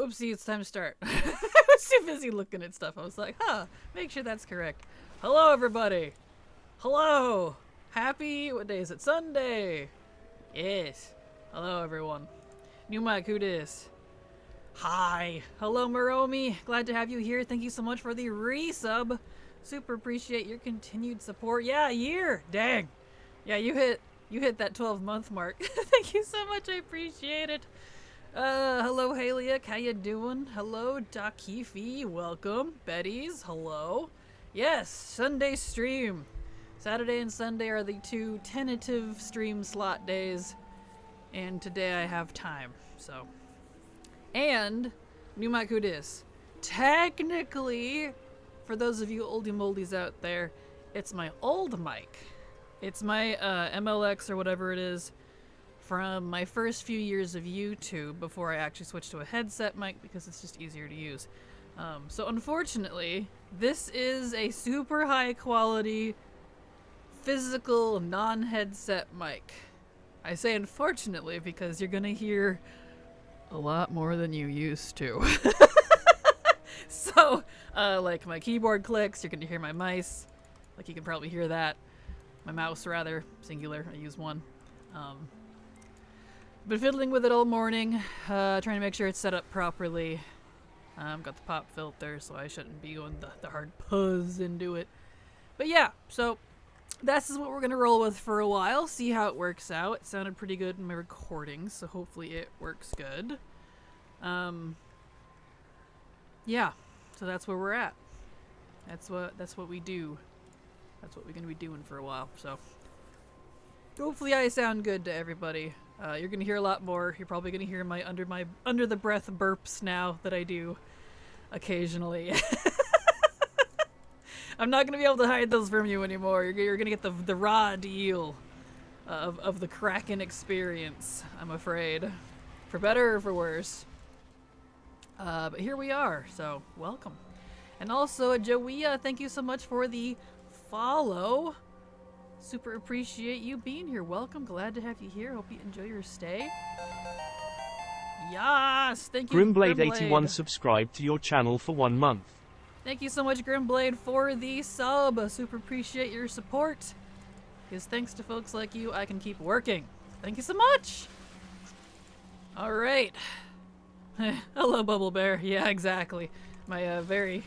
Oopsie, it's time to start. I was too busy looking at stuff. I was like, make sure that's correct. Hello, everybody. Hello. Happy, what day is it? Sunday. Yes. Hello, everyone. New mic, who dis? Hi. Hello, Maromi. Glad to have you here. Thank you so much for the resub. Super appreciate your continued support. Yeah, a year. Dang. Yeah, you hit that 12-month mark. Thank you so much. I appreciate it. Hello, Haliak. How you doing? Hello, Dakifi. Welcome. Betty's. Hello. Yes, Sunday stream. Saturday and Sunday are the two tentative stream slot days. And today I have time, so. And, new mic who dis. Technically, for those of you oldie moldies out there, it's my old mic. It's my MLX or whatever it is from my first few years of YouTube before I actually switched to a headset mic because it's just easier to use. So unfortunately, this is a super high quality physical non-headset mic. I say unfortunately because you're gonna hear a lot more than you used to. So, like my keyboard clicks, you're gonna hear my mice. Like you can probably hear that. My mouse rather, singular, I use one. Been fiddling with it all morning, trying to make sure it's set up properly. Got the pop filter, so I shouldn't be going the hard puzz into it. But yeah, so this is what we're gonna roll with for a while, see how it works out. It sounded pretty good in my recordings, so hopefully it works good. Yeah, so that's where we're at. That's what we do. That's what we're gonna be doing for a while, so hopefully I sound good to everybody. You're gonna hear a lot more. You're probably gonna hear my under the breath burps now that I do occasionally. I'm not gonna be able to hide those from you anymore. You're gonna get the raw deal of the Kraken experience, I'm afraid, for better or for worse. But here we are, so welcome. And also, Joia, thank you so much for the follow. Super appreciate you being here. Welcome. Glad to have you here. Hope you enjoy your stay. Yes! Thank you, Grimblade81 subscribed to your channel for 1 month. Thank you so much, Grimblade, for the sub. Super appreciate your support. Because thanks to folks like you, I can keep working. Thank you so much! Alright. Hello, Bubble Bear. Yeah, exactly. My very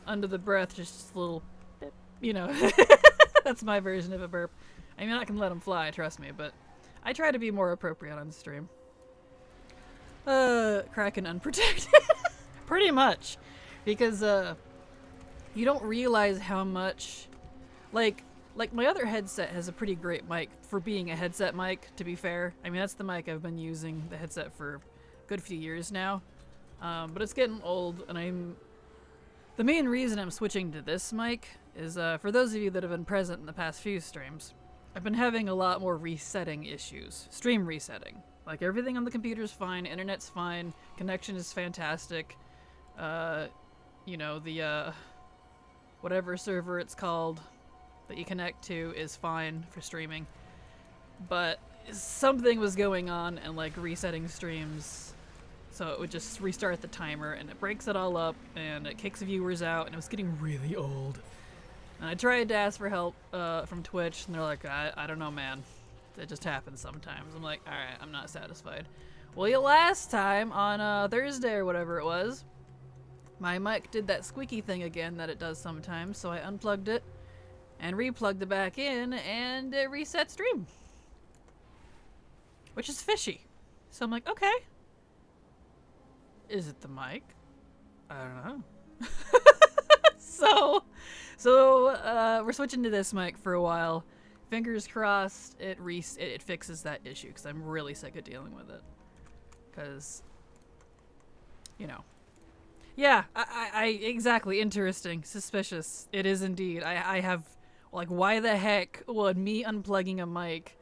under the breath, just a little bit, you know. That's my version of a burp. I mean, I can let them fly, trust me, but I try to be more appropriate on stream. Kraken unprotected. Pretty much. Because, you don't realize how much, like my other headset has a pretty great mic for being a headset mic, to be fair. I mean, that's the mic I've been using, the headset, for a good few years now. But it's getting old, and the main reason I'm switching to this mic is, for those of you that have been present in the past few streams, I've been having a lot more resetting issues. Stream resetting. Like, everything on the computer's fine, internet's fine, connection is fantastic. You know, the, whatever server it's called that you connect to is fine for streaming. But something was going on and, like, resetting streams, so it would just restart the timer, and it breaks it all up, and it kicks viewers out, and it was getting really old. And I tried to ask for help from Twitch, and they're like, I don't know, man. It just happens sometimes. I'm like, alright, I'm not satisfied. Well, yeah, last time, on Thursday or whatever it was, my mic did that squeaky thing again that it does sometimes, so I unplugged it and replugged it back in, and it reset stream. Which is fishy. So I'm like, okay. Is it the mic? I don't know. So we're switching to this mic for a while. Fingers crossed it fixes that issue, because I'm really sick of dealing with it. Because, you know. Yeah, I exactly, interesting, suspicious. It is indeed. I have, like, why the heck would me unplugging a mic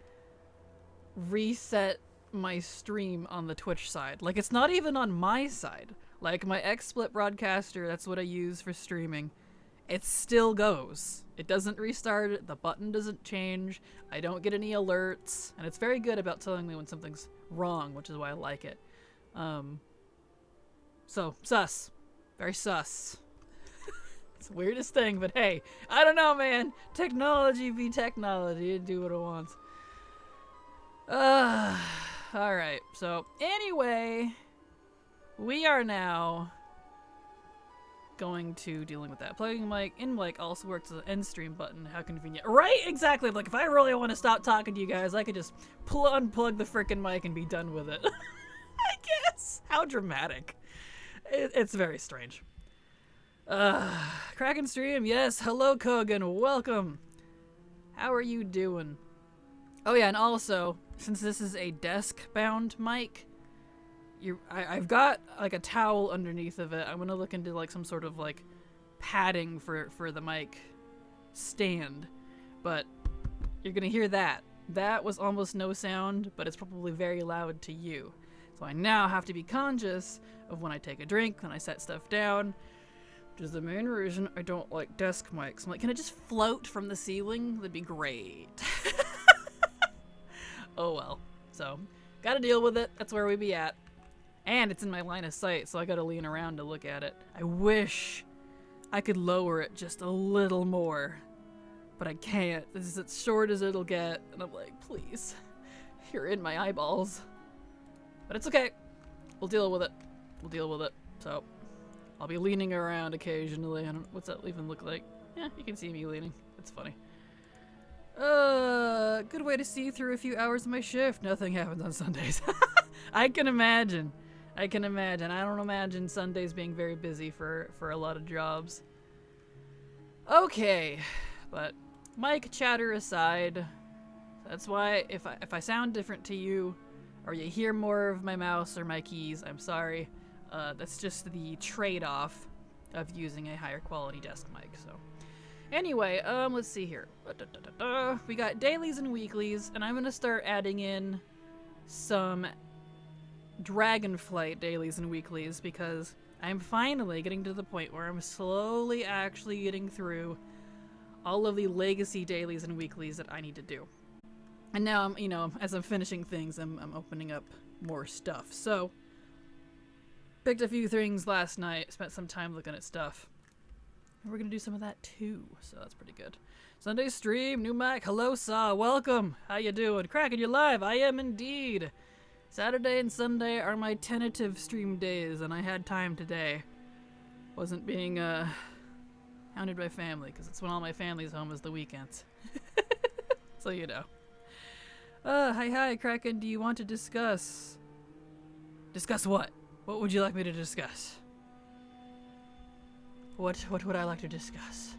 reset my stream on the Twitch side? Like, it's not even on my side. Like, my XSplit broadcaster, that's what I use for streaming. It still goes. It doesn't restart it, the button doesn't change, I don't get any alerts, and it's very good about telling me when something's wrong, which is why I like it. So, sus. Very sus. It's the weirdest thing, but hey, I don't know, man. Technology be technology. It do what it wants. Alright. So, anyway, we are now going to dealing with that. Plugging mic in mic also works as an end stream button. How convenient. Right? Exactly. Like, if I really want to stop talking to you guys, I could just unplug the frickin' mic and be done with it. I guess. How dramatic. It's very strange. Kraken stream. Yes. Hello, Kogan. Welcome. How are you doing? Oh, yeah. And also, since this is a desk-bound mic, I've got like a towel underneath of it. I'm gonna look into like some sort of like padding for the mic stand, but you're gonna hear that. That was almost no sound, but it's probably very loud to you. So I now have to be conscious of when I take a drink, when I set stuff down, which is the main reason I don't like desk mics. I'm like, can it just float from the ceiling? That'd be great. Oh well. So, gotta deal with it. That's where we be at. And it's in my line of sight, so I gotta lean around to look at it. I wish I could lower it just a little more, but I can't. This is as short as it'll get, and I'm like, please, you're in my eyeballs. But it's okay. We'll deal with it. We'll deal with it. So, I'll be leaning around occasionally. What's that even look like? Yeah, you can see me leaning. It's funny. Good way to see through a few hours of my shift. Nothing happens on Sundays. I can imagine. I can imagine. I don't imagine Sundays being very busy for a lot of jobs. Okay, but mic chatter aside, that's why if I sound different to you, or you hear more of my mouse or my keys, I'm sorry. That's just the trade-off of using a higher quality desk mic. So, anyway, let's see here. We got dailies and weeklies, and I'm gonna start adding in some Dragonflight dailies and weeklies because I'm finally getting to the point where I'm slowly actually getting through all of the legacy dailies and weeklies that I need to do. And now I'm, as I'm finishing things, I'm opening up more stuff. So, picked a few things last night, spent some time looking at stuff. And we're gonna do some of that too, so that's pretty good. Sunday stream, new mic, hello Saw, welcome. How you doing? Kraken, you live? I am indeed. Saturday and Sunday are my tentative stream days, and I had time today. Wasn't being hounded by family, because it's when all my family's home is the weekends. So you know. Hi, Kraken, do you want to discuss? Discuss what? What would you like me to discuss? What would I like to discuss?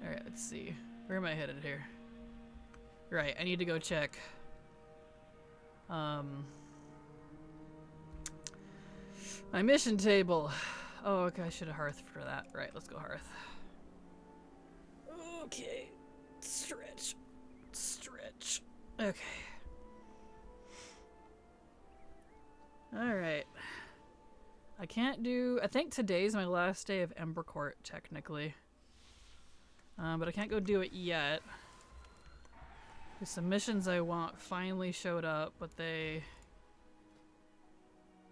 Alright, let's see. Where am I headed here? Right, I need to go check. My mission table. Oh, okay, I should have hearth for that. Right, let's go hearth. Okay. Stretch. Stretch. Okay. Alright. I can't do... I think today's my last day of Ember Court, technically. But I can't go do it yet. The submissions I want finally showed up, but they...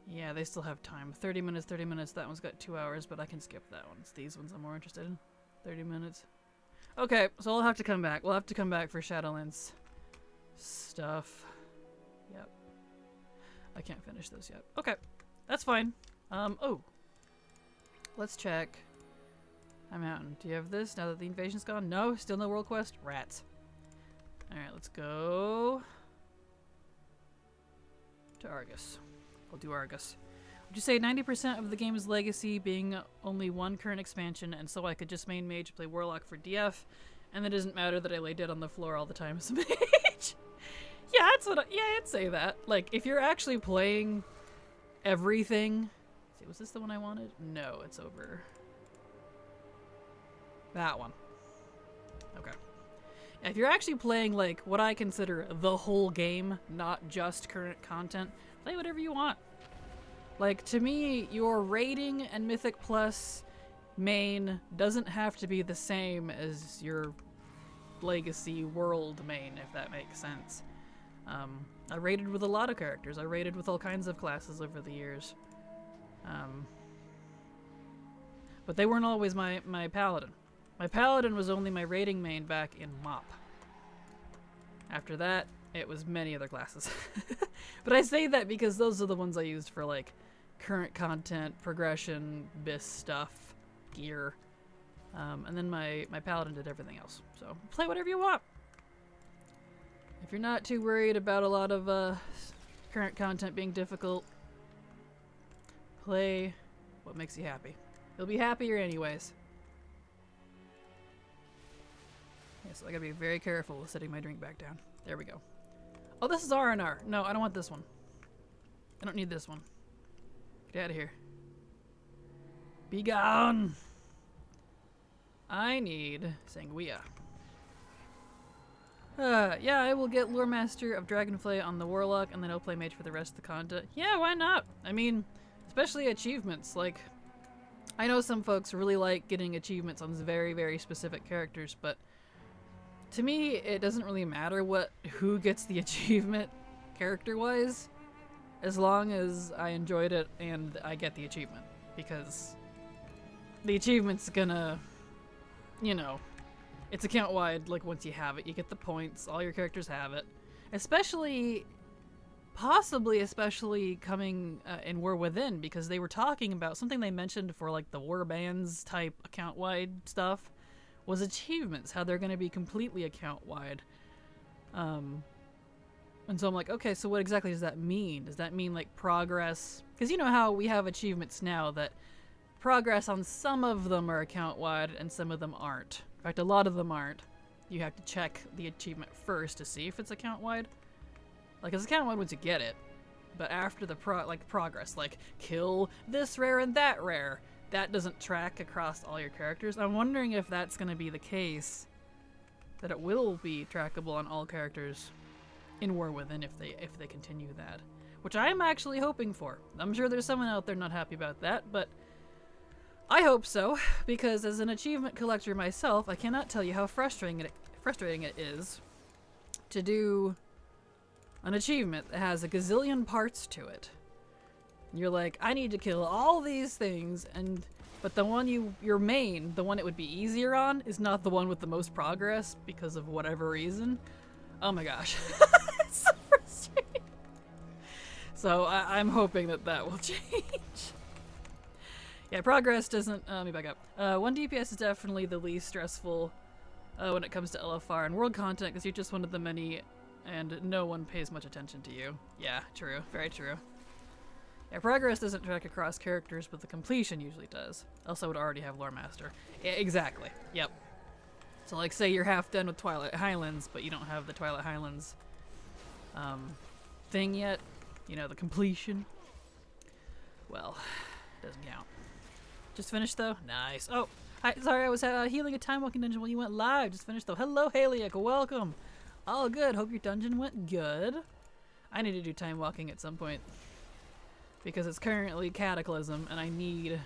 Yeah, they still have time. 30 minutes, 30 minutes. That one's got 2 hours, but I can skip that one. It's these ones I'm more interested in. 30 minutes. Okay, so I'll have to come back. We'll have to come back for Shadowlands stuff. Yep. I can't finish those yet. Okay, that's fine. Oh. Let's check. I'm out. Do you have this now that the invasion's gone? No? Still no world quest? Rats. Alright, let's go to Argus. We'll do Argus. Would you say 90% of the game's legacy being only one current expansion, and so I could just main mage play Warlock for DF, and it doesn't matter that I lay dead on the floor all the time as a mage? Yeah, that's what I'd say that. Like, if you're actually playing everything... See, was this the one I wanted? No, it's over. That one. Okay. If you're actually playing, like, what I consider the whole game, not just current content, play whatever you want. Like, to me, your rating and Mythic Plus main doesn't have to be the same as your Legacy World main, if that makes sense. I raided with a lot of characters. I raided with all kinds of classes over the years. But they weren't always my paladin. My paladin was only my raiding main back in MoP. After that, it was many other classes. But I say that because those are the ones I used for like current content, progression, BIS stuff, gear. And then my paladin did everything else. So play whatever you want. If you're not too worried about a lot of current content being difficult, play what makes you happy. You'll be happier anyways. Yeah, so I gotta be very careful with setting my drink back down. There we go. Oh, this is R&R. No, I don't want this one. I don't need this one. Get out of here. Be gone! I need Sanguia. Yeah, I will get Lore Master of Dragonflay on the Warlock, and then I'll play Mage for the rest of the content. Yeah, why not? I mean, especially achievements. Like, I know some folks really like getting achievements on very, very specific characters, but to me, it doesn't really matter who gets the achievement character-wise, as long as I enjoyed it and I get the achievement. Because the achievement's gonna, you know, it's account-wide. Like, once you have it, you get the points, all your characters have it. Possibly especially coming in War Within, because they were talking about something they mentioned for like the war bands type account-wide stuff was achievements, how they're going to be completely account-wide. And so I'm like, okay, so what exactly does that mean? Does that mean like progress? Because you know how we have achievements now that progress on some of them are account-wide and some of them aren't. In fact, a lot of them aren't. You have to check the achievement first to see if it's account-wide. Like, it's account-wide once you get it, but after the progress, like, kill this rare and that rare, that doesn't track across all your characters. I'm wondering if that's going to be the case, that it will be trackable on all characters in War Within if they continue that, which I am actually hoping for. I'm sure there's someone out there not happy about that, but I hope so, because as an achievement collector myself, I cannot tell you how frustrating it is to do an achievement that has a gazillion parts to it. And you're like, I need to kill all these things, but the one your main, the one it would be easier on, is not the one with the most progress because of whatever reason. Oh my gosh. It's so frustrating. So I'm hoping that will change. Yeah, progress doesn't, let me back up. 1 DPS is definitely the least stressful when it comes to LFR and world content, because you're just one of the many and no one pays much attention to you. Yeah, true. Very true. Yeah, progress doesn't track across characters, but the completion usually does. Else I would already have Lore Master. Yeah, exactly. Yep. So like, say you're half done with Twilight Highlands, but you don't have the Twilight Highlands thing yet. You know, the completion. Well, doesn't count. Just finished though? Nice. Oh, hi, sorry, I was healing a time walking dungeon while you went live. Just finished though. Hello, Haliak. Welcome. All good. Hope your dungeon went good. I need to do time walking at some point because it's currently Cataclysm and I need...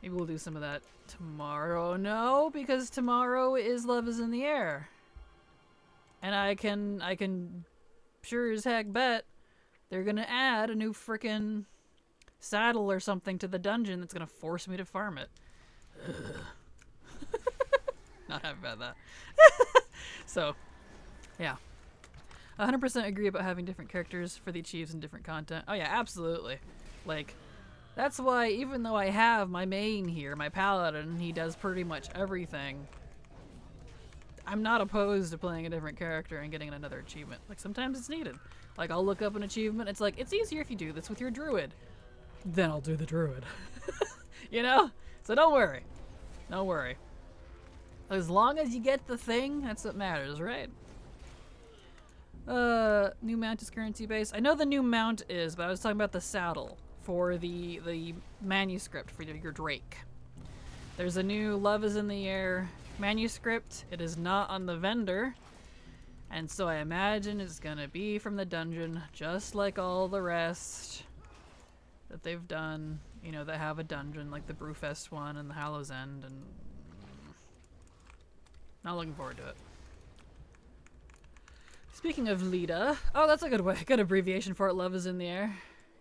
Maybe we'll do some of that tomorrow. No, because tomorrow is Love is in the Air. And I can sure as heck bet they're gonna add a new frickin' saddle or something to the dungeon that's gonna force me to farm it. Not happy about that. So, yeah. 100% agree about having different characters for the achieves and different content. Oh yeah, absolutely. Like, that's why even though I have my main here, my paladin, he does pretty much everything, I'm not opposed to playing a different character and getting another achievement. Like, sometimes it's needed. Like, I'll look up an achievement, it's like, it's easier if you do this with your druid. Then I'll do the druid. You know? So don't worry. Don't worry. As long as you get the thing, that's what matters, right? New mount is currency based. I know the new mount is, but I was talking about the saddle for the manuscript for your Drake. There's a new Love is in the Air manuscript. It is not on the vendor, and so I imagine it's gonna be from the dungeon, just like all the rest that they've done, you know, that have a dungeon, like the Brewfest one and the Hallow's End, and not looking forward to it. Speaking of Lita, oh, that's a good abbreviation for it. Love is in the Air.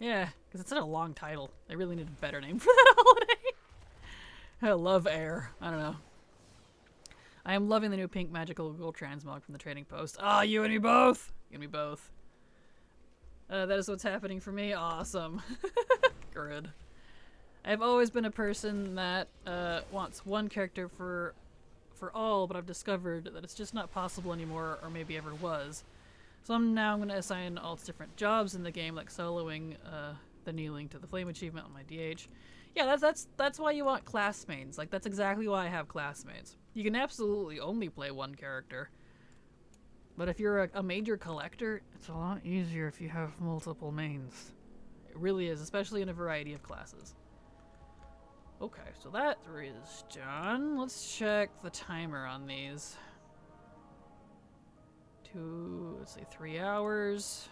Yeah, because it's such a long title. They really need a better name for that holiday. I love air. I don't know. I am loving the new pink magical gold transmog from the trading post. Ah, you and me both. You and me both. That is what's happening for me. Awesome. Good. I've always been a person that wants one character for all, but I've discovered that it's just not possible anymore, or maybe ever was. So I'm going to assign all different jobs in the game, like soloing the kneeling to the flame achievement on my DH. Yeah, that's why you want classmates. Like, that's exactly why I have classmates. You can absolutely only play one character. But if you're a major collector, it's a lot easier if you have multiple mains. It really is, especially in a variety of classes. Okay, so that is done. Let's check the timer on these. Let's say 3 hours.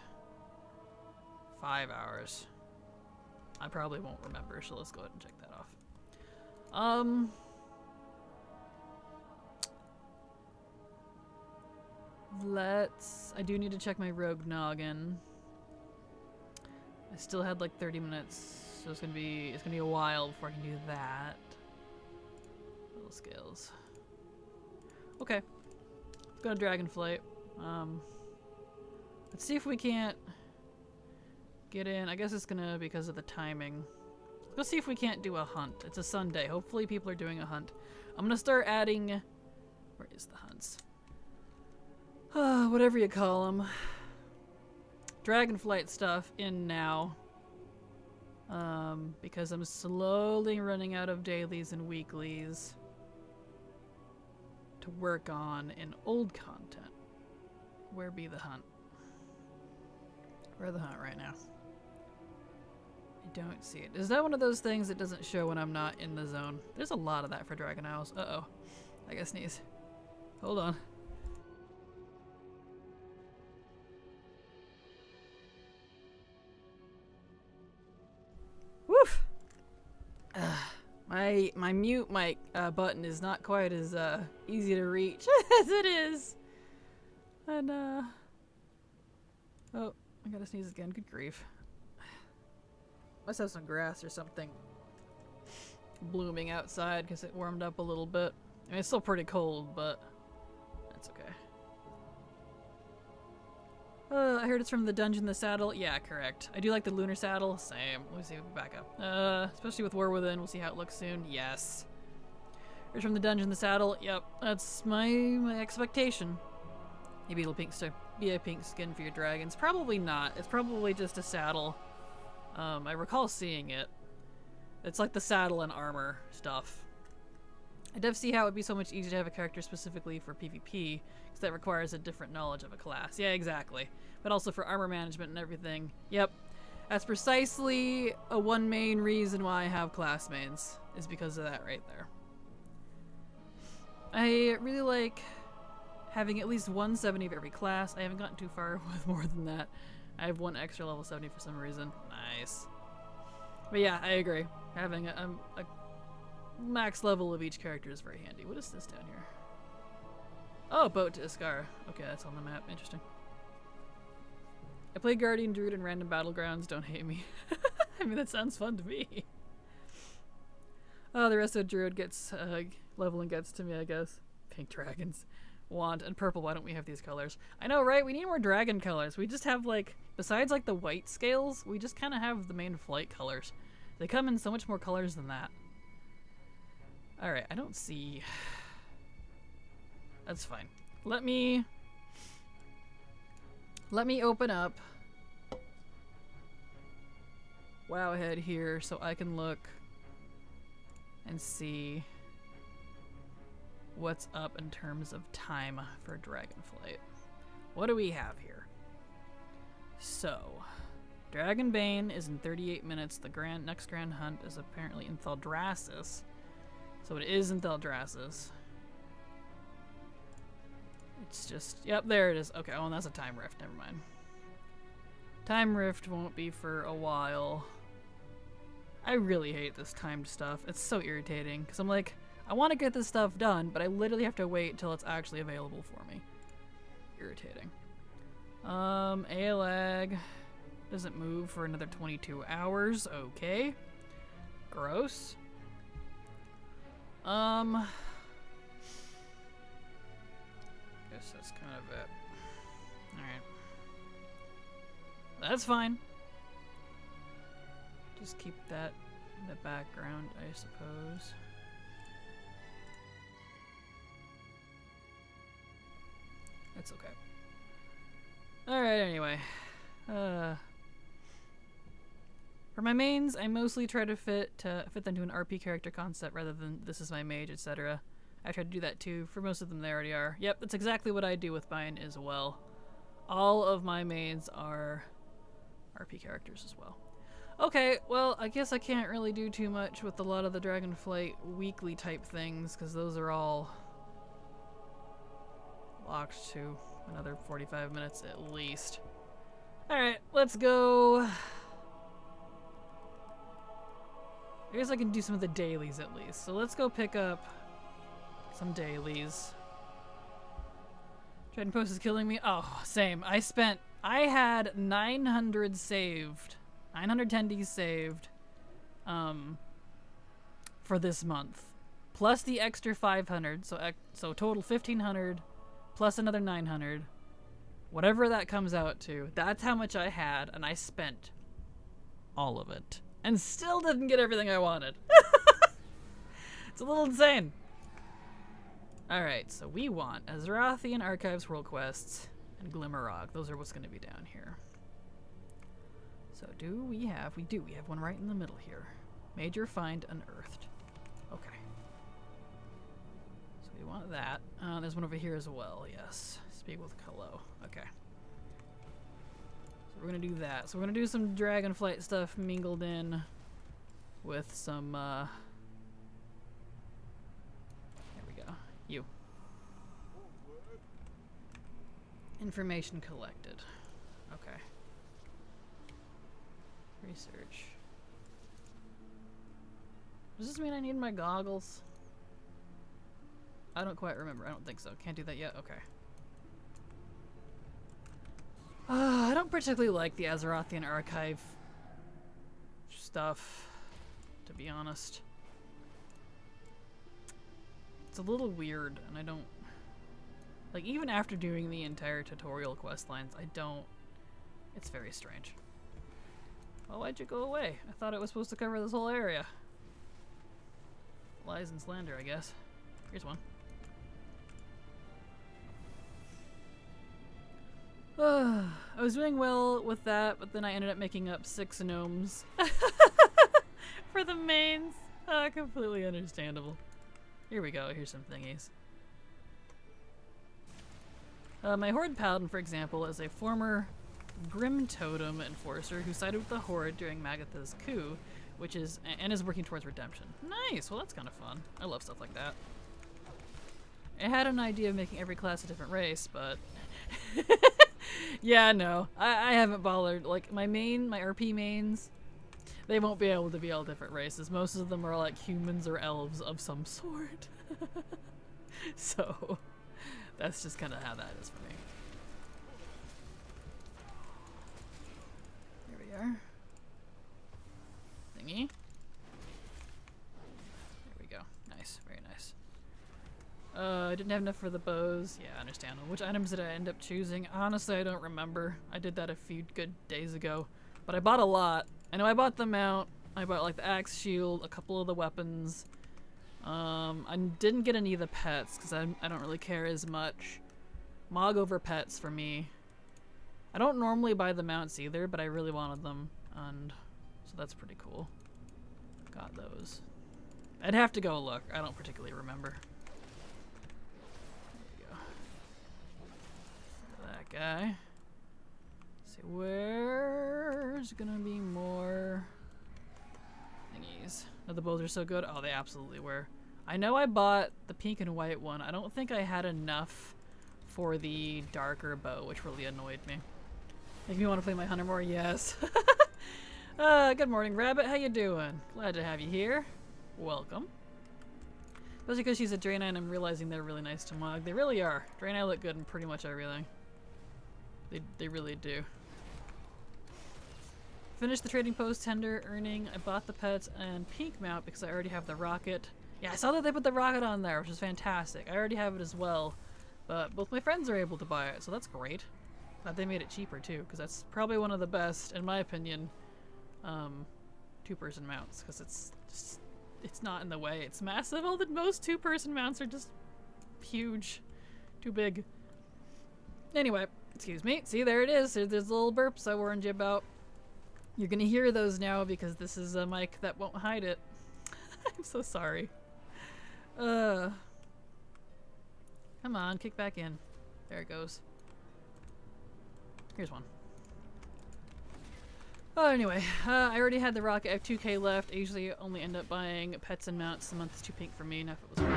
5 hours. I probably won't remember, so let's go ahead and check that off. I do need to check my rogue noggin. I still had like 30 minutes, so it's gonna be a while before I can do that. Little scales. Okay. Let's go to Dragonflight. Let's see if we can't get in. I guess it's gonna because of the timing. Let's see if we can't do a hunt. It's a Sunday. Hopefully people are doing a hunt. I'm gonna start adding... Where is the hunts? Whatever you call them. Dragonflight stuff in now. Because I'm slowly running out of dailies and weeklies to work on in old content. Where be the hunt? Where's the hunt right now? I don't see it. Is that one of those things that doesn't show when I'm not in the zone? There's a lot of that for Dragon Owls. Uh-oh. I gotta sneeze. Hold on. Woof! My mute mic button is not quite as easy to reach as it is. And oh, I gotta sneeze again. Good grief. Must have some grass or something blooming outside because it warmed up a little bit. I mean, it's still pretty cold, but that's okay. I heard it's from the Dungeon the Saddle. Yeah, correct. I do like the Lunar Saddle. Same. Let me see if we back up. Especially with War Within. We'll see how it looks soon. Yes. Here's from the Dungeon the Saddle. Yep, that's my expectation. Maybe it'll be a pink skin for your dragons. Probably not. It's probably just a saddle. I recall seeing it. It's like the saddle and armor stuff. I definitely see how it would be so much easier to have a character specifically for PvP, because that requires a different knowledge of a class. Yeah, exactly. But also for armor management and everything. Yep. That's precisely one main reason why I have class mains, is because of that right there. I really like having at least 170 of every class. I haven't gotten too far with more than that. I have one extra level 70 for some reason. Nice. But yeah, I agree. Having a max level of each character is very handy. What is this down here? Oh, boat to Iskara. Okay, that's on the map. Interesting. I play Guardian Druid in random battlegrounds. Don't hate me. I mean, that sounds fun to me. Oh, the rest of Druid gets leveling gets to me, I guess. Pink dragons. Want and purple. Why don't we have these colors? I know, right? We need more dragon colors. We just have, like, besides like the white scales, we just kind of have the main flight colors. They come in so much more colors than that. Alright, I don't see... That's fine. Let me open up Wowhead here so I can look and see what's up in terms of time for Dragonflight. What do we have here? So, Dragonbane is in 38 minutes. The next Grand Hunt is apparently in Thaldraszus. So it is in Thaldraszus. It's just... Yep, there it is. Okay, oh, and that's a time rift. Never mind. Time rift won't be for a while. I really hate this timed stuff. It's so irritating. Because I'm like, I want to get this stuff done, but I literally have to wait until it's actually available for me. Irritating. ALAG. Doesn't move for another 22 hours. Okay. Gross. Guess that's kind of it. Alright. That's fine. Just keep that in the background, I suppose. That's okay. Alright, anyway. For my mains, I mostly try to fit them to an RP character concept rather than this is my mage, etc. I try to do that too. For most of them, they already are. Yep, that's exactly what I do with mine as well. All of my mains are RP characters as well. Okay, well, I guess I can't really do too much with a lot of the Dragonflight weekly type things, because those are all locked to another 45 minutes at least. Alright, let's go. I guess I can do some of the dailies at least. So let's go pick up some dailies. Dragon Post is killing me. Oh, same. I had 900 saved. 910 Ds saved. For this month. Plus the extra 500. So total 1500. Plus another 900. Whatever that comes out to. That's how much I had. And I spent all of it. And still didn't get everything I wanted. It's a little insane. Alright, so we want Azerothian Archives World Quests and Glimmerog. Those are what's going to be down here. So do we have... We do. We have one right in the middle here. Major Find Unearthed. Okay. So we want that. There's one over here as well, yes. Speak with Kalo. Okay. We're gonna do that. So we're gonna do some Dragonflight stuff mingled in with some, there we go. You. Information collected. Okay. Research. Does this mean I need my goggles? I don't quite remember. I don't think so. Can't do that yet? Okay. I don't particularly like the Azerothian Archive stuff, to be honest. It's a little weird, and I don't... Like, even after doing the entire tutorial quest lines, I don't... It's very strange. Well, why'd you go away? I thought it was supposed to cover this whole area. Lies and slander, I guess. Here's one. I was doing well with that, but then I ended up making up 6 gnomes for the mains. Completely understandable. Here we go. Here's some thingies. My Horde Paladin, for example, is a former Grim Totem enforcer who sided with the Horde during Magatha's coup, and is working towards redemption. Nice! Well, that's kind of fun. I love stuff like that. I had an idea of making every class a different race, but... Yeah, no. I haven't bothered. Like, my RP mains, they won't be able to be all different races. Most of them are like humans or elves of some sort. So, that's just kind of how that is for me. Here we are. Thingy. There we go. Nice. Very nice. I didn't have enough for the bows. Yeah, understandable. Which items did I end up choosing? Honestly, I don't remember. I did that a few good days ago. But I bought a lot. I know I bought the mount. I bought like the axe shield, a couple of the weapons. I didn't get any of the pets because I don't really care as much. Mog over pets for me. I don't normally buy the mounts either, but I really wanted them. And so that's pretty cool. Got those. I'd have to go look. I don't particularly remember. Guy. Let's see, where's gonna be more thingies? Oh, the bows are so good. Oh, they absolutely were. I know I bought the pink and white one. I don't think I had enough for the darker bow, which really annoyed me. Make me want to play my hunter more? Yes. Good morning, Rabbit. How you doing? Glad to have you here. Welcome. Especially because she's a Draenei and I'm realizing they're really nice to mog. They really are. Draenei look good in pretty much everything. They really do. Finished the trading post tender earning. I bought the pets and pink mount because I already have the rocket. Yeah, I saw that they put the rocket on there, which is fantastic. I already have it as well, but both my friends are able to buy it, so that's great. Glad they made it cheaper too, because that's probably one of the best, in my opinion, two-person mounts, because it's not in the way. It's massive. Most two-person mounts are just huge, too big. Anyway, excuse me. See, there it is. There's little burps I warned you about. You're gonna hear those now because this is a mic that won't hide it. I'm so sorry. Come on, kick back in. There it goes. Here's one. Oh, anyway, I already had the rocket. I have 2k left. I usually only end up buying pets and mounts. The month is too pink for me. Enough it was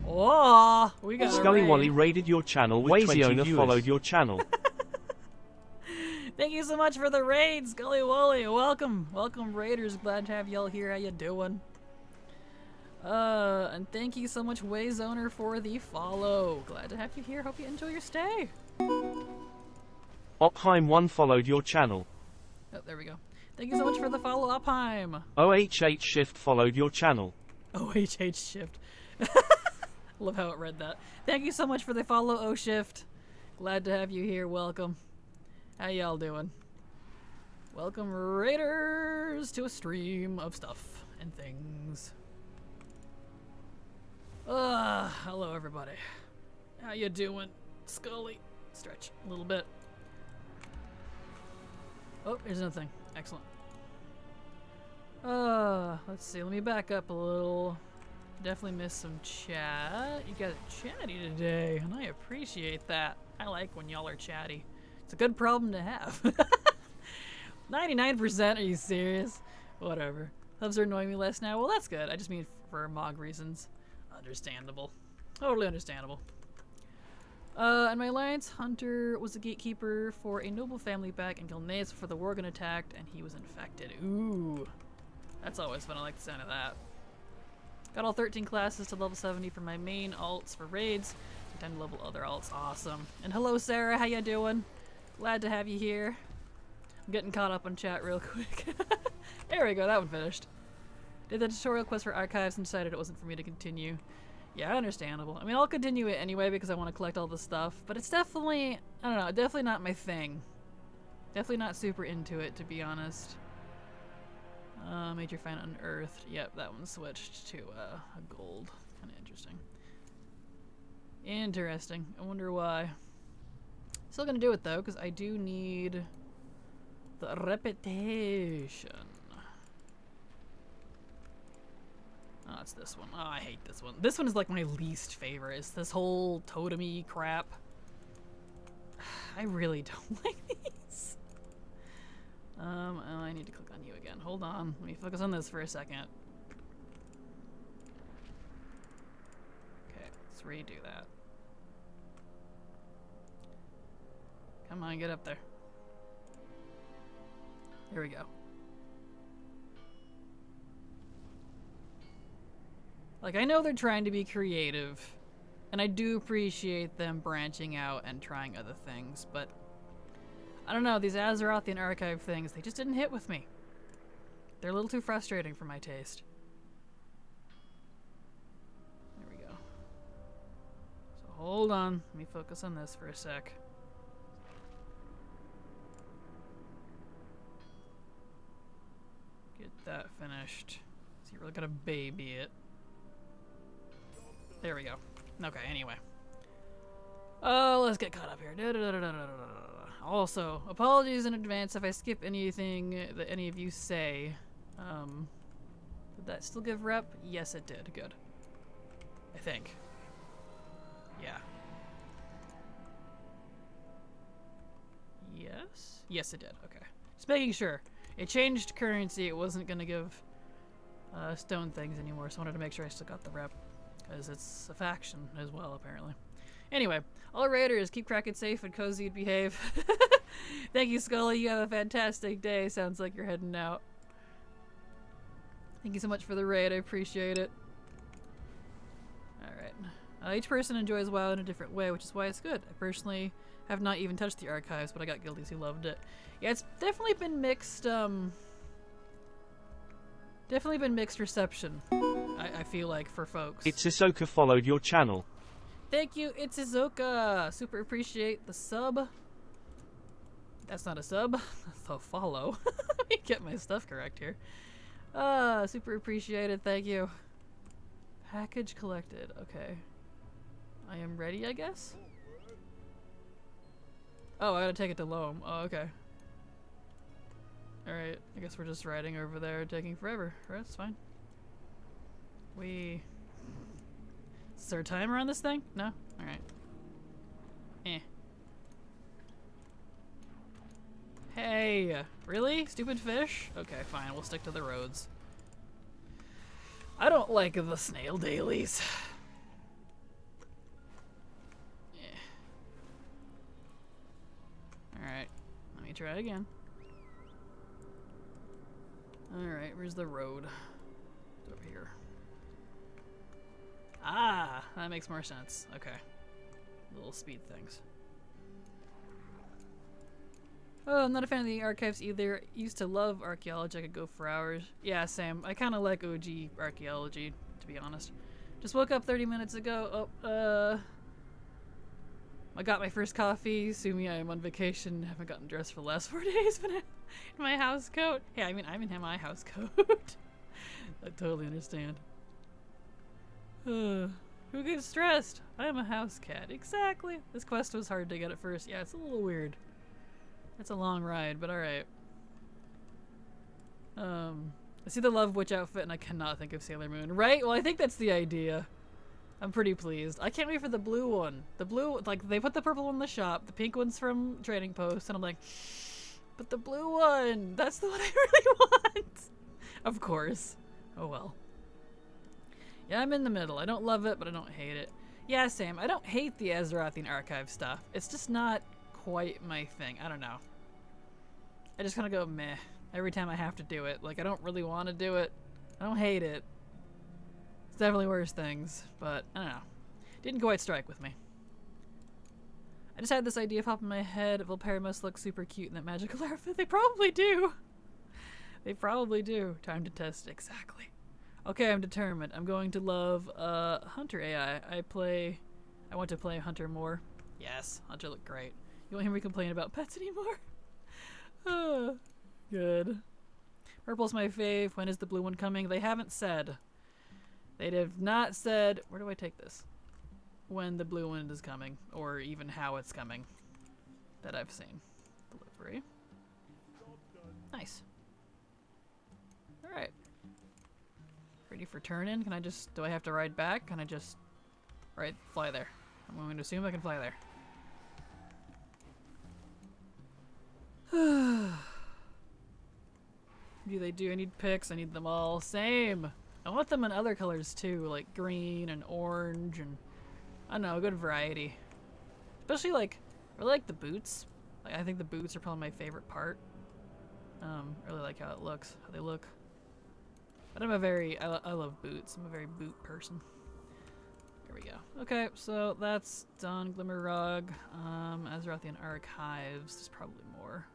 Oh, we got Scully a raid. Wally raided your channel with 20 viewers. Followed your channel. Thank you so much for the raid, Scully Wally. Welcome. Welcome, raiders. Glad to have y'all here. How you doing? And thank you so much, Wayzoner, for the follow. Glad to have you here. Hope you enjoy your stay. Opheim1 followed your channel. Oh, there we go. Thank you so much for the follow, Opheim. OHH Shift followed your channel. OHH Shift. Love how it read that. Thank you so much for the follow, O Shift. Glad to have you here. Welcome. How y'all doing? Welcome, raiders, to a stream of stuff and things. Hello everybody. How you doing? Scully. Stretch a little bit. Oh, here's another thing. Excellent. Let's see. Let me back up a little. Definitely missed some chat. You guys are chatty today, and I appreciate that. I like when y'all are chatty. It's a good problem to have. 99%? Are you serious? Whatever. Hubs are annoying me less now. Well, that's good. I just mean for MOG reasons. Understandable. Totally understandable. And my alliance hunter was a gatekeeper for a noble family back in Gilneas before the Worgen attacked, and he was infected. Ooh. That's always fun. I like the sound of that. Got all 13 classes to level 70 for my main alts for raids. Time to level other alts. Awesome. And hello, Sarah. How you doing? Glad to have you here. I'm getting caught up on chat real quick. There we go. That one finished. Did the tutorial quest for archives and decided it wasn't for me to continue. Yeah, understandable. I mean, I'll continue it anyway because I want to collect all the stuff, but it's definitely, I don't know, definitely not my thing. Definitely not super into it, to be honest. Major find unearthed. Yep, that one switched to a gold. Kind of interesting. Interesting. I wonder why. Still gonna do it though, because I do need the repetition. Oh, it's this one. Oh, I hate this one. This one is like my least favorite. It's this whole totem-y crap. I really don't like these. Oh, I need to click on you again. Hold on. Let me focus on this for a second. Okay, let's redo that. Come on, get up there. Here we go. Like, I know they're trying to be creative, and I do appreciate them branching out and trying other things, but I don't know, these Azerothian archive things, they just didn't hit with me. They're a little too frustrating for my taste. There we go. So hold on, let me focus on this for a sec. Get that finished. So you're really gonna baby it. There we go. Okay, anyway. Oh, let's get caught up here. Also, apologies in advance if I skip anything that any of you say. Did that still give rep? Yes, it did. Good. I think. Yeah. Yes? Yes, it did. Okay. Just making sure. It changed currency. It wasn't going to give stone things anymore, so I wanted to make sure I still got the rep. Because it's a faction as well, apparently. Anyway, all raiders, keep cracking safe and cozy and behave. Thank you, Scully. You have a fantastic day. Sounds like you're heading out. Thank you so much for the raid. I appreciate it. Alright. Each person enjoys WoW in a different way, which is why it's good. I personally Have not even touched the archives, but I got guildies who loved it. Yeah, it's definitely been mixed, definitely been mixed reception, I feel like, for folks. It's Isoka followed your channel. Thank you, it's Isoka! Super appreciate the sub. That's not a sub, that's a follow. Let me get my stuff correct here. Super appreciated, thank you. Package collected, okay. I am ready, I guess? Oh, I gotta take it to Loam. Oh, okay. Alright, I guess we're just riding over there, taking forever. Right, that's fine. Is there a timer on this thing? No? Alright. Eh. Hey! Really? Stupid fish? Okay, fine, we'll stick to the roads. I don't like the snail dailies. Alright, let me try again. Alright, where's the road? It's over here. Ah, that makes more sense. Okay. Little speed things. Oh, I'm not a fan of the archives either. Used to love archaeology. I could go for hours. Yeah, same. I kind of like OG archaeology, to be honest. Just woke up 30 minutes ago. Oh, I got my first coffee. Sue me, I am on vacation. Haven't gotten dressed for the last 4 days, but in my house coat. Yeah, I mean, I'm in my house coat. I totally understand. Who gets stressed? I am a house cat. Exactly. This quest was hard to get at first. Yeah, it's a little weird. It's a long ride, but alright. I see the Love Witch outfit and I cannot think of Sailor Moon. Right? Well, I think that's the idea. I'm pretty pleased. I can't wait for the blue one. The blue, like, they put the purple one in the shop. The pink one's from Trading Post. And I'm like, but the blue one! That's the one I really want! Of course. Oh well. Yeah, I'm in the middle. I don't love it, but I don't hate it. Yeah, same. I don't hate the Azerothian archive stuff. It's just not quite my thing. I don't know. I just kind of go meh every time I have to do it. Like, I don't really want to do it. I don't hate it. It's definitely worse things, but I don't know. Didn't quite strike with me. I just had this idea pop in my head. Volpera must look super cute in that magical outfit. They probably do. They probably do. Time to test. Exactly. Okay, I'm determined. I'm going to love Hunter AI. I want to play Hunter more. Yes, Hunter looked great. You won't hear me complain about pets anymore. Good. Purple's my fave. When is the blue one coming? They haven't said. They have not said. Where do I take this? When the blue one is coming, or even how it's coming. That I've seen. Delivery. Nice. Alright. Ready for turn in? Can I just. Do I have to ride back? Can I just. Fly there. I'm going to assume I can fly there. Do I need picks? I need them all. Same. I want them in other colors too, like green and orange and I don't know, a good variety. Especially like, I really like the boots. Like I think the boots are probably my favorite part. I really like how it looks, how they look. But I love boots. I'm a very boot person. There we go. Okay, so that's done. Glimmerrog. Azerothian Archives. There's probably more.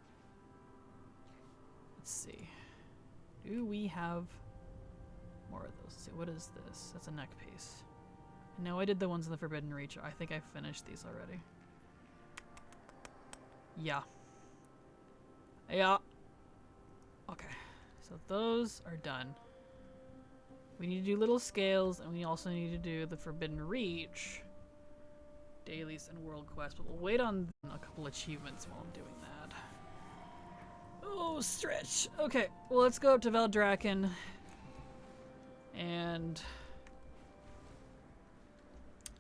Let's see. Do we have more of those? Let's see, what is this? That's a neck piece. No, I did the ones in the Forbidden Reach. I think I finished these already. Yeah. Yeah. Okay. So those are done. We need to do little scales, and we also need to do the Forbidden Reach, dailies, and world quests. But we'll wait on a couple achievements while I'm doing that. Oh, stretch. Okay, well, let's go up to Valdraken and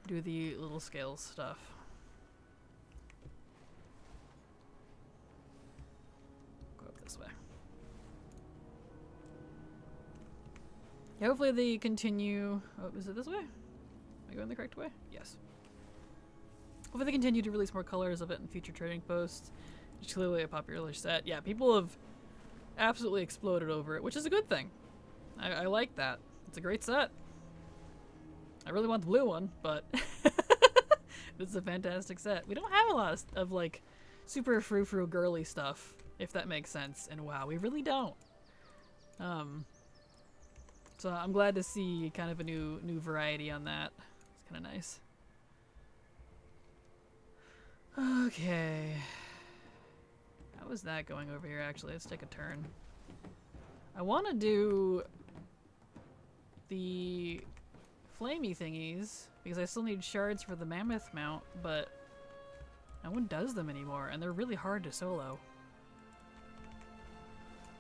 do the little scales stuff. Go up this way. Yeah, hopefully they continue. Oh, is it this way? Am I going the correct way? Yes. Hopefully they continue to release more colors of it in future trading posts. It's clearly a popular set. Yeah, people have absolutely exploded over it, which is a good thing. I like that. It's a great set. I really want the blue one, but This is a fantastic set. We don't have a lot of like super frou-frou girly stuff, if that makes sense. And wow, we really don't. So I'm glad to see kind of a new variety on that. It's kind of nice. Okay. How is that going over here, actually? Let's take a turn. I want to do the flamey thingies because I still need shards for the mammoth mount, but no one does them anymore, and they're really hard to solo.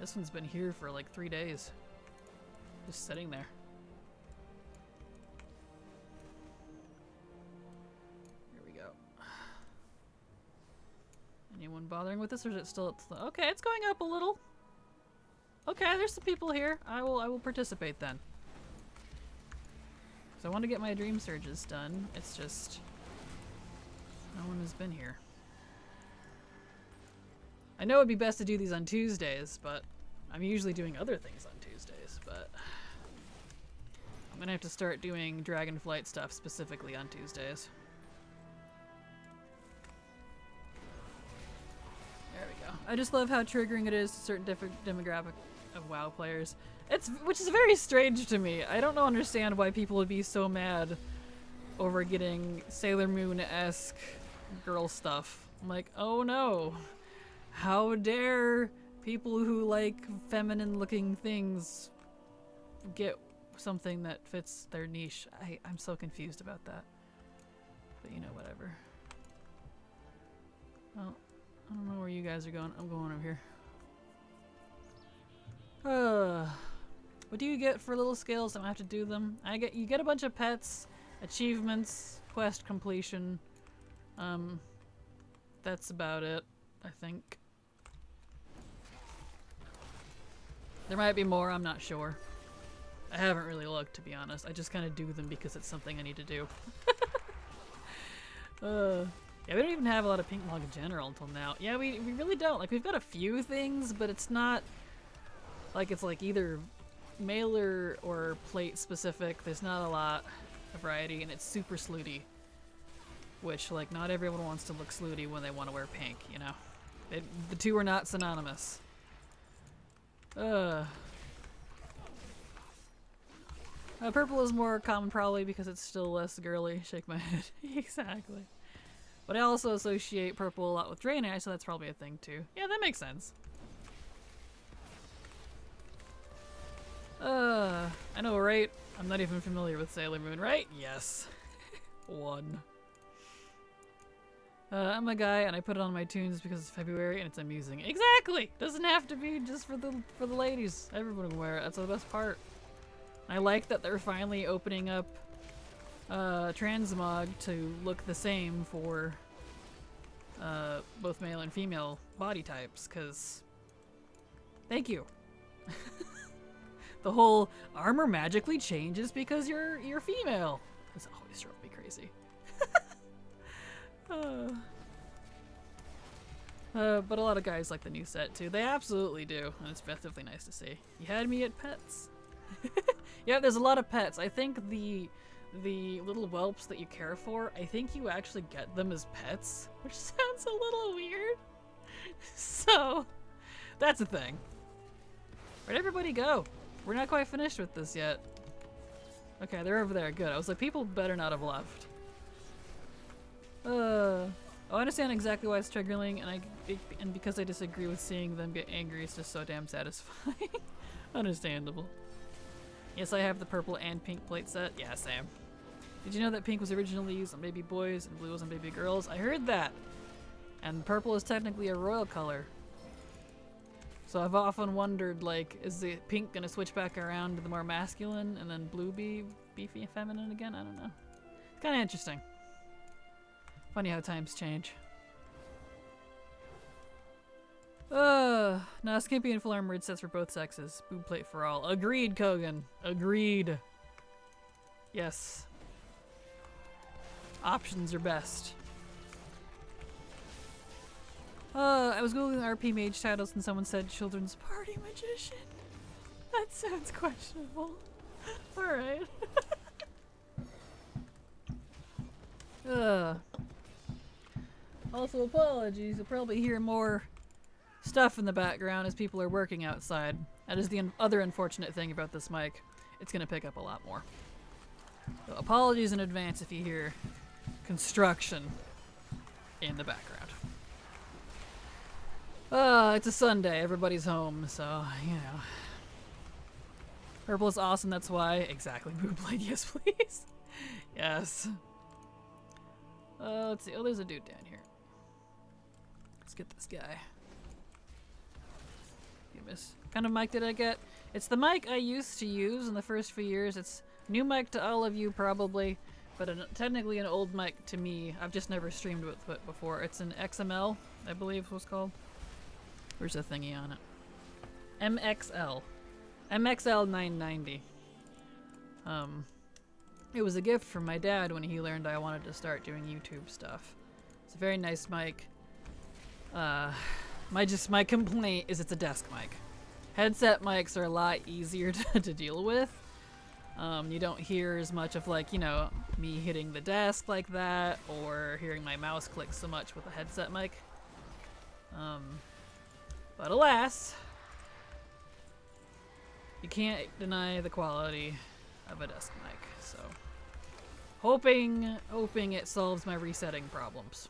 This one's been here for like 3 days. Just sitting there. Here we go. Anyone bothering with this, or is it still at okay, it's going up a little. Okay, there's some people here. I will participate then. So I want to get my dream surges done. It's just no one has been here. I know it'd be best to do these on Tuesdays, but I'm usually doing other things on Tuesdays, but I'm gonna have to start doing Dragonflight stuff specifically on Tuesdays. There we go. I just love how triggering it is to certain demographic of WoW players. Which is very strange to me. I don't understand why people would be so mad over getting Sailor Moon-esque girl stuff. I'm like, oh no. How dare people who like feminine-looking things get something that fits their niche? I'm so confused about that. But you know, whatever. Well, I don't know where you guys are going. I'm going over here. What do you get for little skills? I don't have to do them. You get a bunch of pets, achievements, quest completion. That's about it, I think. There might be more, I'm not sure. I haven't really looked, to be honest. I just kind of do them because it's something I need to do. Yeah, we don't even have a lot of pink log in general until now. Yeah, we really don't. Like, we've got a few things, but it's not like it's like either mailer or plate specific. There's not a lot of variety, and it's super slooty. Which, like, not everyone wants to look slooty when they want to wear pink, you know? The two are not synonymous. Purple is more common probably because it's still less girly. Shake my head. Exactly. But I also associate purple a lot with Draenei, so that's probably a thing too. Yeah, that makes sense. I know, right? I'm not even familiar with Sailor Moon, right? Yes. One. I'm a guy and I put it on my tunes because it's February and it's amusing. Exactly! Doesn't have to be just for the ladies. Everyone can wear it. That's the best part. I like that they're finally opening up transmog to look the same for both male and female body types, because thank you. The whole armor magically changes because you're female. This always drove me crazy. But a lot of guys like the new set too. They absolutely do, and it's definitely nice to see. You had me at pets. Yeah, there's a lot of pets. I think the little whelps that you care for, I think you actually get them as pets, which sounds a little weird. So, that's a thing. Where'd everybody go? We're not quite finished with this yet. Okay, they're over there. Good. I was like, people better not have left. I understand exactly why it's triggering, and because I disagree with seeing them get angry, it's just so damn satisfying. Understandable. Yes, I have the purple and pink plate set. Yeah, same. Did you know that pink was originally used on baby boys and blue was on baby girls? I heard that! And purple is technically a royal color. So I've often wondered, like, is the pink gonna switch back around to the more masculine and then blue be beefy and feminine again? I don't know. It's kinda interesting. Funny how times change. Now skimpy and full armored sets for both sexes. Boob plate for all. Agreed, Kogan. Agreed. Yes. Options are best. I was googling RP mage titles and someone said children's party magician. That sounds questionable. Alright. Also, apologies. You'll probably hear more stuff in the background as people are working outside. That is the other unfortunate thing about this mic. It's going to pick up a lot more. So apologies in advance if you hear construction in the background. It's a Sunday. Everybody's home, so, you know. Purple is awesome, that's why. Exactly, Moonblade. Yes, please. Yes. Let's see. Oh, there's a dude down here. Let's get this guy. You miss. What kind of mic did I get? It's the mic I used to use in the first few years. It's new mic to all of you, probably, but technically an old mic to me. I've just never streamed with it before. It's an XML, I believe it was called. Where's the thingy on it? MXL. MXL 990. It was a gift from my dad when he learned I wanted to start doing YouTube stuff. It's a very nice mic. My complaint is it's a desk mic. Headset mics are a lot easier to deal with. You don't hear as much of, like, you know, me hitting the desk like that, or hearing my mouse click so much with a headset mic. But alas, you can't deny the quality of a desk mic, so hoping it solves my resetting problems.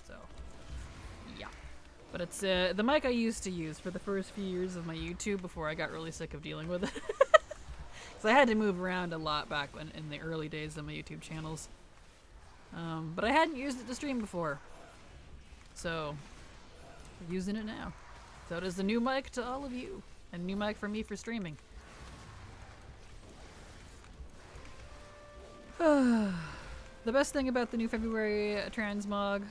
So, yeah. But it's the mic I used to use for the first few years of my YouTube before I got really sick of dealing with it. So I had to move around a lot back in the early days of my YouTube channels. But I hadn't used it to stream before. So, we're using it now. So it is the new mic to all of you. And new mic for me for streaming. The best thing about the new February transmog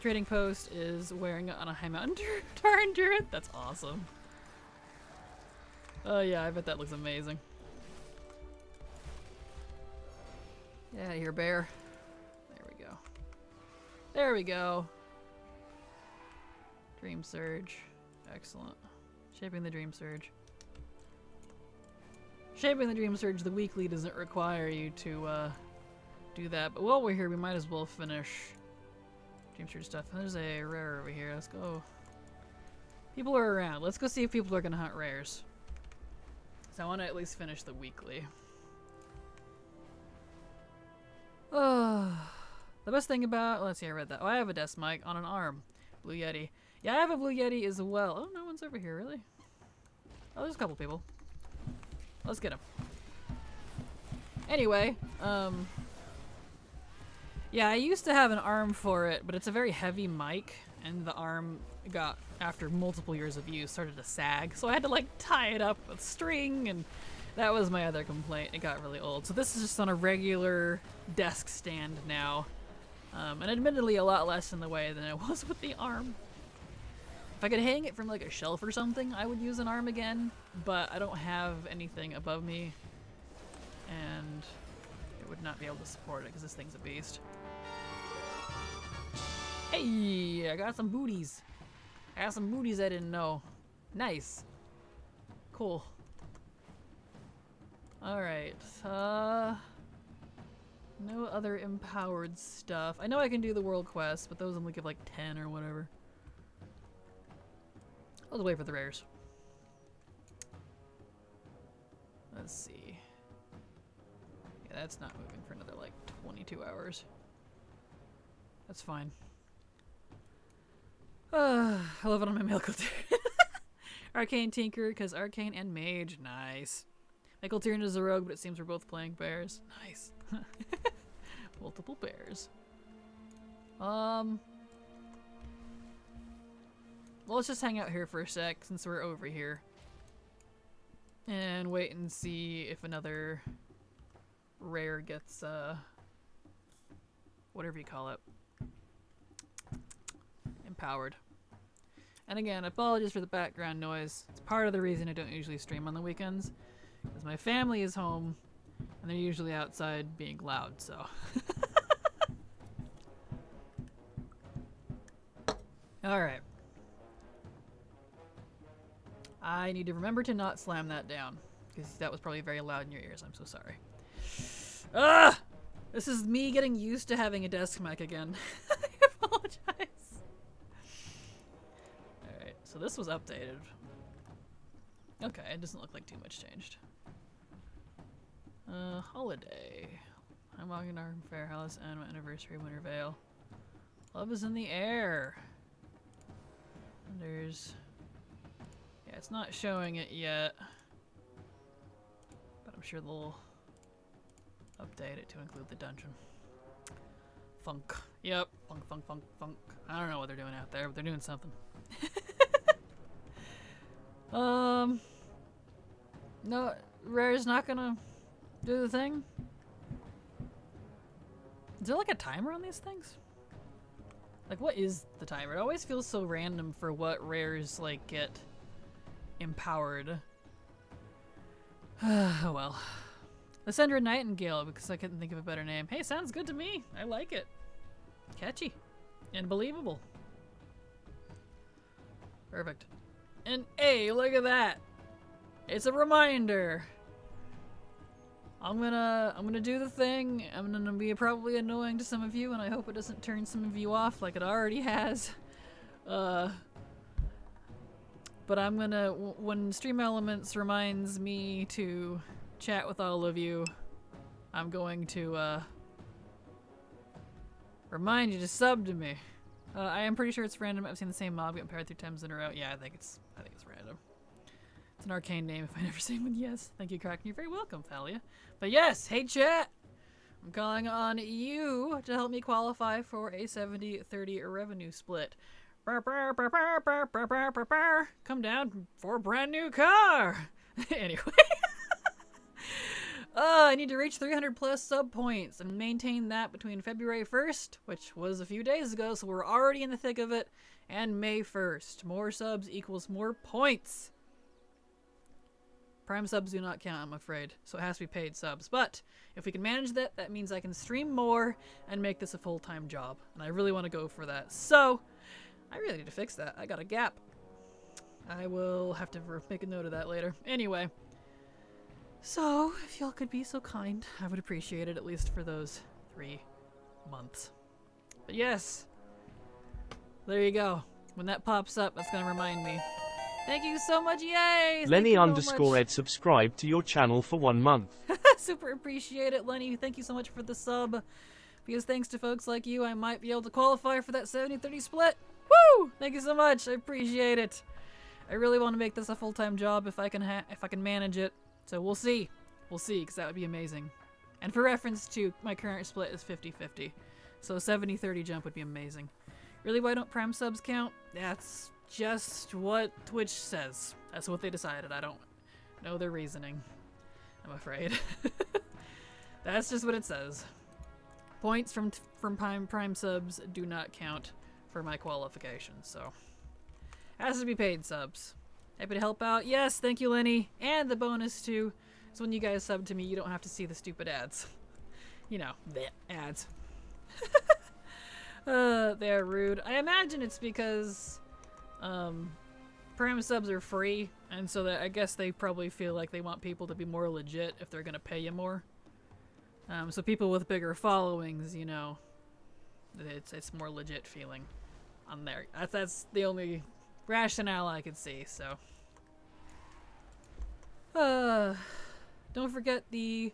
trading post is wearing it on a high mountain turn turret. That's awesome. Oh yeah, I bet that looks amazing. Yeah, here, bear. There we go. There we go. Dream Surge. Excellent. Shaping the Dream Surge. Shaping the Dream Surge, the weekly doesn't require you to do that. But while we're here, we might as well finish Dream Surge stuff. There's a rare over here. Let's go. People are around. Let's go see if people are going to hunt rares. So I want to at least finish the weekly. The best thing about... Let's see, I read that. Oh, I have a desk mic on an arm. Blue Yeti. Yeah, I have a Blue Yeti as well. Oh, no one's over here, really? Oh, there's a couple people. Let's get them. Anyway, yeah, I used to have an arm for it, but it's a very heavy mic, and the arm got, after multiple years of use, started to sag. So I had to, like, tie it up with string, and that was my other complaint. It got really old. So this is just on a regular desk stand now. And admittedly a lot less in the way than it was with the arm. If I could hang it from like a shelf or something, I would use an arm again, but I don't have anything above me, and it would not be able to support it because this thing's a beast. Hey, I got some booties. I got some booties I didn't know. Nice. Cool. Alright, no other empowered stuff. I know I can do the world quests, but those only give like 10 or whatever. I'll just wait for the rares. Let's see. Yeah, that's not moving for another like 22 hours. That's fine. I love it on my male Culturian. Arcane Tinker, because Arcane and Mage. Nice. My Culturian is a rogue, but it seems we're both playing bears. Nice. Multiple bears. Well, let's just hang out here for a sec since we're over here. And wait and see if another rare gets, whatever you call it, empowered. And again, apologies for the background noise. It's part of the reason I don't usually stream on the weekends, because my family is home and they're usually outside being loud, so. Alright. I need to remember to not slam that down, because that was probably very loud in your ears. I'm so sorry. Ah! This is me getting used to having a desk mic again. I apologize. Alright, so this was updated. Okay, it doesn't look like too much changed. Holiday. I'm walking our fair house and my anniversary Winter Vale. Love is in the air. And there's... yeah, it's not showing it yet. But I'm sure they'll update it to include the dungeon. Funk. Yep. Funk, funk, funk, funk. I don't know what they're doing out there, but they're doing something. No, Rare's not gonna do the thing. Is there like a timer on these things? Like, what is the timer? It always feels so random for what rares, like, get empowered. Oh well. Lysandra Nightingale, because I couldn't think of a better name. Hey, sounds good to me. I like it. Catchy. And believable. Perfect. And hey, look at that! It's a reminder! I'm gonna do the thing. I'm gonna be probably annoying to some of you, and I hope it doesn't turn some of you off like it already has. But I'm gonna, when Stream Elements reminds me to chat with all of you, I'm going to remind you to sub to me. I am pretty sure it's random. I've seen the same mob get paired 3 times in a row. Yeah, I think it's random. It's an arcane name if I never say one. Yes. Thank you, Kraken. You're very welcome, Thalia. But yes, hey chat! I'm calling on you to help me qualify for a 70-30 revenue split. Come down for a brand new car! Anyway. I need to reach 300 plus sub points and maintain that between February 1st, which was a few days ago, so we're already in the thick of it, and May 1st. More subs equals more points. Prime subs do not count, I'm afraid, so it has to be paid subs. But if we can manage that, that means I can stream more and make this a full-time job, and I really want to go for that. So, I really need to fix that. I got a gap. I will have to make a note of that later. Anyway. So, if y'all could be so kind, I would appreciate it, at least for those 3 months. But yes, there you go. When that pops up, that's gonna remind me. Thank you so much, yay! Lenny_Ed subscribed to your channel for 1 month. Super appreciate it, Lenny. Thank you so much for the sub. Because thanks to folks like you, I might be able to qualify for that 70-30 split. Woo! Thank you so much. I appreciate it. I really want to make this a full-time job if I can manage it. So we'll see. We'll see, because that would be amazing. And for reference to my current split is 50-50. So 70-30 jump would be amazing. Really, why don't Prime subs count? That's just what Twitch says. That's what they decided. I don't know their reasoning, I'm afraid. That's just what it says. Points from Prime subs do not count for my qualifications, so has to be paid subs. Happy to help out. Yes, thank you, Lenny. And the bonus too is when you guys sub to me, you don't have to see the stupid ads. You know, the ads. They're rude. I imagine it's because Prime subs are free, and so that I guess they probably feel like they want people to be more legit if they're gonna pay you more. So people with bigger followings, you know, it's more legit feeling on there. That's the only rationale I could see. So don't forget the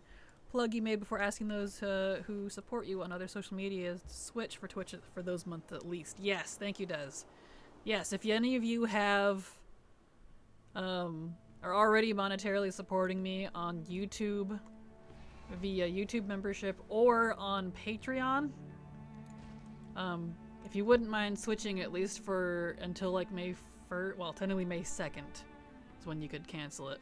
plug you made before asking those who support you on other social media to switch for Twitch for those months at least. Yes, thank you, Des. Yes, if any of you have are already monetarily supporting me on YouTube via YouTube membership or on Patreon, if you wouldn't mind switching at least for until like May 1st, well, technically May 2nd is when you could cancel it.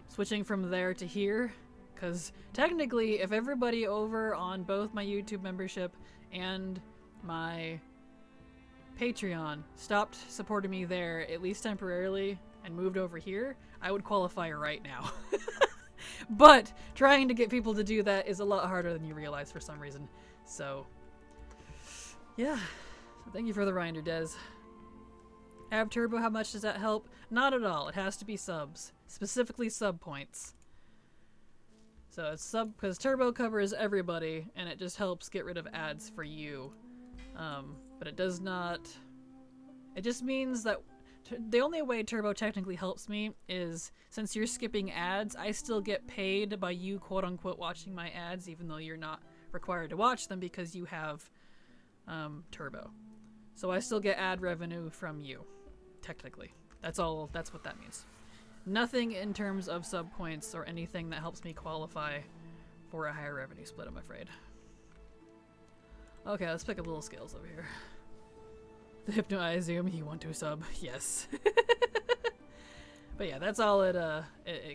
Switching from there to here, because technically if everybody over on both my YouTube membership and my Patreon stopped supporting me there, at least temporarily, and moved over here, I would qualify right now. But trying to get people to do that is a lot harder than you realize for some reason. So yeah, so thank you for the reminder, Des. Ab Turbo, how much does that help? Not at all. It has to be subs. Specifically sub points. So it's sub, because turbo covers everybody, and it just helps get rid of ads for you. But it does not, it just means that the only way turbo technically helps me is since you're skipping ads, I still get paid by you quote unquote watching my ads, even though you're not required to watch them because you have turbo. So I still get ad revenue from you, technically. That's all, that's what that means. Nothing in terms of sub points or anything that helps me qualify for a higher revenue split, I'm afraid. Okay, let's pick up little skills over here. The Hypno, I assume you want to sub. Yes. But yeah, that's all it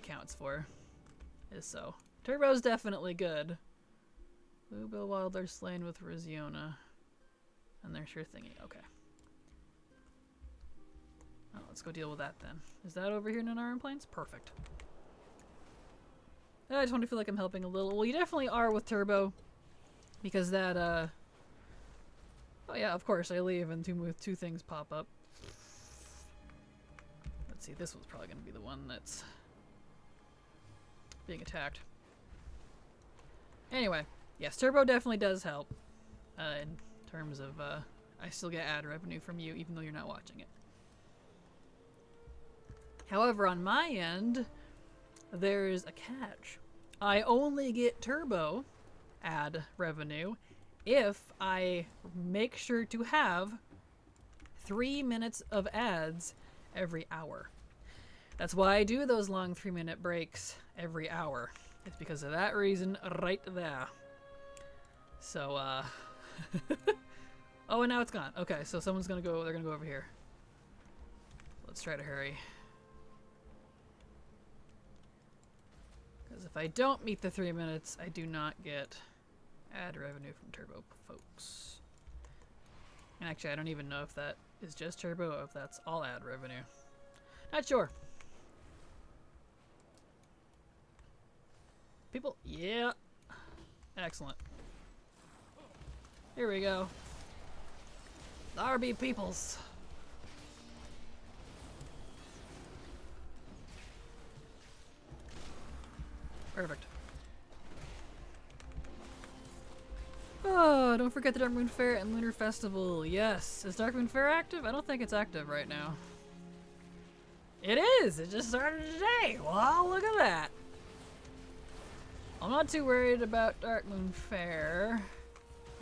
counts for. Is so. Turbo's definitely good. Bluebill Wilder slain with Riziona. And they're sure thingy. Okay. Oh, let's go deal with that then. Is that over here in Nanaran Plains? Perfect. I just want to feel like I'm helping a little. Well, you definitely are with Turbo. Because that, oh yeah, of course, I leave and two things pop up. Let's see, this was probably going to be the one that's being attacked. Anyway, yes, Turbo definitely does help. In terms of, I still get ad revenue from you even though you're not watching it. However, on my end, there's a catch. I only get Turbo ad revenue if I make sure to have 3 minutes of ads every hour. That's why I do those long 3-minute breaks every hour. It's because of that reason right there. So, oh, and now it's gone. Okay, so someone's gonna go, they're gonna go over here. Let's try to hurry. Because if I don't meet the 3 minutes, I do not get ad revenue from Turbo folks. And actually, I don't even know if that is just Turbo or if that's all ad revenue. Not sure. People, yeah. Excellent. Here we go. RB Peoples. Perfect. Oh, don't forget the Darkmoon Fair and Lunar Festival. Yes. Is Darkmoon Fair active? I don't think it's active right now. It is! It just started today! Wow, look at that! I'm not too worried about Darkmoon Fair.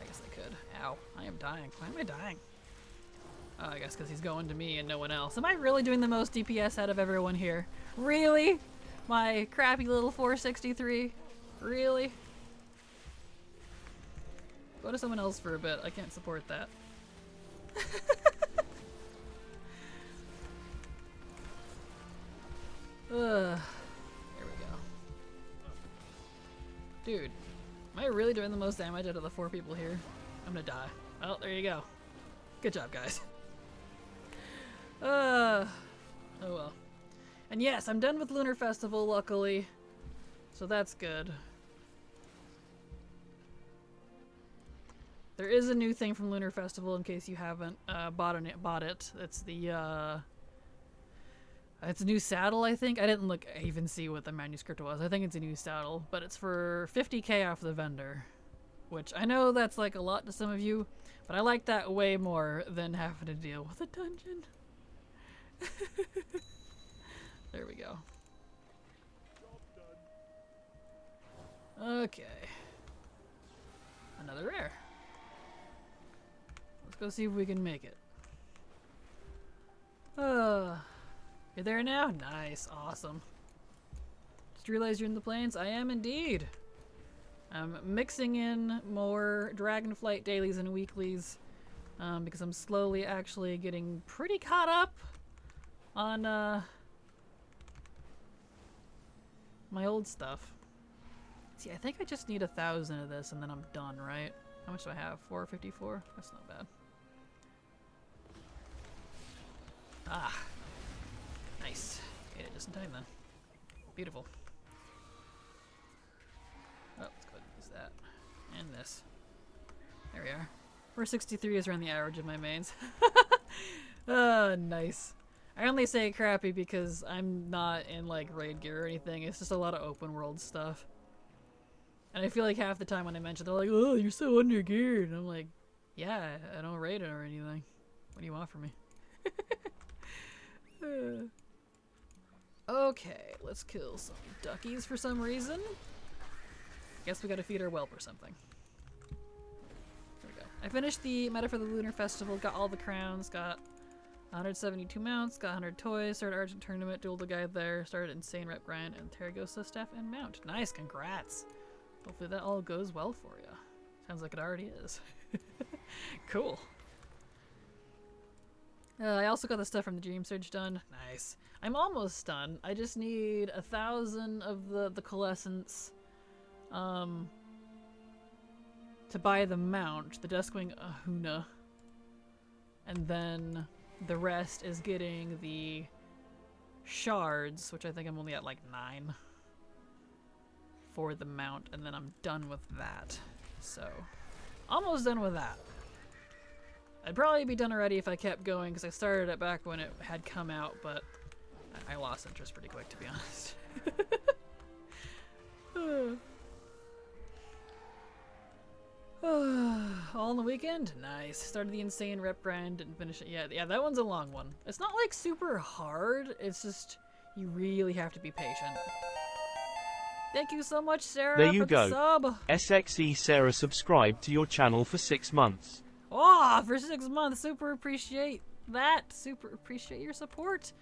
I guess I could. Ow. I am dying. Why am I dying? Oh, I guess because he's going to me and no one else. Am I really doing the most DPS out of everyone here? Really? My crappy little 463? Really? Go to someone else for a bit. I can't support that. Here we go. Dude, am I really doing the most damage out of the 4 people here? I'm gonna die. Oh, there you go. Good job, guys. Oh well. And yes, I'm done with Lunar Festival, luckily. So that's good. There is a new thing from Lunar Festival in case you haven't bought it. It's the it's a new saddle, I think. I didn't look even see what the manuscript was. I think it's a new saddle, but it's for 50k off the vendor, which I know that's like a lot to some of you, but I like that way more than having to deal with a dungeon. There we go. Okay. Another rare. Let's go see if we can make it. You're there now? Nice. Awesome. Just realized you're in the plains? I am indeed. I'm mixing in more Dragonflight dailies and weeklies because I'm slowly actually getting pretty caught up on my old stuff. See, I think I just need 1,000 of this and then I'm done, right? How much do I have? 454? That's not bad. Ah. Nice. Made it just in time then. Beautiful. Oh, let's go ahead and use that. And this. There we are. 463 is around the average of my mains. Nice. I only say crappy because I'm not in like raid gear or anything. It's just a lot of open world stuff. And I feel like half the time when I mention, they're like, "Oh, you're so under geared," and I'm like, "Yeah, I don't rate it or anything. What do you want from me?" Okay, let's kill some duckies for some reason. Guess we gotta feed our whelp or something. There we go. I finished the meta for the Lunar Festival, got all the crowns, got 172 mounts, got 100 toys, started Argent Tournament, dueled the guy there, started Insane Rep Grind, and Terragosa Staff and Mount. Nice, congrats! Hopefully that all goes well for you. Sounds like it already is. Cool. I also got the stuff from the Dream Surge done. Nice. I'm almost done. I just need 1,000 of the coalescence to buy the mount, the Duskwing Ahuna. And then the rest is getting the shards, which I think I'm only at like 9 for the mount, and then I'm done with that. So, almost done with that. I'd probably be done already if I kept going, because I started it back when it had come out, but I lost interest pretty quick, to be honest. All in the weekend? Nice. Started the Insane Rep Grind, didn't finish it yet. Yeah, that one's a long one. It's not like super hard, it's just you really have to be patient. Thank you so much, Sarah, There you for go. the sub. SXE Sarah subscribed to your channel for 6 months. Oh, for 6 months. Super appreciate that. Super appreciate your support.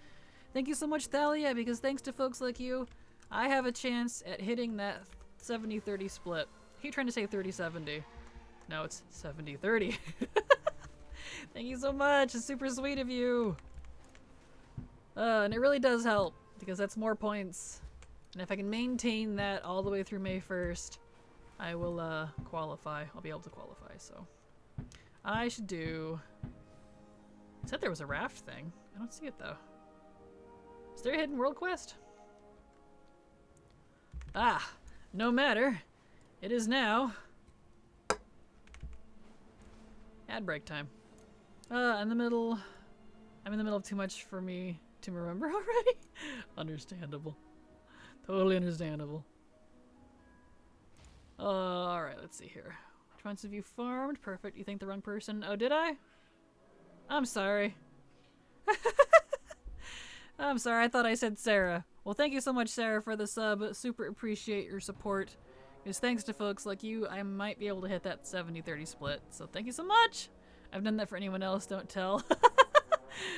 Thank you so much, Thalia, because thanks to folks like you, I have a chance at hitting that 70-30 split. I keep trying to say 30-70. No, it's 70-30. Thank you so much. It's super sweet of you. And it really does help, because that's more points. And if I can maintain that all the way through May 1st, I will qualify. I'll be able to qualify, so. I should do... It said there was a raft thing. I don't see it, though. Is there a hidden world quest? Ah, no matter. It is now ad break time. I'm in the middle of too much for me to remember already. Understandable. Totally understandable. Alright, let's see here. Which ones have you farmed? Perfect. You think the wrong person? Oh, did I? I'm sorry. I'm sorry, I thought I said Sarah. Well, thank you so much, Sarah, for the sub. Super appreciate your support. Because thanks to folks like you, I might be able to hit that 70-30 split. So thank you so much. I've done that for anyone else, don't tell.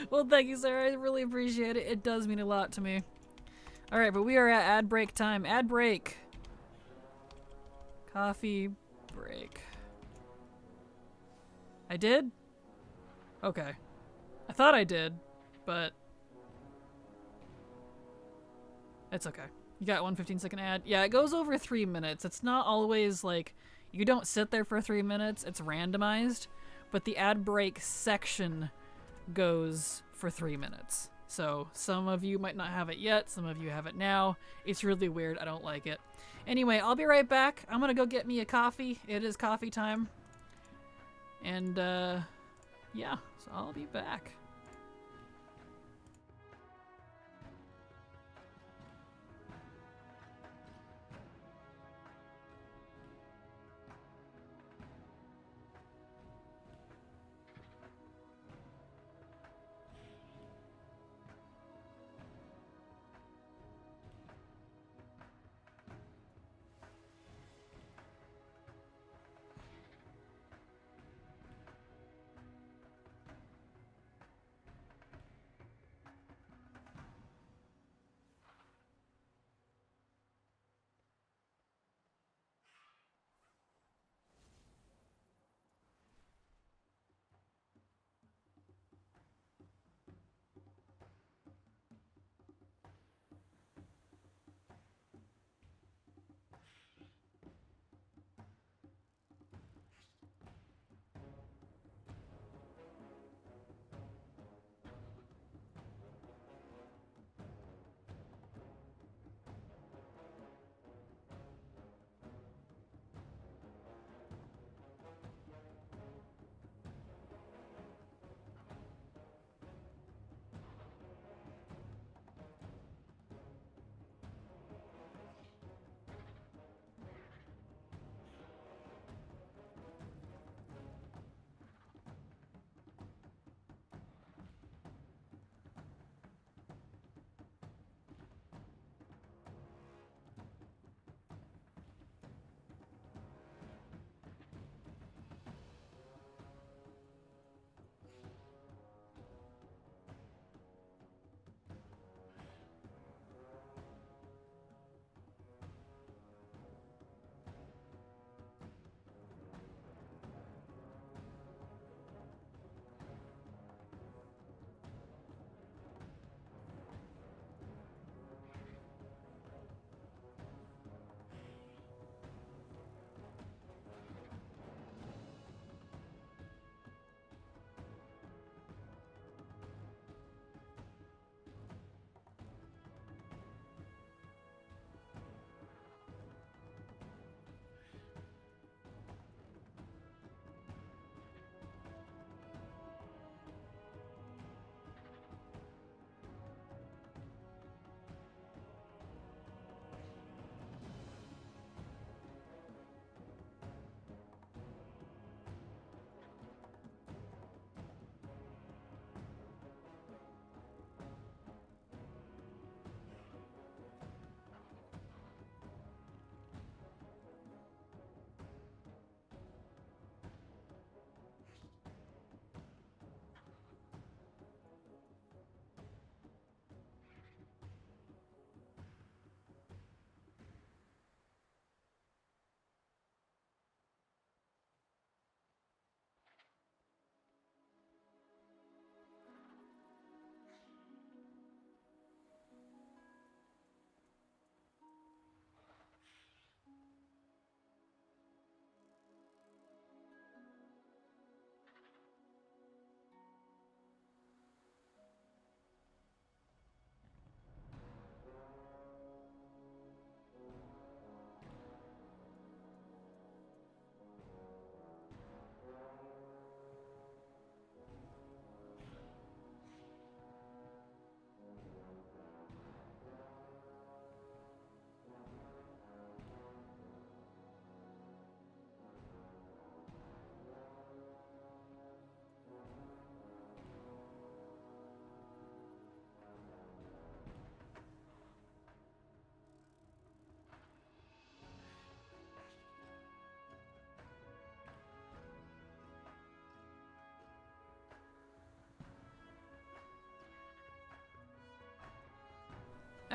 Well, thank you, Sarah. I really appreciate it. It does mean a lot to me. Alright, but we are at ad break time. Ad break. Coffee break. I did? Okay. I thought I did, but it's okay. You got 1 15-second ad. Yeah, it goes over 3 minutes. It's not always like you don't sit there for 3 minutes. It's randomized, but the ad break section goes for 3 minutes. So some of you might not have it yet. Some of you have it now. It's really weird. I don't like it. Anyway, I'll be right back. I'm gonna go get me a coffee. It is coffee time. And yeah, so I'll be back.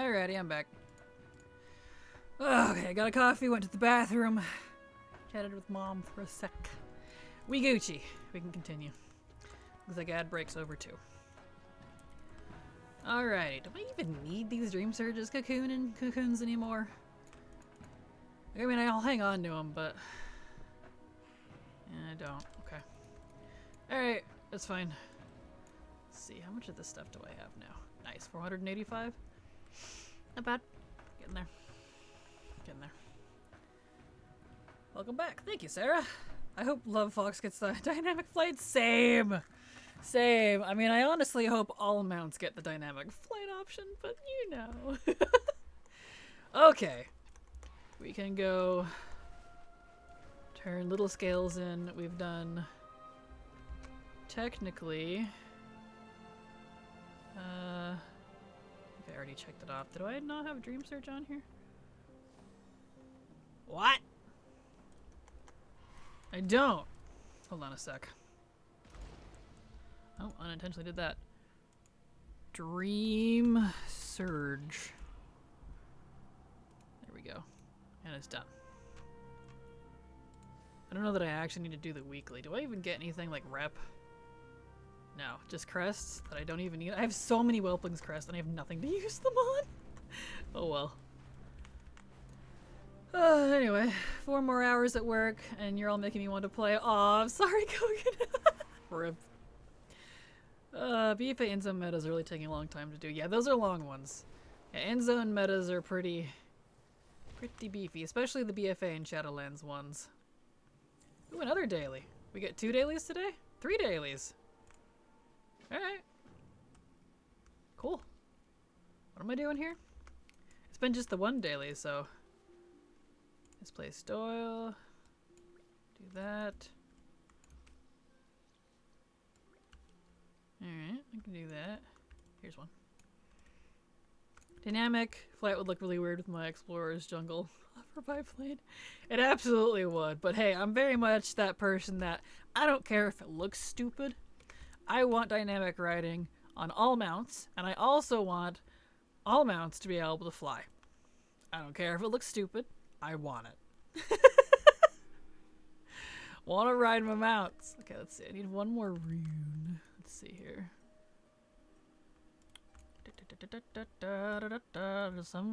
Alrighty, I'm back. Okay, I got a coffee, went to the bathroom, chatted with Mom for a sec. We Gucci. We can continue. Looks like ad breaks over too. Alrighty, do I even need these Dream Surges cocoons anymore? I mean, I'll hang on to them, but I don't. Okay. Alright, that's fine. Let's see, how much of this stuff do I have now? Nice, 485? Not bad. Getting there. Getting there. Welcome back. Thank you, Sarah. I hope Love Fox gets the dynamic flight. Same. Same. I mean, I honestly hope all mounts get the dynamic flight option, but you know. Okay. We can go turn little scales in. We've done technically I think I already checked it off. Did I not have Dream Surge on here? What? I don't. Hold on a sec. Oh, unintentionally did that. Dream Surge. There we go. And it's done. I don't know that I actually need to do the weekly. Do I even get anything like rep? No, just crests that I don't even need. I have so many Whelpling's crests and I have nothing to use them on. Oh well. Anyway, 4 more hours at work and you're all making me want to play. Aw, I'm sorry, Kogan. Rip. BFA end zone metas are really taking a long time to do. Yeah, those are long ones. Yeah, end zone metas are pretty beefy, especially the BFA and Shadowlands ones. Ooh, another daily. We get 2 dailies today? 3 dailies. Alright. Cool. What am I doing here? It's been just the 1 daily, so displace Doyle. Do that. Alright, I can do that. Here's one. Dynamic flight would look really weird with my Explorer's Jungle for biplane. It absolutely would, but hey, I'm very much that person that I don't care if it looks stupid. I want dynamic riding on all mounts, and I also want all mounts to be able to fly. I don't care if it looks stupid. I want it. Want to ride my mounts. Okay, let's see. I need one more rune. Let's see here.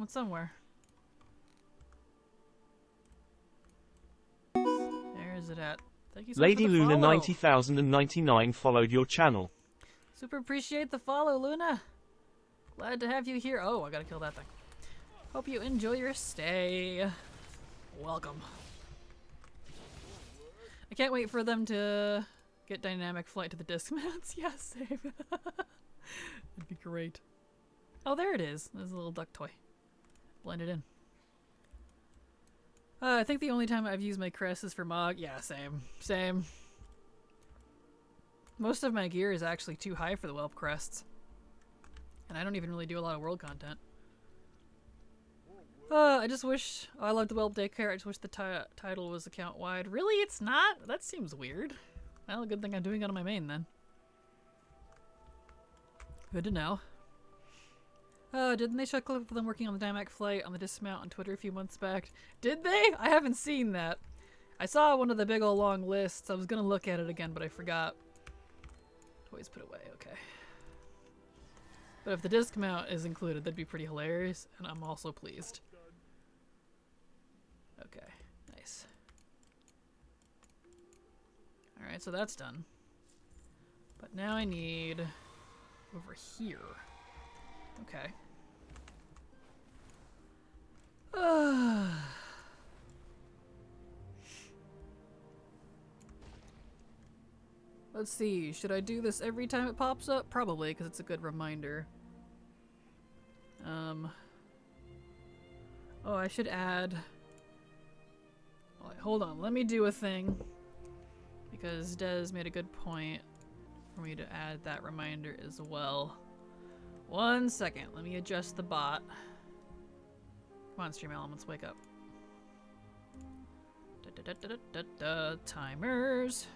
Somewhere. Where is it at? Thank you so much Lady for the Luna follow. 90,099 followed your channel. Super appreciate the follow, Luna. Glad to have you here. Oh, I gotta kill that thing. Hope you enjoy your stay. Welcome. I can't wait for them to get dynamic flight to the disc mounts. Yeah, same. That'd be great. Oh, there it is. There's a little duck toy. Blend it in. I think the only time I've used my crest is for Mog. Yeah, same. Same. Most of my gear is actually too high for the Whelp crests. And I don't even really do a lot of world content. I just wish... Oh, I love the Whelp Daycare. I just wish the title was account-wide. Really? It's not? That seems weird. Well, good thing I'm doing it on my main, then. Good to know. Didn't they show a clip of them working on the Dynamic flight on the dismount on Twitter a few months back? Did they? I haven't seen that. I saw one of the big ol' long lists. I was gonna look at it again, but I forgot. Toys put away, okay. But if the disc mount is included, that'd be pretty hilarious, and I'm also pleased. Okay, nice. Alright, so that's done. But now I need over here. Okay. Let's see, should I do this every time it pops up? Probably, because it's a good reminder. Oh, I should add... Wait, hold on, let me do a thing. Because Des made a good point for me to add that reminder as well. 1 second, let me adjust the bot. Come on, Stream Elements, wake up. Timers.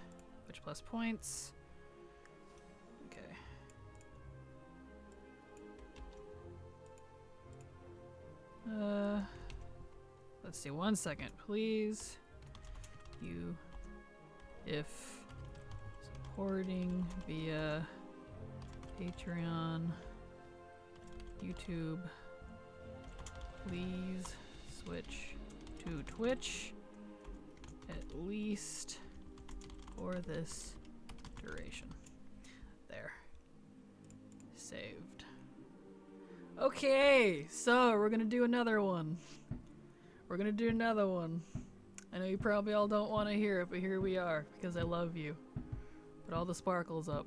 Which plus points. Okay. see, 1 second, please. You, if supporting via Patreon, YouTube, please switch to Twitch, at least for this duration. There. Saved. Okay, so we're gonna do another one. We're gonna do another one. I know you probably all don't want to hear it, but here we are, because I love you. Put all the sparkles up.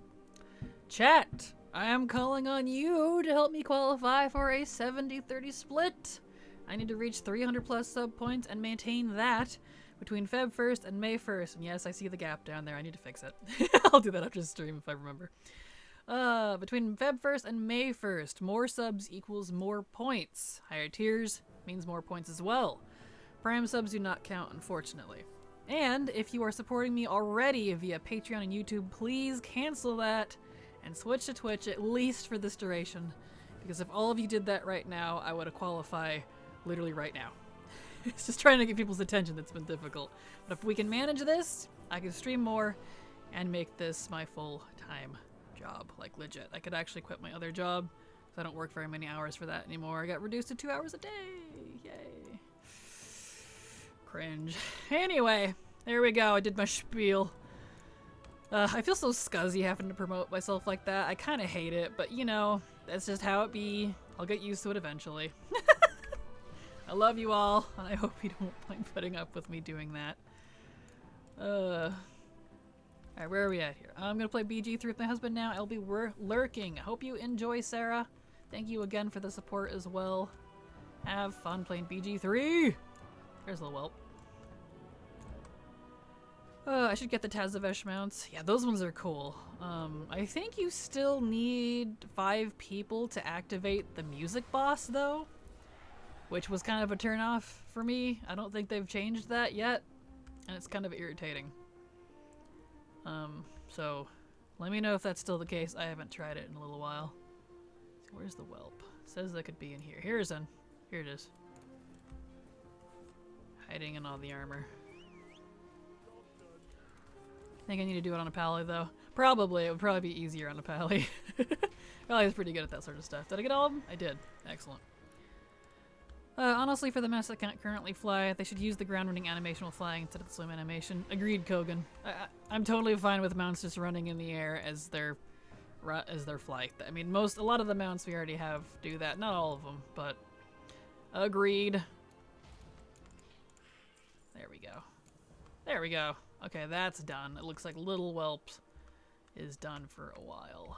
Chat! I am calling on you to help me qualify for a 70-30 split. I need to reach 300 plus sub points and maintain that between Feb 1st and May 1st. And yes, I see the gap down there. I need to fix it. I'll do that after the stream if I remember. Between Feb 1st and May 1st, more subs equals more points. Higher tiers means more points as well. Prime subs do not count, unfortunately. And if you are supporting me already via Patreon and YouTube, please cancel that and switch to Twitch at least for this duration. Because if all of you did that right now, I would qualify literally right now. It's just trying to get people's attention that's been difficult. But if we can manage this, I can stream more and make this my full-time job. Like, legit. I could actually quit my other job, because I don't work very many hours for that anymore. I got reduced to 2 hours a day. Yay. Cringe. Anyway, there we go. I did my spiel. I feel so scuzzy having to promote myself like that. I kind of hate it, but you know, that's just how it be. I'll get used to it eventually. I love you all, and I hope you don't mind putting up with me doing that. Alright, where are we at here? I'm gonna play BG3 with my husband now. I'll be lurking. I hope you enjoy, Sarah. Thank you again for the support as well. Have fun playing BG3! There's a little whelp. I should get the Tazavesh mounts. Yeah, those ones are cool. I think you still need 5 people to activate the music boss, though. Which was kind of a turnoff for me. I don't think they've changed that yet. And it's kind of irritating. So let me know if that's still the case. I haven't tried it in a little while. Where's the whelp? It says that could be in here. Here it is. Hiding in all the armor. I think I need to do it on a pally though. Probably. It would probably be easier on a pally. Pally is pretty good at that sort of stuff. Did I get all of them? I did. Excellent. Honestly, for the mounts that can't currently fly, they should use the ground running animation while flying instead of the swim animation. Agreed, Kogan. I'm totally fine with mounts just running in the air as their flight. I mean, a lot of the mounts we already have do that. Not all of them, but agreed. There we go. There we go. Okay, that's done. It looks like Little Whelp is done for a while.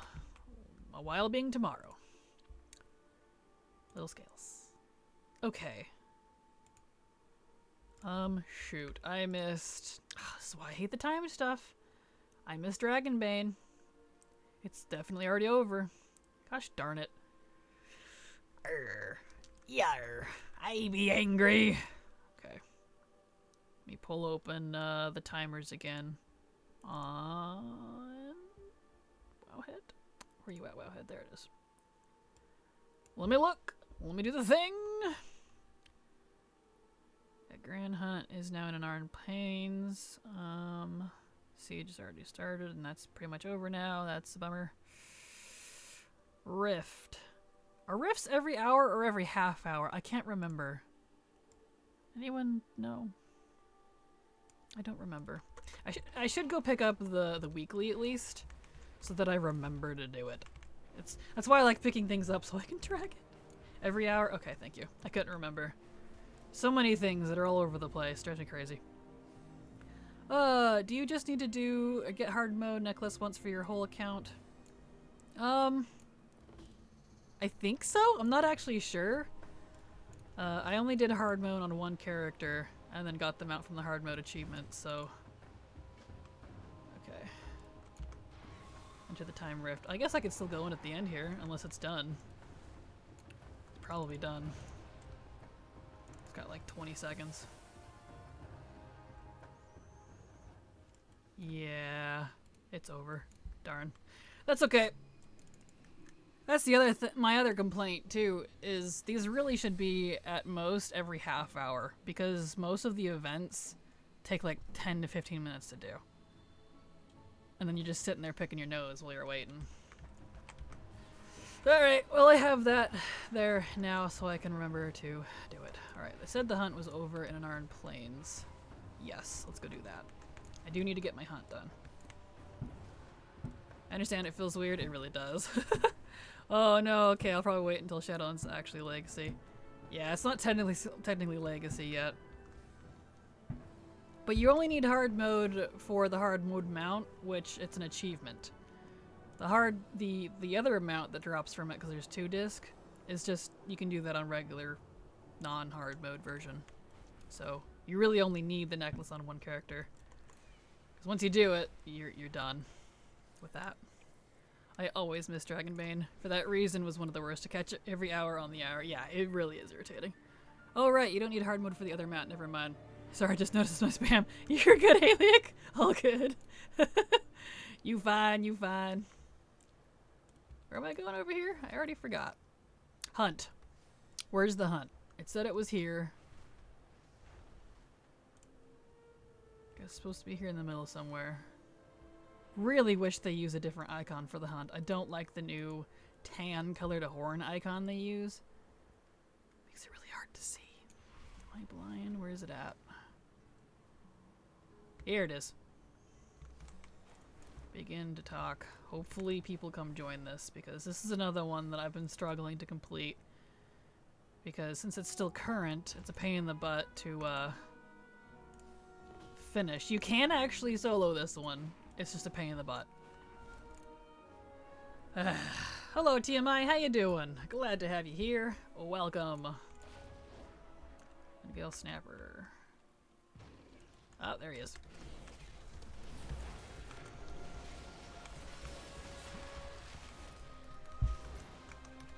A while being tomorrow. Little scales. Okay. Shoot. I missed... this is why I hate the time stuff. I missed Dragonbane. It's definitely already over. Gosh darn it. Arr. Yarr. I be angry. Okay. Let me pull open the timers again. On... Wowhead? Where you at, Wowhead? There it is. Let me look. Let me do the thing. Grand Hunt is now in an Arn Plains. Siege has already started, and that's pretty much over now. That's a bummer. Rift. Are rifts every hour or every half hour? I can't remember. Anyone know? I don't remember. I should go pick up the weekly at least, so that I remember to do it. That's why I like picking things up so I can track it. Every hour? Okay, thank you. I couldn't remember. So many things that are all over the place. Drives me crazy. Do you just need to do a get hard mode necklace once for your whole account? I think so. I'm not actually sure. I only did hard mode on one character and then got them out from the hard mode achievement, so... Okay. Into the time rift. I guess I could still go in at the end here, unless it's done. It's probably done. Got like 20 seconds. Yeah, it's over. Darn. That's okay. That's the other my other complaint too is these really should be at most every half hour because most of the events take like 10 to 15 minutes to do. And then you're just sitting there picking your nose while you're waiting. Alright, well I have that there now so I can remember to do it. Alright, they said the hunt was over in Anarn Plains. Yes, let's go do that. I do need to get my hunt done. I understand it feels weird, it really does. Oh no, okay, I'll probably wait until Shadowlands actually Legacy. Yeah, it's not technically Legacy yet. But you only need hard mode for the hard mode mount, which it's an achievement. The other amount that drops from it, because there's 2 disc, is just, you can do that on regular, non-hard mode version. So, you really only need the necklace on one character. Because once you do it, you're done with that. I always miss Dragonbane. For that reason, was one of the worst to catch every hour on the hour. Yeah, it really is irritating. Oh right, you don't need hard mode for the other mount, never mind. Sorry, I just noticed my spam. You're good, Aliak. All good. You fine, you fine. Where am I going over here? I already forgot. Hunt. Where's the hunt? It said it was here. Guess it's supposed to be here in the middle somewhere. Really wish they use a different icon for the hunt. I don't like the new tan color to horn icon they use. Makes it really hard to see. Am I blind? Where is it at? Here it is. Begin to talk. Hopefully people come join this because this is another one that I've been struggling to complete. Because since it's still current, it's a pain in the butt to finish. You can actually solo this one. It's just a pain in the butt. Hello TMI, how you doing? Glad to have you here. Welcome. Gale Snapper. Oh, there he is.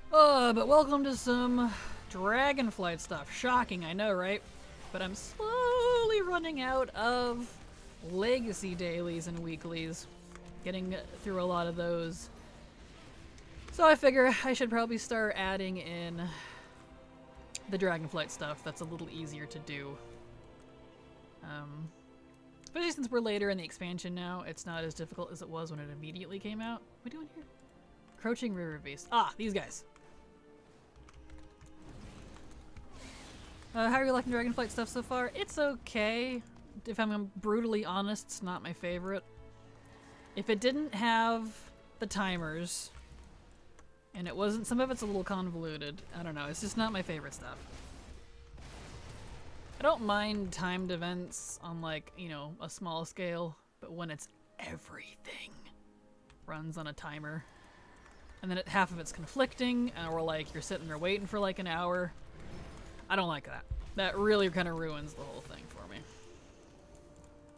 But welcome to some Dragonflight stuff. Shocking, I know, right? But I'm slowly running out of Legacy dailies and weeklies. Getting through a lot of those. So I figure I should probably start adding in the Dragonflight stuff that's a little easier to do. Especially since we're later in the expansion now, it's not as difficult as it was when it immediately came out. What are we doing here? Crouching River Beast. Ah, these guys. How are you liking Dragonflight stuff so far? It's okay. If I'm brutally honest, it's not my favorite. If it didn't have the timers, and it wasn't, some of it's a little convoluted. I don't know, it's just not my favorite stuff. I don't mind timed events on like, you know, a small scale, but when it's everything runs on a timer, and then half of it's conflicting, or like you're sitting there waiting for like an hour, I don't like that. That really kind of ruins the whole thing for me.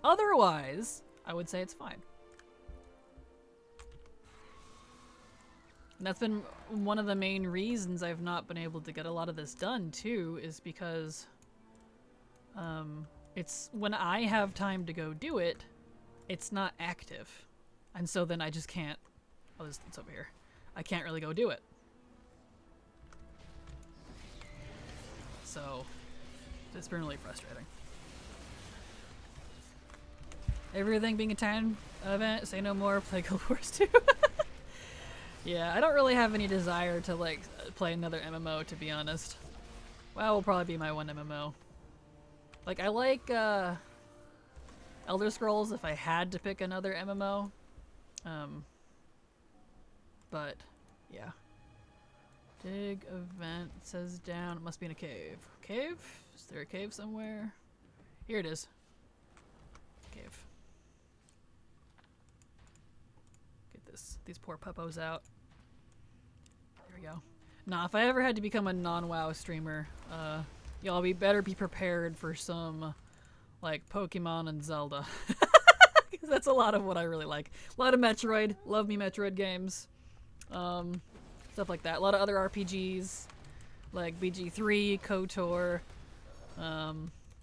Otherwise, I would say it's fine. And that's been one of the main reasons I've not been able to get a lot of this done too, is because it's when I have time to go do it, it's not active. And so then I just can't, oh, it's over here. I can't really go do it. So, it's been really frustrating. Everything being a time event, say no more, play Guild Wars 2. Yeah, I don't really have any desire to like play another MMO, to be honest. WoW will probably be my one MMO. Like, I like Elder Scrolls if I had to pick another MMO. But, yeah. Dig event says down. It must be in a cave. Cave? Is there a cave somewhere? Here it is. Cave. Get these poor puppos out. There we go. Nah, if I ever had to become a non-WoW streamer, y'all better be prepared for some, like, Pokemon and Zelda. Because that's a lot of what I really like. A lot of Metroid. Love me Metroid games. Stuff like that. A lot of other RPGs, like BG3, KOTOR,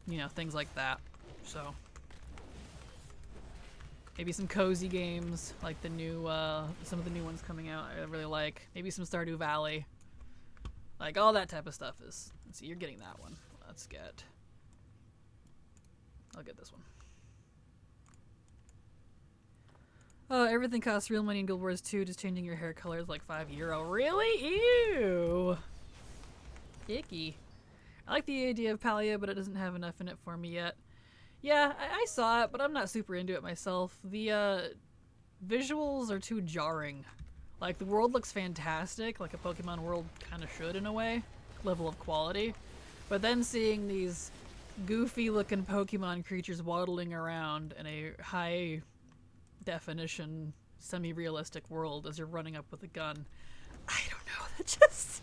you know, things like that. So, Maybe some cozy games, like the new, some of the new ones coming out I really like. Maybe some Stardew Valley. Like, all that type of stuff is... Let's see, you're getting that one. Let's get... I'll get this one. Oh, everything costs real money in Guild Wars 2. Just changing your hair color is like €5. Really? Ew! Icky. I like the idea of Palia, but it doesn't have enough in it for me yet. Yeah, I saw it, but I'm not super into it myself. The visuals are too jarring. Like, the world looks fantastic, like a Pokemon world kind of should in a way, level of quality. But then seeing these goofy-looking Pokemon creatures waddling around in a high-definition, semi-realistic world as you're running up with a gun, I don't know, that just...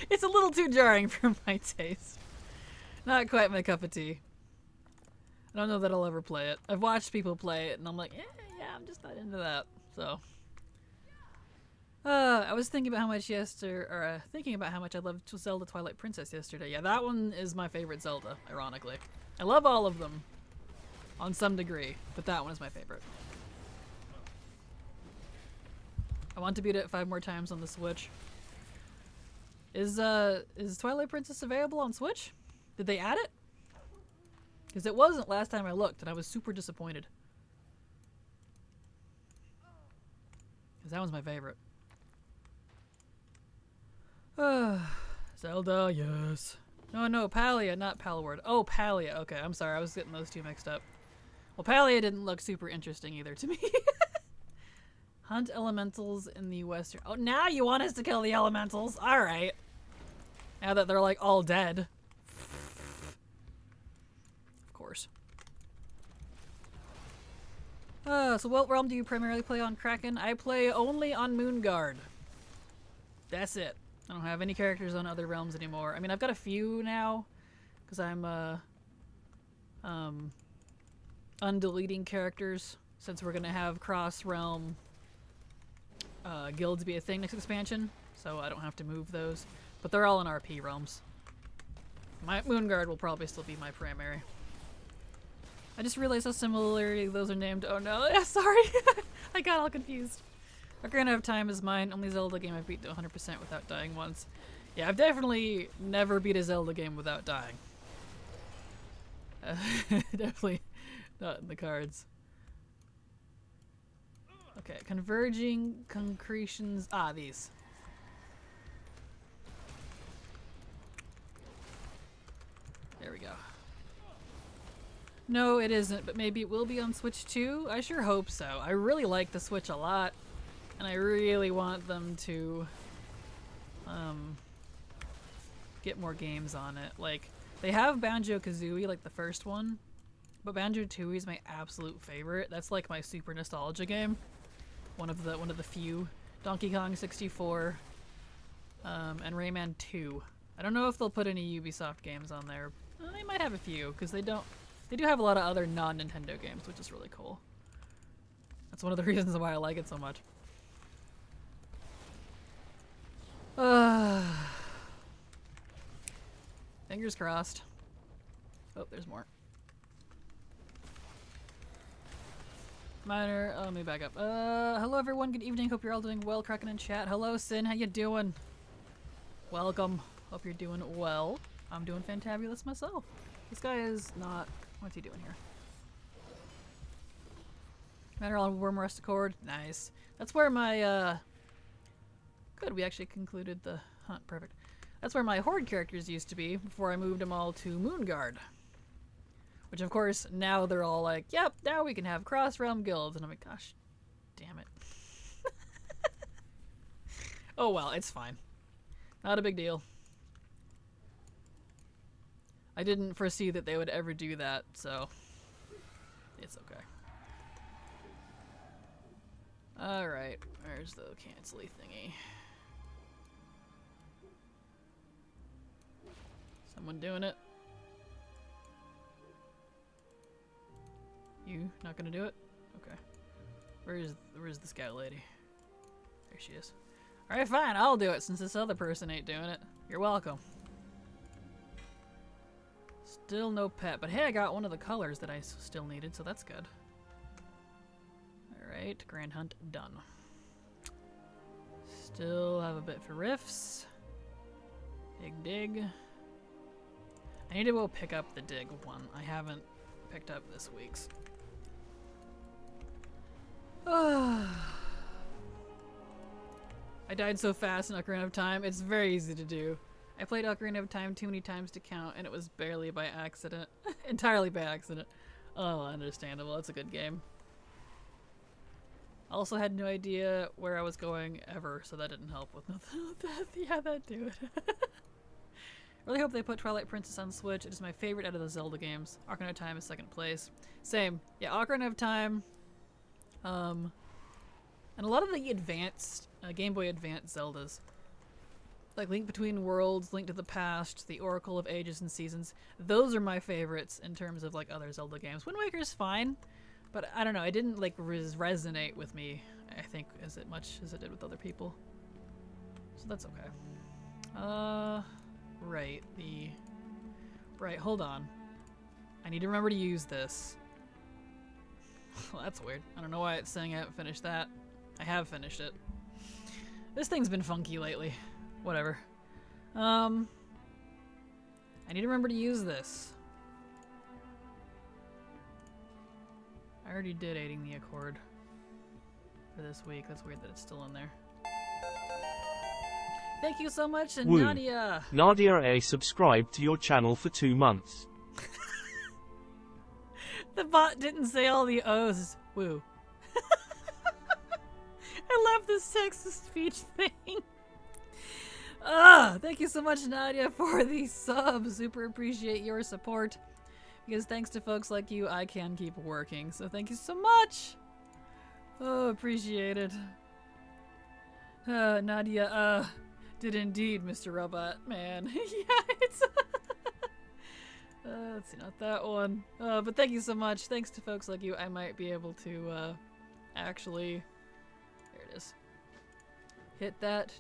it's a little too jarring for my taste. Not quite my cup of tea. I don't know that I'll ever play it. I've watched people play it, and I'm like, yeah, I'm just not into that. So, I was thinking about how much thinking about how much I loved Zelda Twilight Princess yesterday. Yeah, that one is my favorite Zelda, ironically. I love all of them, on some degree, but that one is my favorite. I want to beat it 5 more times on the Switch. Is Twilight Princess available on Switch? Did they add it? Because it wasn't last time I looked, and I was super disappointed. Because that one's my favorite. Zelda, yes. No, Palia, not Palward. Oh, Palia. Okay, I'm sorry, I was getting those two mixed up. Well, Palia didn't look super interesting either to me. Hunt elementals in the western... Oh, now you want us to kill the elementals? Alright. Now that they're, like, all dead. Of course. So what realm do you primarily play on, Kraken? I play only on Moonguard. That's it. I don't have any characters on other realms anymore. I mean, I've got a few now, because I'm, undeleting characters, since we're gonna have cross-realm guilds be a thing next expansion, so I don't have to move those. But they're all in RP realms. My Moonguard will probably still be my primary. I just realized how similarly those are named. Oh no, sorry. I got all confused. Ocarina of Time is mine. Only Zelda game I've beat to 100% without dying once. Yeah, I've definitely never beat a Zelda game without dying. Definitely not in the cards. Okay, converging concretions. Ah, these. There we go. No, it isn't, but maybe it will be on Switch too? I sure hope so. I really like the Switch a lot, and I really want them to get more games on it. Like, they have Banjo-Kazooie, like the first one, but Banjo-Tooie is my absolute favorite. That's like my super nostalgia game. One of the few. Donkey Kong 64, and Rayman 2. I don't know if they'll put any Ubisoft games on there. Well, they might have a few, because they do have a lot of other non-Nintendo games, which is really cool. That's one of the reasons why I like it so much. Fingers crossed. Oh, there's more. Minor, let me back up. Hello everyone, good evening, hope you're all doing well. Kraken in chat. Hello Sin, how you doing? Welcome, hope you're doing well. I'm doing fantabulous myself. This guy is not... What's he doing here? Matter on Worm Rust Accord. Nice. That's where my, Good, we actually concluded the hunt. Perfect. That's where my Horde characters used to be before I moved them all to Moonguard. Which, of course, now they're all like, yep, now we can have cross-realm guilds. And I'm like, gosh, damn it. Oh well, it's fine. Not a big deal. I didn't foresee that they would ever do that, so it's okay. Alright, where's the cancel-y thingy? Someone doing it? You not gonna do it? Okay. Where's the scout lady? There she is. Alright, fine, I'll do it since this other person ain't doing it. You're welcome. Still no pet, but hey, I got one of the colors that I still needed, so that's good. Alright, Grand Hunt done. Still have a bit for rifts. Big dig. I need to go pick up the dig one. I haven't picked up this week's. I died so fast in Ocarina of Time. It's very easy to do. I played Ocarina of Time too many times to count, and it was barely by accident. Entirely by accident. Oh, understandable. It's a good game. Also had no idea where I was going ever, so that didn't help with nothing. Yeah, that do it. Really hope they put Twilight Princess on Switch. It is my favorite out of the Zelda games. Ocarina of Time is second place. Same. Yeah, Ocarina of Time. And a lot of the advanced, Game Boy Advance Zeldas. Like Link Between Worlds, Link to the Past, the Oracle of Ages and Seasons. Those are my favorites in terms of like other Zelda games. Wind Waker's fine, but I don't know. It didn't like resonate with me, I think, as much as it did with other people. So that's okay. Right, Right, hold on. I need to remember to use this. Well, that's weird. I don't know why it's saying I haven't finished that. I have finished it. This thing's been funky lately. Whatever. I need to remember to use this. I already did Aiding the Accord for this week. That's weird that it's still in there. Thank you so much, and Woo. Nadia! Nadia A subscribed to your channel for 2 months. The bot didn't say all the O's. Woo. I love this text-to-speech thing. Thank you so much, Nadia, for the sub. Super appreciate your support. Because thanks to folks like you, I can keep working. So thank you so much. Oh, appreciate it. Nadia, did indeed, Mr. Robot. Man, yeah, it's... let's see, not that one. But thank you so much. Thanks to folks like you, I might be able to, actually... There it is. Hit that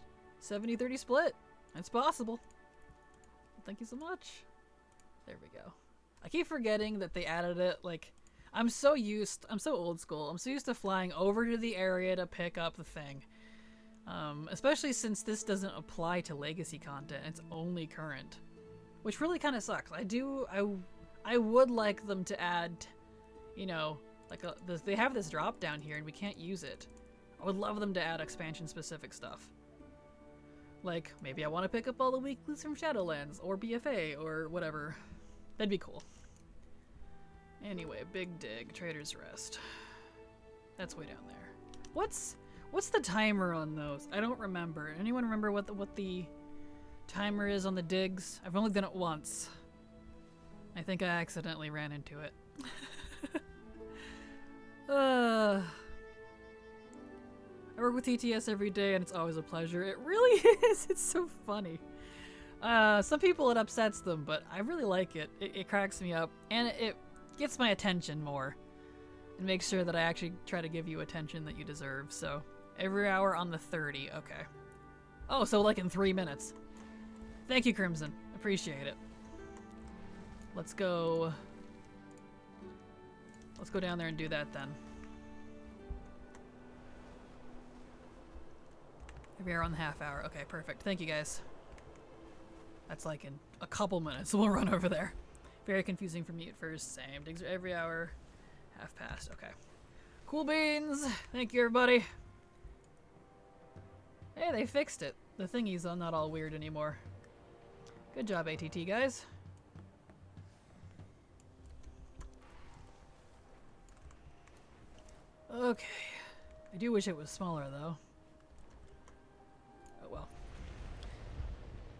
70-30 split. It's possible. Thank you so much. There we go. I keep forgetting that they added it, like... I'm so old school. I'm so used to flying over to the area to pick up the thing. Especially since this doesn't apply to legacy content. It's only current. Which really kind of sucks. I would like them to add, you know, like they have this drop down here and we can't use it. I would love them to add expansion specific stuff. Like, maybe I want to pick up all the weeklies from Shadowlands or BFA or whatever. That'd be cool. Anyway, Big Dig, Trader's Rest. That's way down there. What's the timer on those? I don't remember. Anyone remember what the timer is on the digs? I've only done it once. I think I accidentally ran into it. I work with TTS every day and it's always a pleasure. It really is. It's so funny. Some people it upsets them, but I really like it. It cracks me up and it gets my attention more and makes sure that I actually try to give you attention that you deserve. So every hour on the 30. Okay. Oh, so like in 3 minutes. Thank you, Crimson. Appreciate it. Let's go down there and do that then. Every hour on the half hour. Okay, perfect. Thank you, guys. That's like in a couple minutes. We'll run over there. Very confusing for me at first. Same. Digs are every hour. Half past. Okay. Cool beans. Thank you, everybody. Hey, they fixed it. The thingy's not all weird anymore. Good job, ATT, guys. Okay. I do wish it was smaller, though. Oh, well.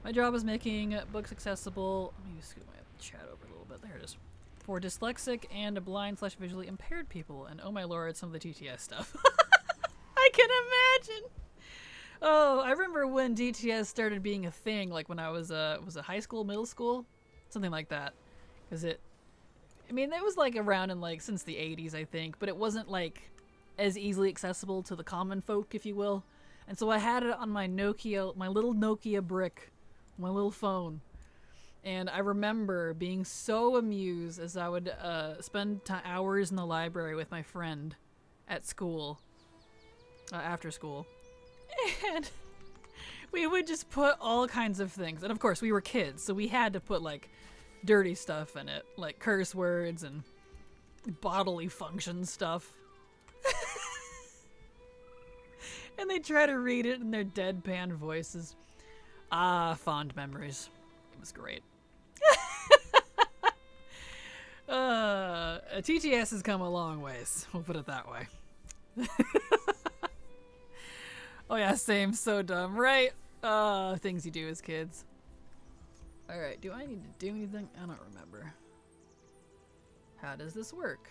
My job is making books accessible. Let me scoot my chat over a little bit. There it is. For dyslexic and blind/visually impaired people. And oh my lord, some of the TTS stuff. I can imagine! Oh, I remember when DTS started being a thing, like when I was it high school, middle school? Something like that. Because it was like around in like, since the 80s, I think, but it wasn't like as easily accessible to the common folk, if you will. And so I had it on my Nokia, my little Nokia brick, my little phone. And I remember being so amused as I would spend hours in the library with my friend at school after school. And we would just put all kinds of things. And of course, we were kids, so we had to put like dirty stuff in it, like curse words and bodily function stuff. And they try to read it in their deadpan voices. Ah, fond memories. It was great. TTS has come a long ways. We'll put it that way. Oh yeah, same. So dumb, right? Things you do as kids. All right. Do I need to do anything? I don't remember. How does this work?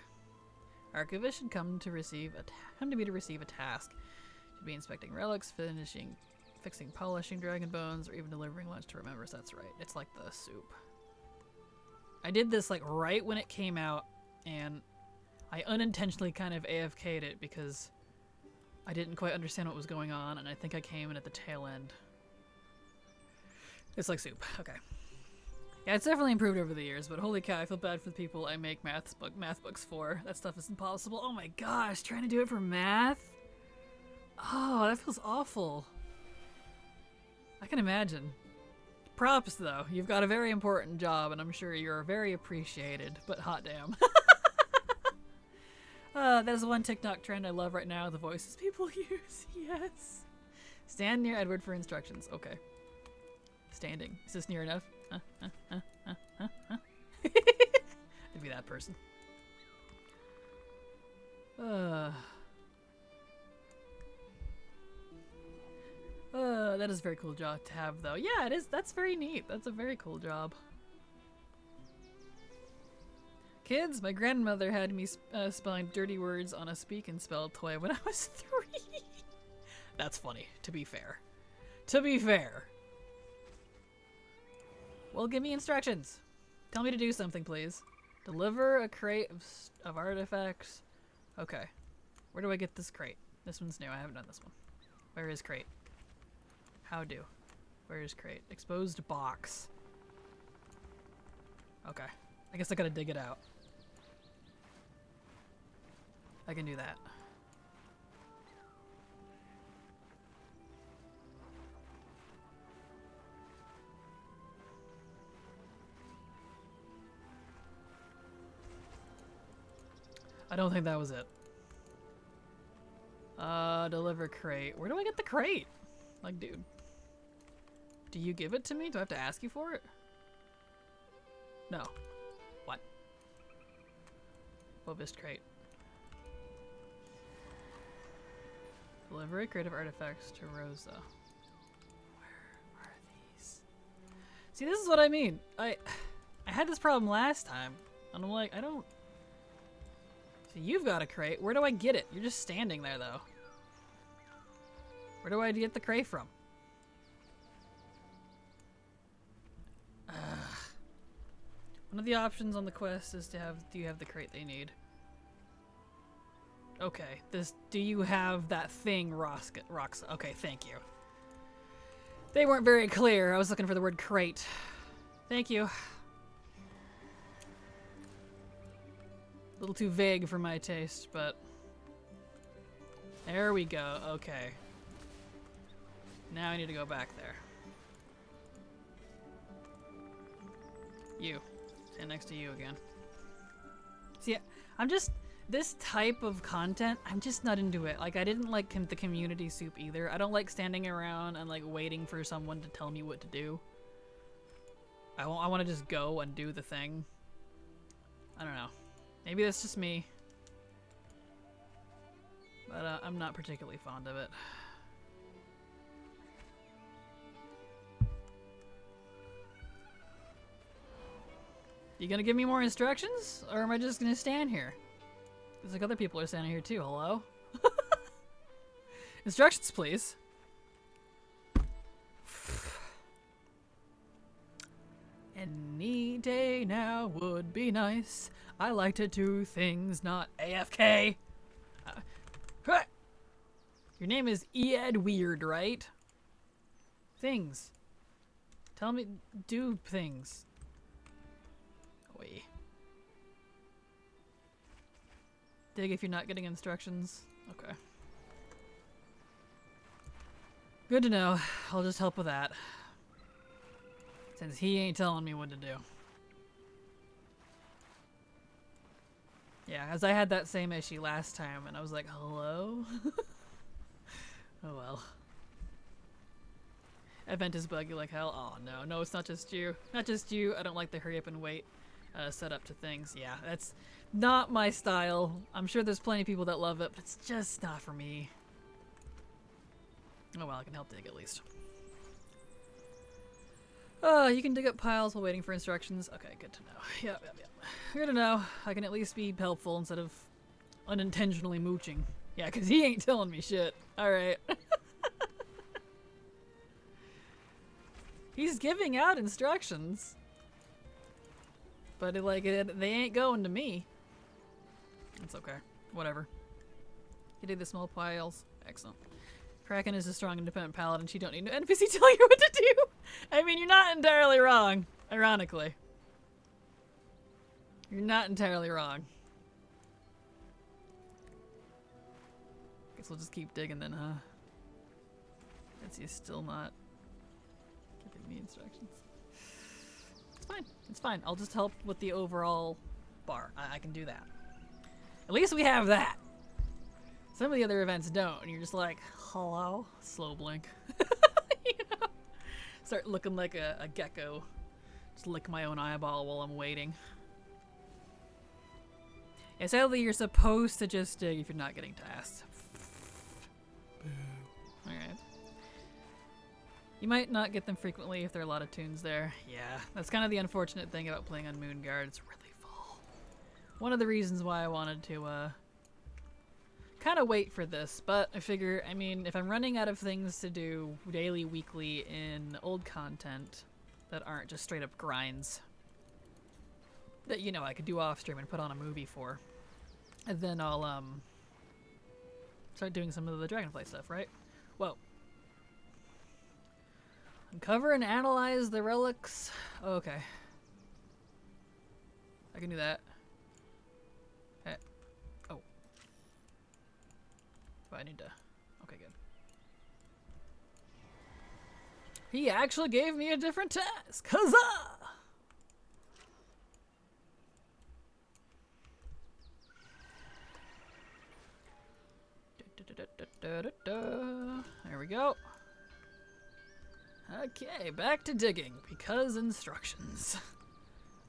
Archivist should come to me to receive a task. Should be inspecting relics, fixing, polishing dragon bones, or even delivering lunch to remembers. That's right. It's like the soup. I did this like right when it came out, and I unintentionally kind of AFK'd it because I didn't quite understand what was going on, and I think I came in at the tail end. It's like soup. Okay. Yeah, it's definitely improved over the years, but holy cow, I feel bad for the people I make math books for. That stuff is impossible. Oh my gosh, trying to do it for math? Oh, that feels awful. I can imagine. Props, though. You've got a very important job, and I'm sure you're very appreciated, but hot damn. There's one TikTok trend I love right now, the voices people use. Yes. Stand near Edward for instructions. Okay. Standing. Is this near enough? I'd be that person. That is a very cool job to have, though. Yeah, it is. That's very neat. That's a very cool job. Kids, my grandmother had me spelling dirty words on a speak and spell toy when I was 3. That's funny, to be fair. To be fair. Well, give me instructions. Tell me to do something, please. Deliver a crate of artifacts. Okay. Where do I get this crate? This one's new. I haven't done this one. Where is crate? How do? Where is crate? Exposed box. Okay. I guess I gotta dig it out. I can do that. I don't think that was it. Deliver crate. Where do I get the crate? Like, dude. Do you give it to me? Do I have to ask you for it? No. What? Bobist crate. Deliver a crate of artifacts to Rosa. Where are these? See, this is what I mean. I had this problem last time, and I'm like, I don't... So you've got a crate. Where do I get it? You're just standing there, though. Where do I get the crate from? One of the options on the quest is to have, do you have the crate they need? Okay, do you have that thing, Roxa? Okay, thank you. They weren't very clear. I was looking for the word crate. Thank you. A little too vague for my taste, but... There we go, okay. Now I need to go back there. You. Stand next to you again. See, I'm just... This type of content, I'm just not into it. Like, I didn't like the community soup either. I don't like standing around and, like, waiting for someone to tell me what to do. I want to just go and do the thing. I don't know. Maybe that's just me. But I'm not particularly fond of it. You gonna give me more instructions? Or am I just gonna stand here? There's like other people are standing here too. Hello? Instructions, please. Any day now would be nice. I like to do things, not AFK. Your name is Ed Weird, right? Things. Tell me, do things. Oi. Dig if you're not getting instructions. Okay. Good to know. I'll just help with that. Since he ain't telling me what to do. Yeah, as I had that same issue last time, and I was like, hello? Oh well. Event is buggy like hell. Oh no, no, it's not just you. Not just you. I don't like the hurry up and wait setup to things. Yeah, that's not my style. I'm sure there's plenty of people that love it, but it's just not for me. Oh well, I can help dig at least. You can dig up piles while waiting for instructions. Okay, good to know. Yep. Good to know. I can at least be helpful instead of unintentionally mooching. Yeah, because he ain't telling me shit. Alright. He's giving out instructions. But they ain't going to me. It's okay. Whatever. You dig the small piles. Excellent. Kraken is a strong, independent paladin. She don't need no NPC telling her what to do. I mean, you're not entirely wrong. Ironically. You're not entirely wrong. Guess we'll just keep digging then, huh? Guess he's still not giving me instructions. It's fine. It's fine. I'll just help with the overall bar. I can do that. At least we have that. Some of the other events don't, and you're just like, hello? Slow blink. You know? Start looking like a gecko. Just lick my own eyeball while I'm waiting. Yeah, sadly, you're supposed to just dig if you're not getting tasked. Alright. You might not get them frequently if there are a lot of tunes there. Yeah, that's kind of the unfortunate thing about playing on Moonguard. It's really full. One of the reasons why I wanted to, kind of wait for this, but I figure, I mean, if I'm running out of things to do daily, weekly in old content that aren't just straight up grinds that, you know, I could do off stream and put on a movie for, and then I'll, start doing some of the Dragonfly stuff, right? Whoa. Uncover and analyze the relics. Okay. I can do that. Hey. Oh. I need to... Okay, good. He actually gave me a different task! Huzzah! There we go. Okay, back to digging, because instructions.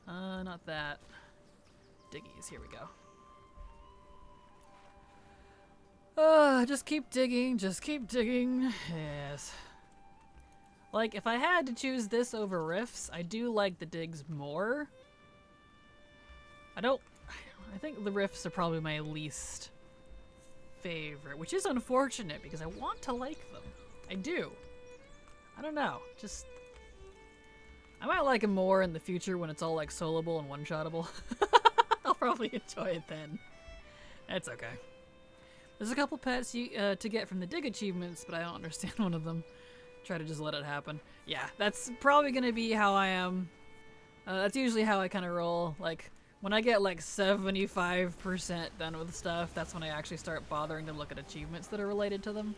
Not that. Diggies, here we go. Just keep digging, just keep digging. Yes. Like, if I had to choose this over rifts, I do like the digs more. I think the rifts are probably my least favorite, which is unfortunate because I want to like them. I do. I don't know. Just... I might like them more in the future when it's all like soloable and one-shottable. I'll probably enjoy it then. That's okay. There's a couple pets to get from the dig achievements, but I don't understand one of them. Try to just let it happen. Yeah, that's probably gonna be how I am. That's usually how I kind of roll. Like, when I get like 75% done with stuff, that's when I actually start bothering to look at achievements that are related to them.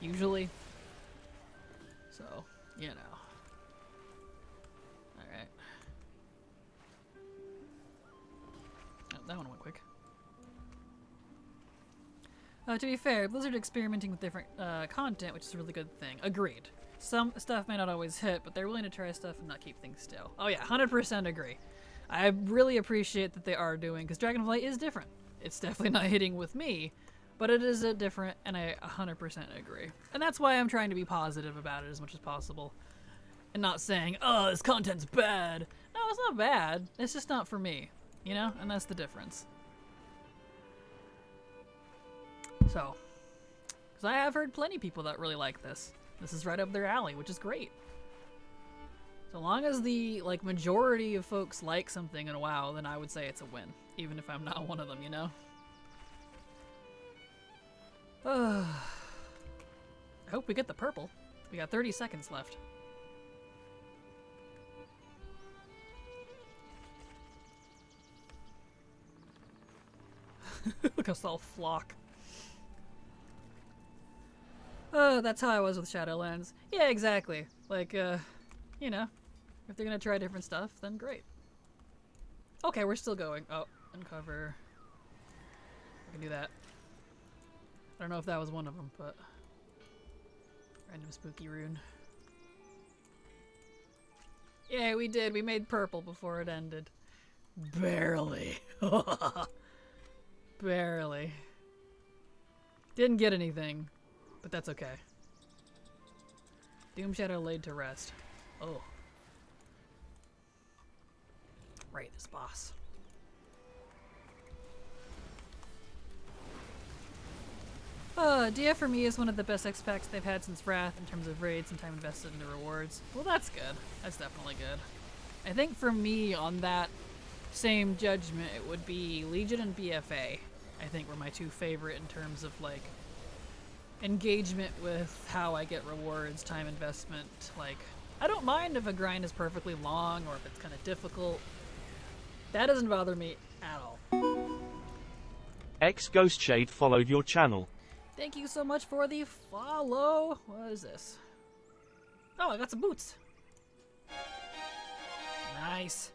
Usually. So, you know. Alright. Oh, that one went quick. To be fair, Blizzard experimenting with different content, which is a really good thing. Agreed. Some stuff may not always hit, but they're willing to try stuff and not keep things still. Oh yeah, 100% agree. I really appreciate that they are doing, because Dragonflight is different. It's definitely not hitting with me, but it is different, and I 100% agree. And that's why I'm trying to be positive about it as much as possible. And not saying, oh, this content's bad. No, it's not bad. It's just not for me. You know? And that's the difference. So, because I have heard plenty of people that really like this. This is right up their alley, which is great. So long as the majority of folks like something in WoW, then I would say it's a win, even if I'm not one of them, you know? I hope we get the purple. We got 30 seconds left. Look at us all flock. Oh, that's how I was with Shadowlands. Yeah, exactly. Like, you know, if they're gonna try different stuff, then great. Okay, we're still going. Oh, uncover. I can do that. I don't know if that was one of them, but random spooky rune. Yeah, we did. We made purple before it ended. Barely. Barely. Didn't get anything, but that's okay. Doom Shadow laid to rest. Oh. Right, this boss. DF for me is one of the best X packs they've had since Wrath in terms of raids and time invested into rewards. Well, that's good. That's definitely good. I think for me, on that same judgment, it would be Legion and BFA. I think were my two favorite in terms of, like, engagement with how I get rewards, time investment. Like, I don't mind if a grind is perfectly long or if it's kind of difficult. That doesn't bother me at all. X Ghostshade followed your channel. Thank you so much for the follow. What is this? Oh, I got some boots. Nice.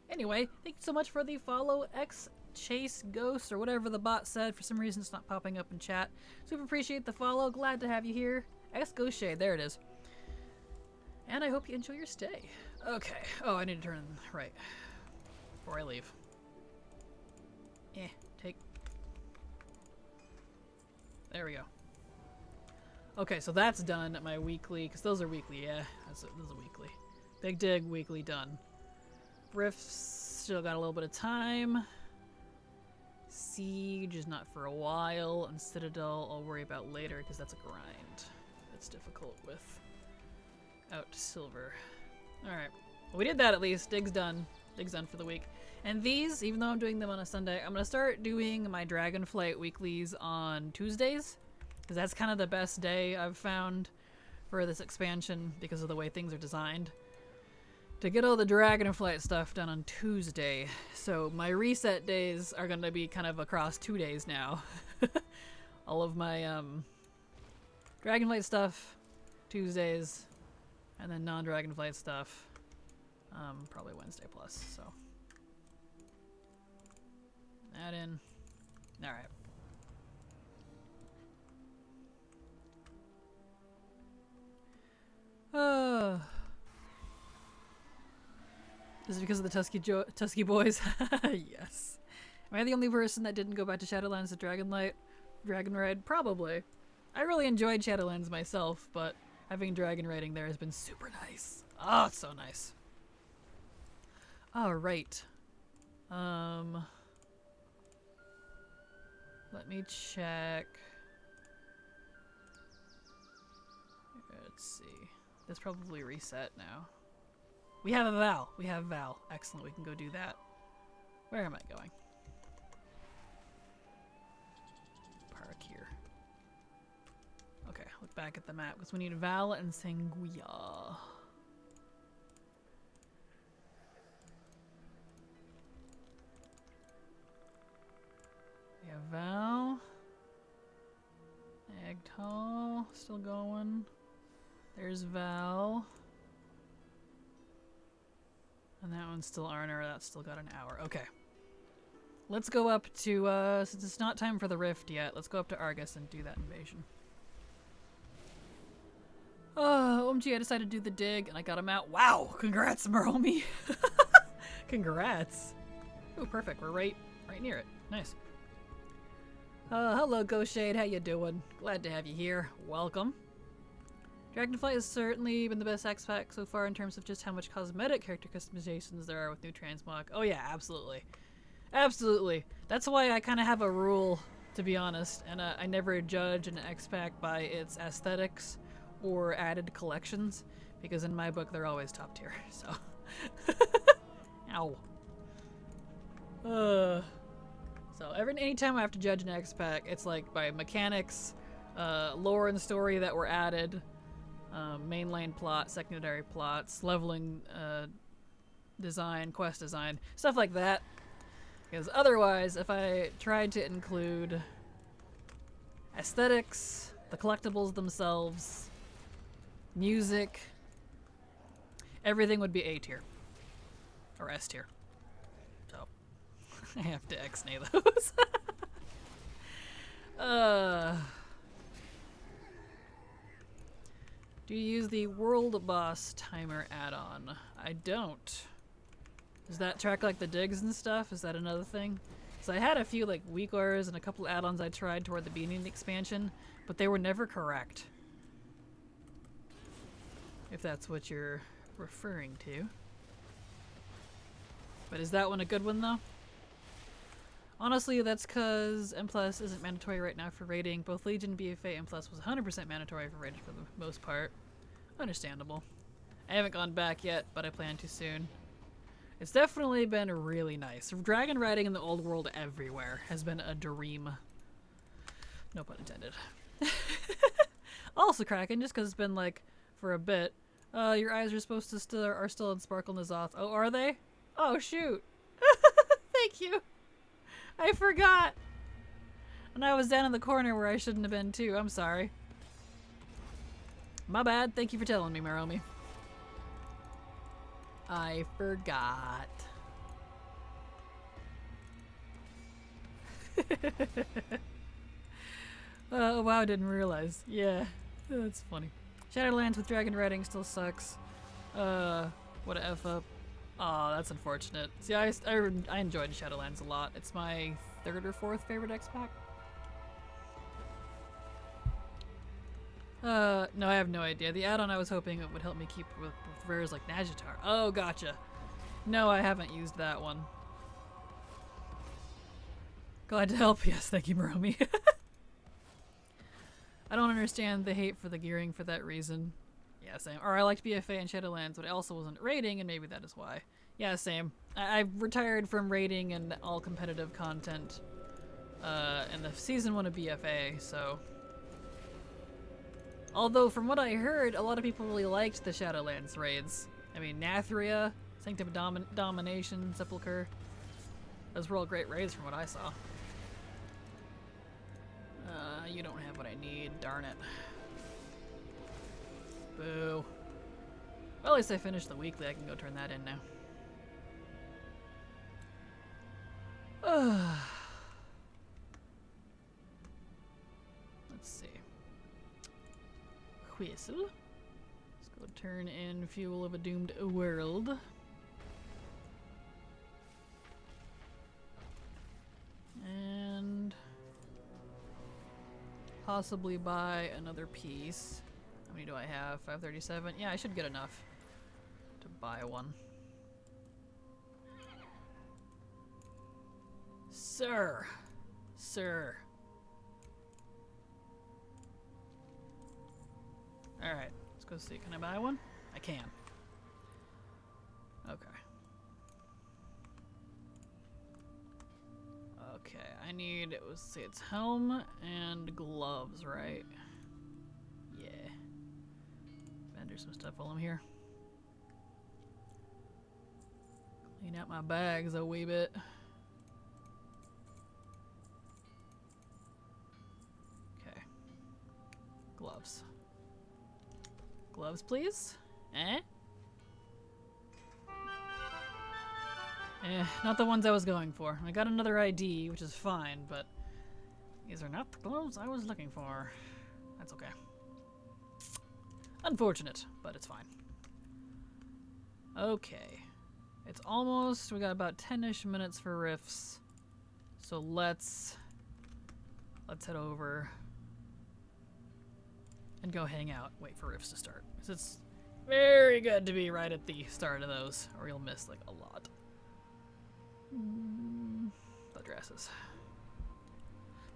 Anyway, thank you so much for the follow, X Chase Ghost, or whatever the bot said. For some reason, it's not popping up in chat. Super appreciate the follow. Glad to have you here. X Ghost Shade, there it is. And I hope you enjoy your stay. Okay. Oh, I need to turn right before I leave. Take. There we go. Okay, so that's done at my weekly, because those are weekly, yeah. Those are weekly. Big Dig, weekly, done. Rifts, still got a little bit of time. Siege is not for a while, and Citadel I'll worry about later, because that's a grind. That's difficult with out to silver. Alright, well, we did that at least. Dig's done. Dig's done for the week. And these, even though I'm doing them on a Sunday, I'm going to start doing my Dragonflight weeklies on Tuesdays, because that's kind of the best day I've found for this expansion because of the way things are designed. To get all the Dragonflight stuff done on Tuesday. So my reset days are going to be kind of across 2 days now. All of my Dragonflight stuff, Tuesdays, and then non-Dragonflight stuff, probably Wednesday plus, so. That in. Alright. Is it because of the Tusky boys? Yes. Am I the only person that didn't go back to Shadowlands to Dragon Raid? Probably. I really enjoyed Shadowlands myself, but having Dragon Raiding there has been super nice. Oh, it's so nice. Alright. Let me check. Let's see. This probably reset now. We have a Val. We have Val. Excellent. We can go do that. Where am I going? Park here. Okay, look back at the map because we need Val and Sanguia. We have Val. Agtal, still going. There's Val. And that one's still Arner, that's still got an hour. Okay. Let's go up to, since it's not time for the Rift yet, let's go up to Argus and do that invasion. Oh, OMG, I decided to do the dig and I got him out. Wow! Congrats, Maromi! Congrats! Ooh, perfect. We're right near it. Nice. Hello, Ghost Shade. How you doing? Glad to have you here. Welcome. Dragonflight has certainly been the best X pack so far in terms of just how much cosmetic character customizations there are with new transmog. Oh yeah, absolutely. Absolutely. That's why I kind of have a rule, to be honest, and I never judge an X pack by its aesthetics or added collections, because in my book they're always top tier, so. Ow. So anytime I have to judge an X pack, it's like by mechanics, lore and story that were added, mainline plot, secondary plots, leveling design, quest design, stuff like that. Because otherwise, if I tried to include aesthetics, the collectibles themselves, music, everything would be A tier. Or S tier. So, I have to X-nay those. Do you use the World Boss Timer add-on? I don't. Does that track like the digs and stuff? Is that another thing? So I had a few like weak orders and a couple add-ons I tried toward the beginning of the expansion, but they were never correct. If that's what you're referring to. But is that one a good one though? Honestly, that's because M+ isn't mandatory right now for raiding. Both Legion and BFA M+ was 100% mandatory for raiding for the most part. Understandable. I haven't gone back yet, but I plan to soon. It's definitely been really nice. Dragon riding in the old world everywhere has been a dream. No pun intended. Also Kraken, just because it's been like for a bit. Your eyes are supposed to are still in Sparkle Nazoth. Oh, are they? Oh shoot. Thank you. I forgot. And I was down in the corner where I shouldn't have been too. I'm sorry. My bad. Thank you for telling me, Maromi. I forgot. Oh wow, I didn't realize. Yeah, that's funny. Shadowlands with dragon riding still sucks. What a F up. Aw, that's unfortunate. See, I enjoyed Shadowlands a lot. It's my 3rd or 4th favorite X-Pack. No, I have no idea. The add-on I was hoping it would help me keep with rares like Nagitar. Oh, gotcha. No, I haven't used that one. Glad to help. Yes, thank you, Maromi. I don't understand the hate for the gearing for that reason. Yeah, same. Or I liked BFA and Shadowlands, but I also wasn't raiding, and maybe that is why. Yeah, same. I've retired from raiding and all competitive content in the season 1 of BFA, so... Although, from what I heard, a lot of people really liked the Shadowlands raids. I mean, Nathria, Sanctum Domination, Sepulchre. Those were all great raids from what I saw. You don't have what I need, darn it. Boo. Well, at least I finished the weekly. I can go turn that in now. Let's see. Whistle. Let's go turn in Fuel of a Doomed World. And possibly buy another piece. How many do I have? 537? Yeah, I should get enough to buy one. Sir. Sir. Alright, let's go see. Can I buy one? I can. Okay. Okay, I need, let's see, it's helm and gloves, right? Yeah. Vendor some stuff while I'm here. Clean out my bags a wee bit. Okay. Gloves. Gloves, please. Not the ones I was going for. I got another ID, which is fine, but these are not the gloves I was looking for. That's okay. Unfortunate, but it's fine. Okay. It's almost, we got about 10-ish minutes for rifts. So let's head over and go hang out. Wait for rifts to start. 'Cause it's very good to be right at the start of those, or you'll miss like a lot. The dresses.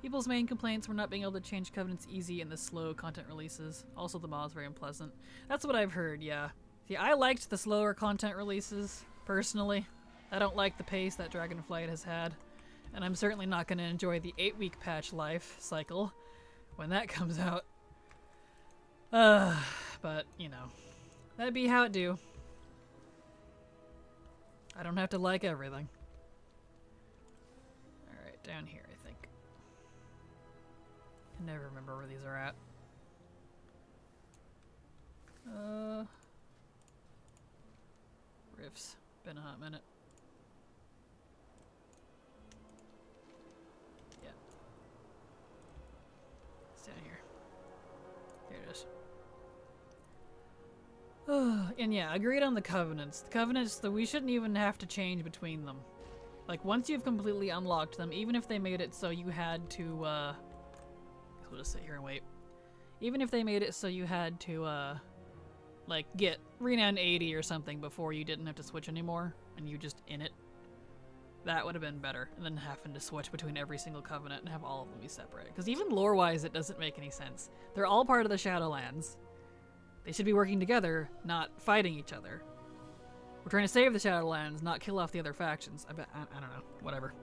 People's main complaints were not being able to change covenants easy and the slow content releases. Also, the mod's very unpleasant. That's what I've heard, yeah. See, I liked the slower content releases, personally. I don't like the pace that Dragonflight has had. And I'm certainly not going to enjoy the 8-week patch life cycle when that comes out. But, you know, that'd be how it do. I don't have to like everything. Alright, down here, I think. I never remember where these are at. Rifts. Been a hot minute. Yeah. It's down here. There it is. And yeah, agreed on the covenants. The covenants that we shouldn't even have to change between them. Like, once you've completely unlocked them, even if they made it so you had to, we'll just sit here and wait. Even if they made it so you had to, like, get renown 80 or something before you didn't have to switch anymore, and you just in it, that would have been better than having to switch between every single covenant and have all of them be separate. Because even lore-wise, it doesn't make any sense. They're all part of the Shadowlands. They should be working together, not fighting each other. We're trying to save the Shadowlands, not kill off the other factions. I don't know. Whatever.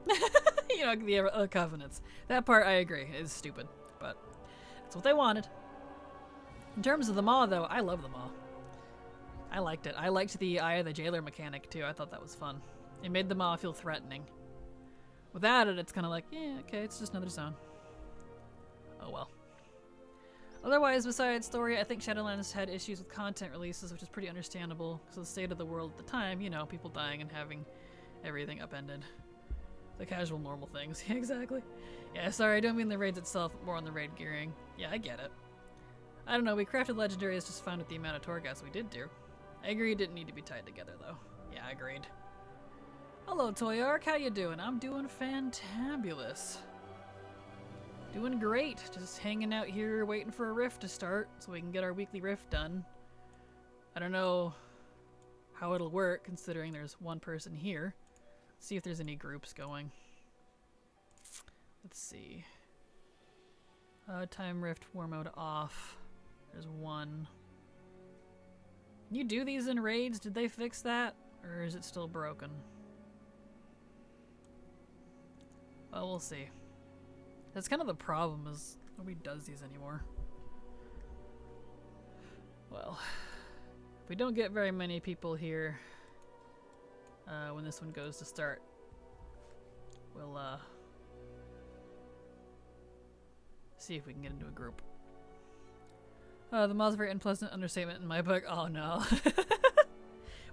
You know, the other covenants. That part, I agree, is stupid. But that's what they wanted. In terms of the Maw, though, I love the Maw. I liked it. I liked the Eye of the Jailer mechanic, too. I thought that was fun. It made the Maw feel threatening. Without it, it's kind of like, yeah, okay, it's just another zone. Oh well. Otherwise, besides story, I think Shadowlands had issues with content releases, which is pretty understandable because of the state of the world at the time, you know, people dying and having everything upended. The casual, normal things. Yeah, exactly. Yeah, sorry, I don't mean the raids itself, but more on the raid gearing. Yeah, I get it. I don't know, we crafted legendaries just fine with the amount of Torghast we did do. I agree it didn't need to be tied together, though. Yeah, I agreed. Hello, Toyark, how you doing? I'm doing fantabulous. Doing great. Just hanging out here waiting for a rift to start so we can get our weekly rift done. I don't know how it'll work considering there's one person here. Let's see if there's any groups going. Let's see. Time rift war mode off. There's one. Can you do these in raids? Did they fix that? Or is it still broken? Well, we'll see. That's kind of the problem, is nobody does these anymore. Well, if we don't get very many people here when this one goes to start, we'll see if we can get into a group. The Maw's a very unpleasant understatement in my book. Oh no.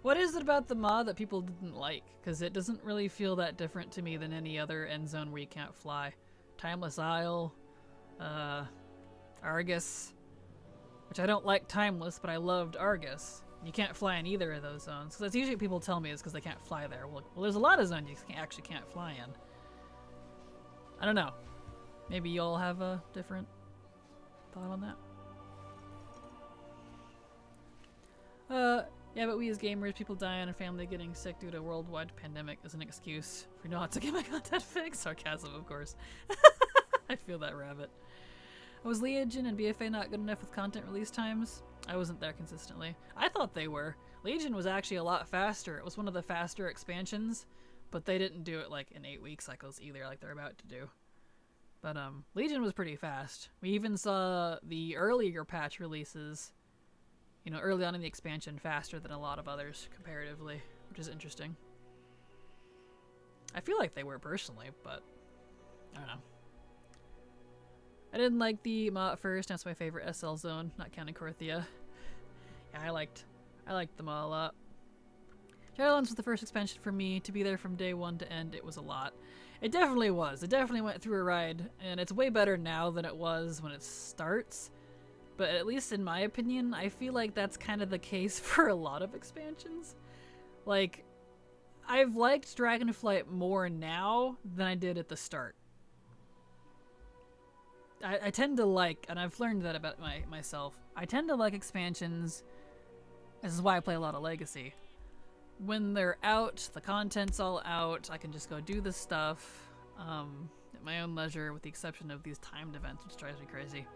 What is it about the Maw that people didn't like? Because it doesn't really feel that different to me than any other end zone where you can't fly. Timeless Isle, Argus, which I don't like Timeless, but I loved Argus. You can't fly in either of those zones. So that's usually what people tell me is because they can't fly there. Well, there's a lot of zones you actually can't fly in. I don't know. Maybe you all have a different thought on that. Yeah, but we as gamers, people dying and family getting sick due to a worldwide pandemic is an excuse for not to get my content fixed. Sarcasm, of course. I feel that rabbit. Was Legion and BFA not good enough with content release times? I wasn't there consistently. I thought they were. Legion was actually a lot faster. It was one of the faster expansions, but they didn't do it like in 8-week cycles either, like they're about to do. But Legion was pretty fast. We even saw the earlier patch releases, you know, early on in the expansion faster than a lot of others comparatively, which is interesting. I feel like they were personally, but I don't know. I didn't like the Maw at first. That's my favorite SL zone, not counting Korthia. Yeah, I liked the Maw a lot. Shadowlands was the first expansion for me. To be there from day one to end, it was a lot. It definitely was. It definitely went through a ride, and it's way better now than it was when it starts. But at least in my opinion, I feel like that's kind of the case for a lot of expansions. Like, I've liked Dragonflight more now than I did at the start. I tend to like, and I've learned that about myself, I tend to like expansions. This is why I play a lot of Legacy. When they're out, the content's all out, I can just go do this stuff at my own leisure, with the exception of these timed events, which drives me crazy.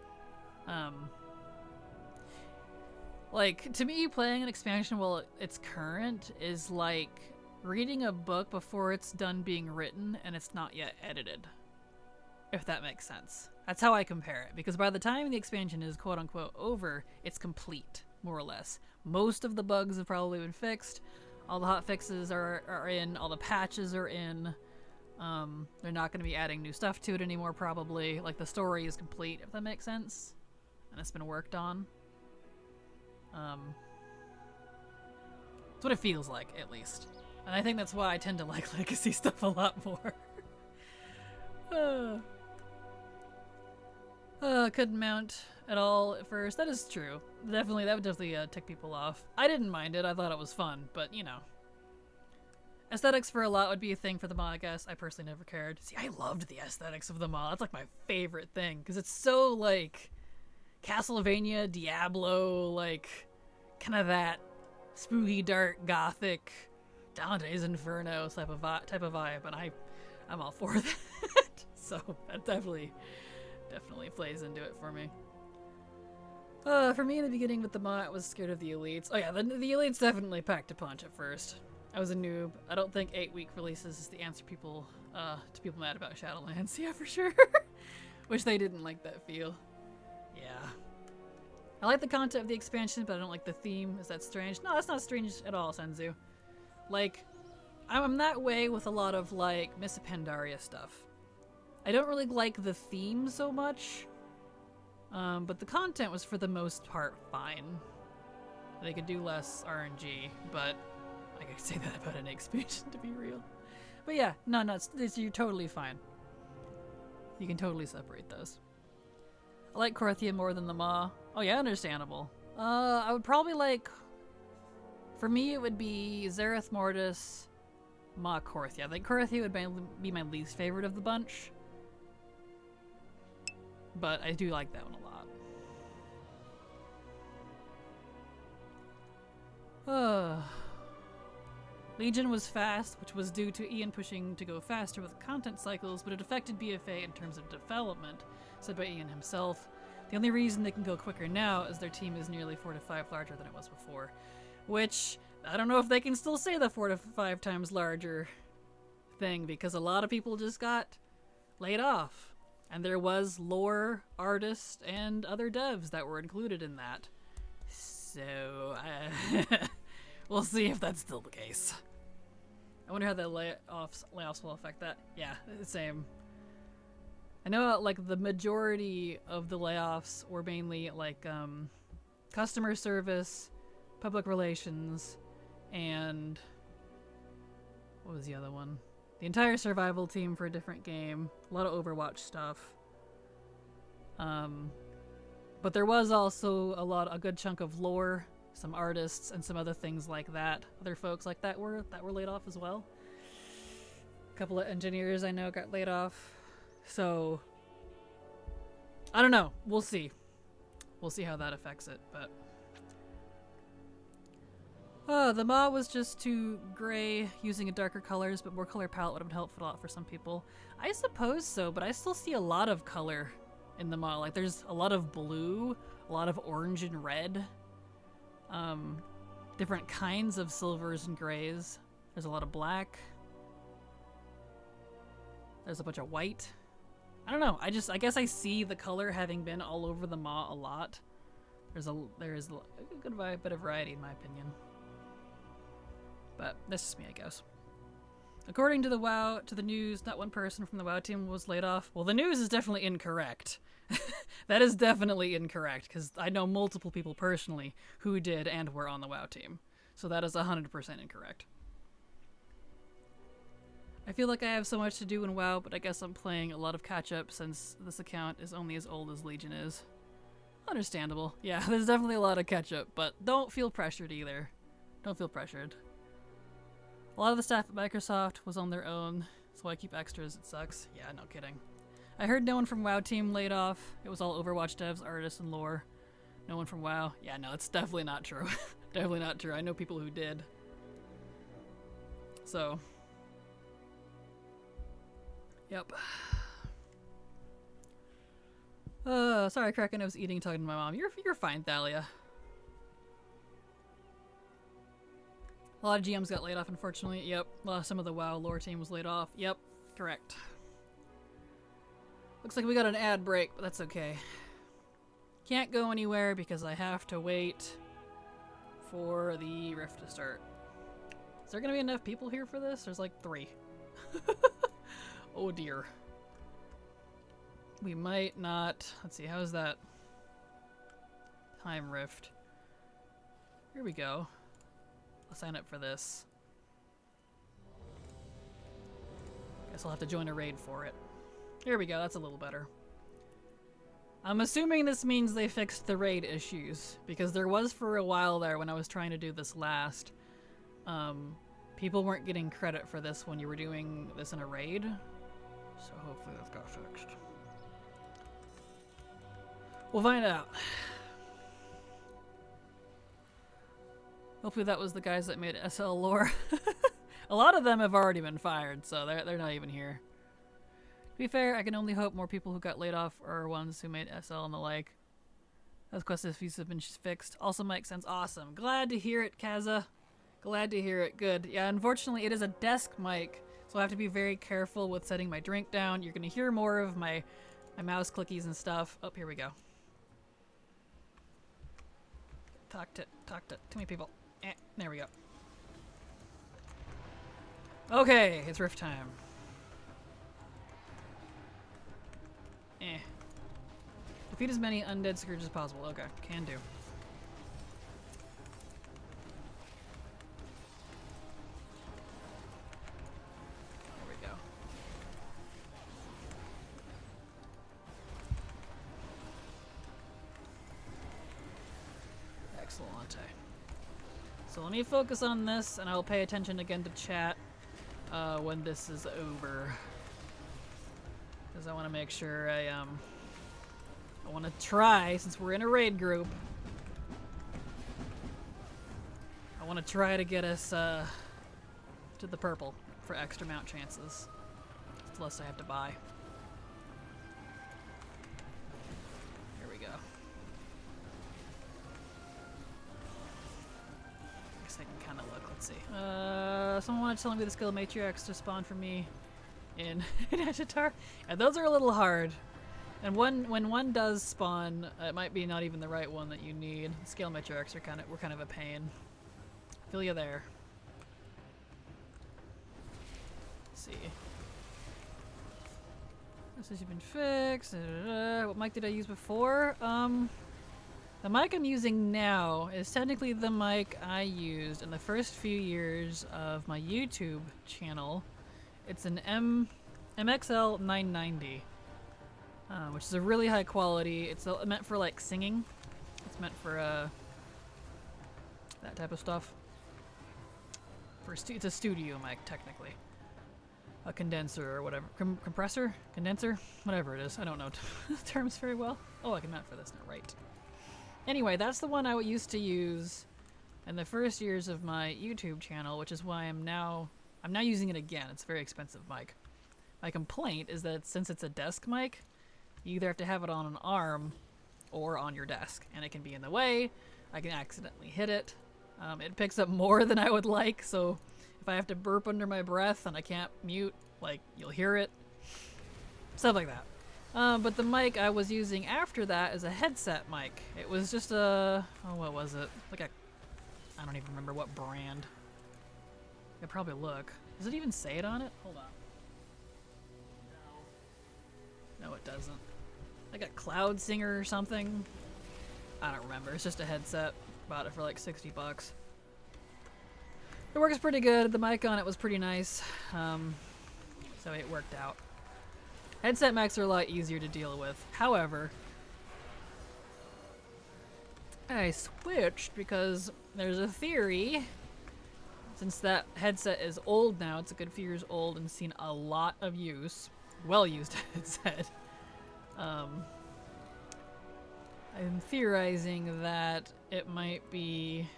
Like, to me, playing an expansion while it's current is like reading a book before it's done being written and it's not yet edited. If that makes sense. That's how I compare it, because by the time the expansion is quote-unquote over, it's complete, more or less. Most of the bugs have probably been fixed, all the hot fixes are in, all the patches are in, they're not going to be adding new stuff to it anymore probably, like the story is complete, if that makes sense, and it's been worked on. It's what it feels like, at least. And I think that's why I tend to like legacy stuff a lot more. Couldn't mount at all at first. That is true. That would definitely tick people off. I didn't mind it. I thought it was fun, but you know. Aesthetics for a lot would be a thing for the mod, I guess. I personally never cared. See, I loved the aesthetics of the mod. That's like my favorite thing, because it's so like Castlevania, Diablo, like kind of that spooky, dark, gothic, Dante's Inferno type of vibe, and I'm all for that. So that definitely plays into it for me. For me in the beginning with the mod, I was scared of the elites. Oh yeah, the elites definitely packed a punch at first. I was a noob. I don't think 8-week releases is the answer to people mad about Shadowlands. Yeah, for sure. Wish they didn't like that feel. Yeah. I like the content of the expansion, but I don't like the theme. Is that strange? No, that's not strange at all, Senzu. Like, I'm that way with a lot of, like, Miss Pandaria stuff. I don't really like the theme so much, but the content was for the most part fine. They could do less RNG, but I could say that about an expansion, to be real. But yeah, no, you're totally fine. You can totally separate those. I like Korthia more than the Maw. Oh yeah, understandable. I would probably like... For me, it would be Zareth Mortis, Maw, Korthia. I think Korthia would be my least favorite of the bunch. But I do like that one a lot. Legion was fast, which was due to Ian pushing to go faster with content cycles, but it affected BFA in terms of development, said by Ian himself. The only reason they can go quicker now is their team is nearly 4 to 5 larger than it was before. Which, I don't know if they can still say the 4 to 5 times larger thing, because a lot of people just got laid off. And there was lore, artists, and other devs that were included in that. So, we'll see if that's still the case. I wonder how the layoffs will affect that. Yeah, same. I know like the majority of the layoffs were mainly like customer service, public relations, and what was the other one? The entire survival team for a different game. A lot of Overwatch stuff. But there was also a good chunk of lore, some artists, and some other things like that. Other folks like that were laid off as well. A couple of engineers I know got laid off. So I don't know. We'll see. We'll see how that affects it, but the Maw was just too gray, using a darker colors, but more color palette would have helped a lot for some people. I suppose so, but I still see a lot of color in the Maw. Like there's a lot of blue, a lot of orange and red, different kinds of silvers and grays. There's a lot of black. There's a bunch of white. I don't know. I guess I see the color having been all over the Maw a lot. There is a good bit of variety in my opinion. But that's just me, I guess. According to the news, not one person from the WoW team was laid off. Well, the news is definitely incorrect. That is definitely incorrect, because I know multiple people personally who did and were on the WoW team. So that is 100% incorrect. I feel like I have so much to do in WoW, but I guess I'm playing a lot of catch-up since this account is only as old as Legion is. Understandable. Yeah, there's definitely a lot of catch-up, but don't feel pressured either. Don't feel pressured. A lot of the staff at Microsoft was on their own, so I keep extras. It sucks. Yeah, no kidding. I heard no one from WoW team laid off. It was all Overwatch devs, artists, and lore. No one from WoW. Yeah, no, it's definitely not true. Definitely not true. I know people who did. So. Yep. Sorry, Kraken. I was eating, talking to my mom. You're fine, Thalia. A lot of GMs got laid off, unfortunately. Yep. Some of the WoW lore team was laid off. Yep. Correct. Looks like we got an ad break, but that's okay. Can't go anywhere because I have to wait for the Rift to start. Is there gonna be enough people here for this? There's like 3. Oh dear. We might not. Let's see, how's that time Rift? Here we go. I'll sign up for this. Guess I'll have to join a raid for it. Here we go, that's a little better. I'm assuming this means they fixed the raid issues, because there was for a while there when I was trying to do this last, people weren't getting credit for this when you were doing this in a raid. So hopefully that's got fixed. We'll find out. Hopefully that was the guys that made SL lore. A lot of them have already been fired, so they're not even here. To be fair, I can only hope more people who got laid off are ones who made SL and the like. Those quest issues have been fixed. Also, Mike sounds awesome. Glad to hear it, Kaza. Glad to hear it. Good. Yeah, unfortunately, it is a desk mic, so I have to be very careful with setting my drink down. You're going to hear more of my mouse clickies and stuff. Oh, here we go. Talk to too many people. There we go. Okay, it's rift time. Defeat as many undead scourges as possible. Okay, can do. There we go. Excellent. So let me focus on this, and I'll pay attention again to chat when this is over. Because I want to make sure I want to try, since we're in a raid group, I want to try to get us to the purple for extra mount chances. It's less I have to buy. Here we go. I guess I can kind of look. Let's see. Someone wanted to tell me the skill matriarchs to spawn for me in Ashitar. And those are a little hard. And when one does spawn, it might be not even the right one that you need. Scale matriarchs are kind of a pain. Feel you there. Let's see. This has been fixed. What mic did I use before? The mic I'm using now is technically the mic I used in the first few years of my YouTube channel. It's an MXL 990. Which is a really high quality. It's meant for like singing. It's meant for that type of stuff. It's a studio mic technically. A condenser or whatever. Compressor? Condenser? Whatever it is. I don't know terms very well. Oh, I can mount for this now, right. Anyway, that's the one I used to use in the first years of my YouTube channel, which is why I'm now using it again. It's a very expensive mic. My complaint is that since it's a desk mic, you either have to have it on an arm or on your desk, and it can be in the way. I can accidentally hit it. It picks up more than I would like, so if I have to burp under my breath and I can't mute, like, you'll hear it. Stuff like that. But the mic I was using after that is a headset mic. It was just a... oh, what was it? Like a... I don't even remember what brand. I could probably look. Does it even say it on it? Hold on. No, it doesn't. Like a Cloud Singer or something. I don't remember. It's just a headset. Bought it for like 60 bucks. It works pretty good. The mic on it was pretty nice. So it worked out. Headset mics are a lot easier to deal with. However, I switched because there's a theory. Since that headset is old now, it's a good few years old and seen a lot of use. Well-used headset. I'm theorizing that it might be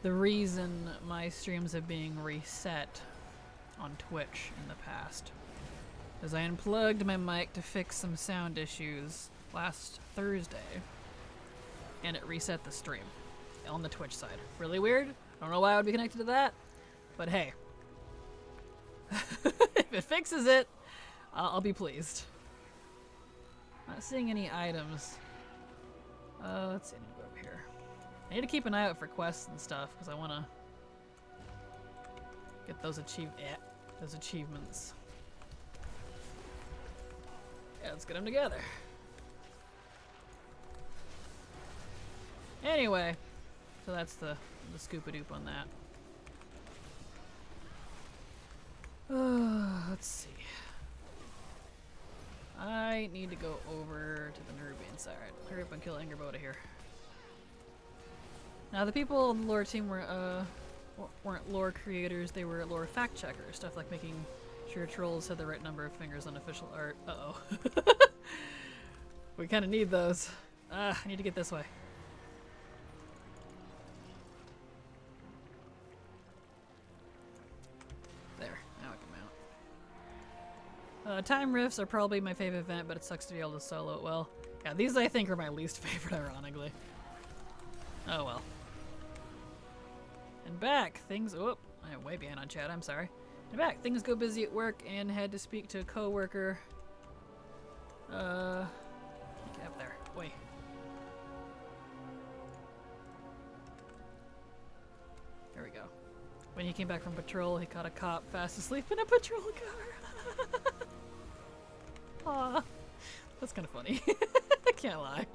the reason my streams have been reset on Twitch in the past. As I unplugged my mic to fix some sound issues last Thursday, and it reset the stream on the Twitch side. Really weird. I don't know why I would be connected to that, but hey. If it fixes it, I'll be pleased. Not seeing any items. Let's see, I need to go over here. I need to keep an eye out for quests and stuff, because I want to get those achievements. Yeah, let's get them together. Anyway, so that's the scoop-a-doop on that. Let's see. I need to go over to the Nerubians. Alright, hurry up and kill Angerboda here. Now the people on the lore team weren't lore creators, they were lore fact checkers. Stuff like making sure trolls had the right number of fingers on official art. Uh-oh. We kind of need those. I need to get this way. There, now I can mount. Time rifts are probably my favorite event, but it sucks to be able to solo it well. Yeah, these I think are my least favorite, ironically. Oh well. And back, things. Oh, I'm way behind on chat. I'm sorry. And back, things go busy at work, and had to speak to a coworker. Get up there. Wait. There we go. When he came back from patrol, he caught a cop fast asleep in a patrol car. Aw, that's kind of funny. I can't lie.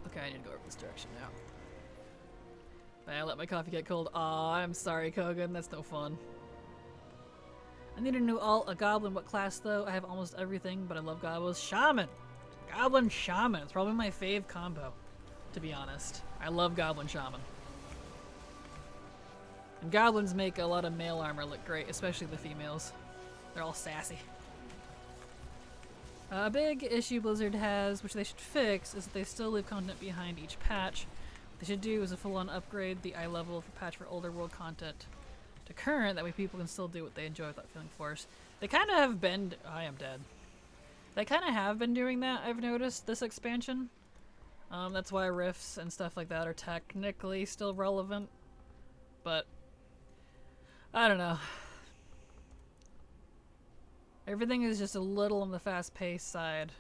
Okay, I need to go over this direction now. I let my coffee get cold. Aw, I'm sorry, Kogan. That's no fun. I need a new alt, a goblin. What class, though? I have almost everything, but I love goblins. Shaman! Goblin Shaman. It's probably my fave combo, to be honest. I love Goblin Shaman. And goblins make a lot of male armor look great, especially the females. They're all sassy. A big issue Blizzard has, which they should fix, is that they still leave content behind each patch. What they should do is a full-on upgrade the eye level for patch for older world content to current, that way people can still do what they enjoy without feeling forced. They kind of have been... I am dead. They kind of have been doing that, I've noticed, this expansion. That's why rifts and stuff like that are technically still relevant. But, I don't know. Everything is just a little on the fast-paced side.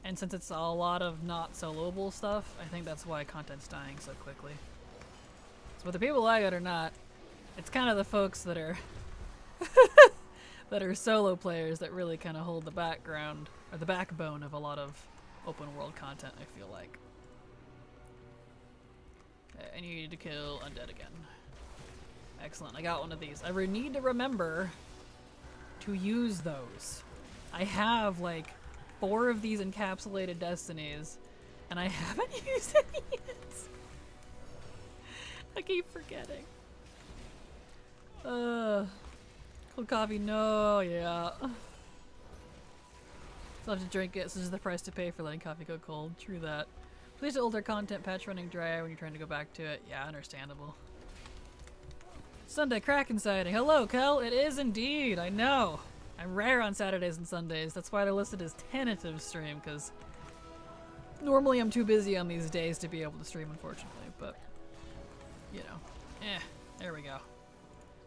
And since it's a lot of not soloable stuff, I think that's why content's dying so quickly. So whether people like it or not, it's kind of the folks that are that are solo players that really kind of hold the background, or the backbone of a lot of open world content, I feel like. Okay, I need to kill undead again. Excellent, I got one of these. I need to remember to use those. I have like 4 of these encapsulated destinies, and I haven't used any yet. I keep forgetting. Cold coffee, no, yeah. Still have to drink it, so this is the price to pay for letting coffee go cold. True that. Please older content patch running dry when you're trying to go back to it. Yeah, understandable. Sunday Kraken sighting. Hello, Kel. It is indeed. I know. I'm rare on Saturdays and Sundays. That's why they're listed as tentative stream, because normally I'm too busy on these days to be able to stream, unfortunately. But, you know. There we go.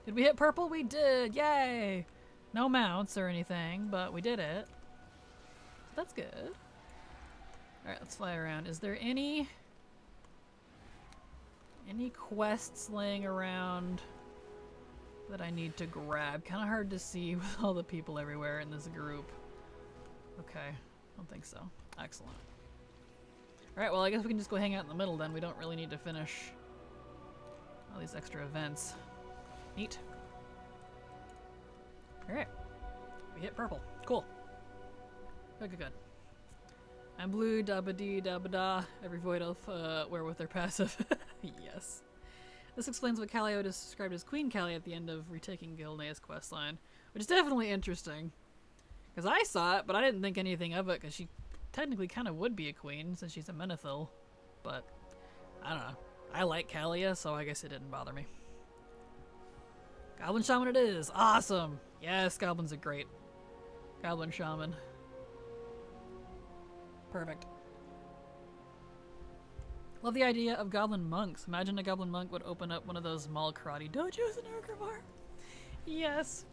Did we hit purple? We did. Yay! No mounts or anything, but we did it. That's good. Alright, let's fly around. Is there any quests laying around that I need to grab? Kind of hard to see with all the people everywhere in this group. Okay, I don't think so. Excellent. Alright, well I guess we can just go hang out in the middle then. We don't really need to finish all these extra events. Neat. Alright. We hit purple. Cool. Good. I'm blue, dabba-dee, dabba-da. Every void elf wear with their passive. Yes. This explains what Callio described as Queen Callie at the end of retaking Gilnea's questline, which is definitely interesting. Because I saw it, but I didn't think anything of it, because she technically kind of would be a queen, since she's a Menethil. But, I don't know. I like Callia, so I guess it didn't bother me. Goblin Shaman it is! Awesome! Yes, goblins are great. Goblin Shaman. Perfect. Love the idea of goblin monks. Imagine a goblin monk would open up one of those mall karate dojos in Orgrimmar. Yes.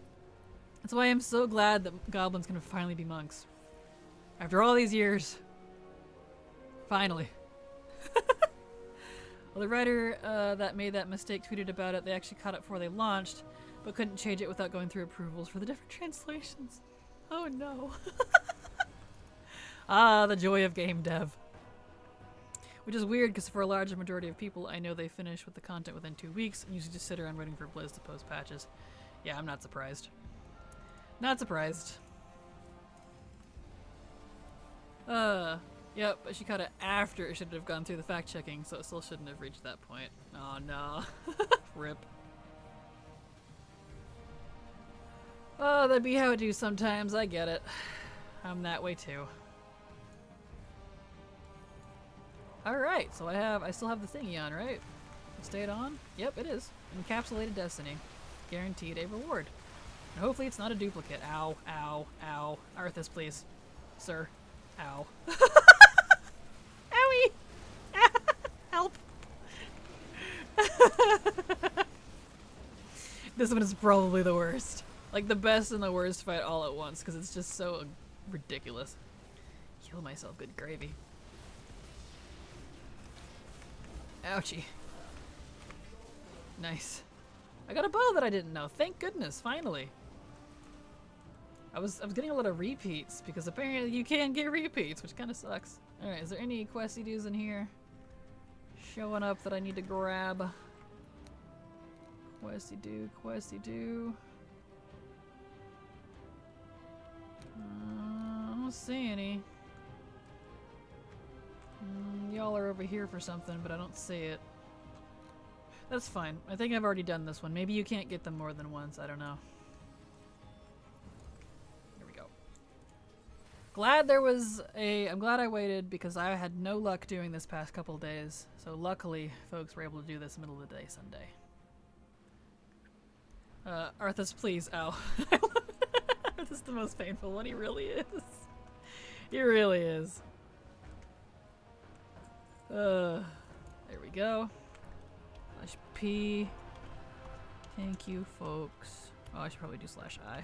That's why I'm so glad that goblins can finally be monks. After all these years. Finally. Well, the writer that made that mistake tweeted about it. They actually caught it before they launched, but couldn't change it without going through approvals for the different translations. Oh no. Ah, the joy of game dev. Which is weird because for a large majority of people, I know they finish with the content within 2 weeks and usually just sit around waiting for Blizz to post patches. Yeah, I'm not surprised. Not surprised. Yep, but she caught it after it should have gone through the fact checking, so it still shouldn't have reached that point. Oh no. Rip. Oh, that'd be how it do sometimes, I get it. I'm that way too. Alright, so I still have the thingy on, right? Stay it on? Yep, it is. Encapsulated Destiny. Guaranteed a reward. And hopefully it's not a duplicate. Ow, ow, ow. Arthas, please. Sir. Ow. Owie! Help! This one is probably the worst. Like the best and the worst fight all at once, because it's just so ridiculous. Kill myself, good gravy. Ouchie. Nice. I got a bow that I didn't know. Thank goodness, finally. I was getting a lot of repeats because apparently you can get repeats, which kind of sucks. Alright, is there any questy doos in here showing up that I need to grab? Questy do, questy do. I don't see any. Y'all are over here for something, but I don't see it. That's fine. I think I've already done this one. Maybe you can't get them more than once. I don't know. Here we go. Glad there was I'm glad I waited because I had no luck doing this past couple days. So luckily, folks were able to do this middle of the day Sunday. Arthas, please. Ow. Arthas is the most painful one. He really is. He really is. There we go. /P. Thank you, folks. Oh, I should probably do /I.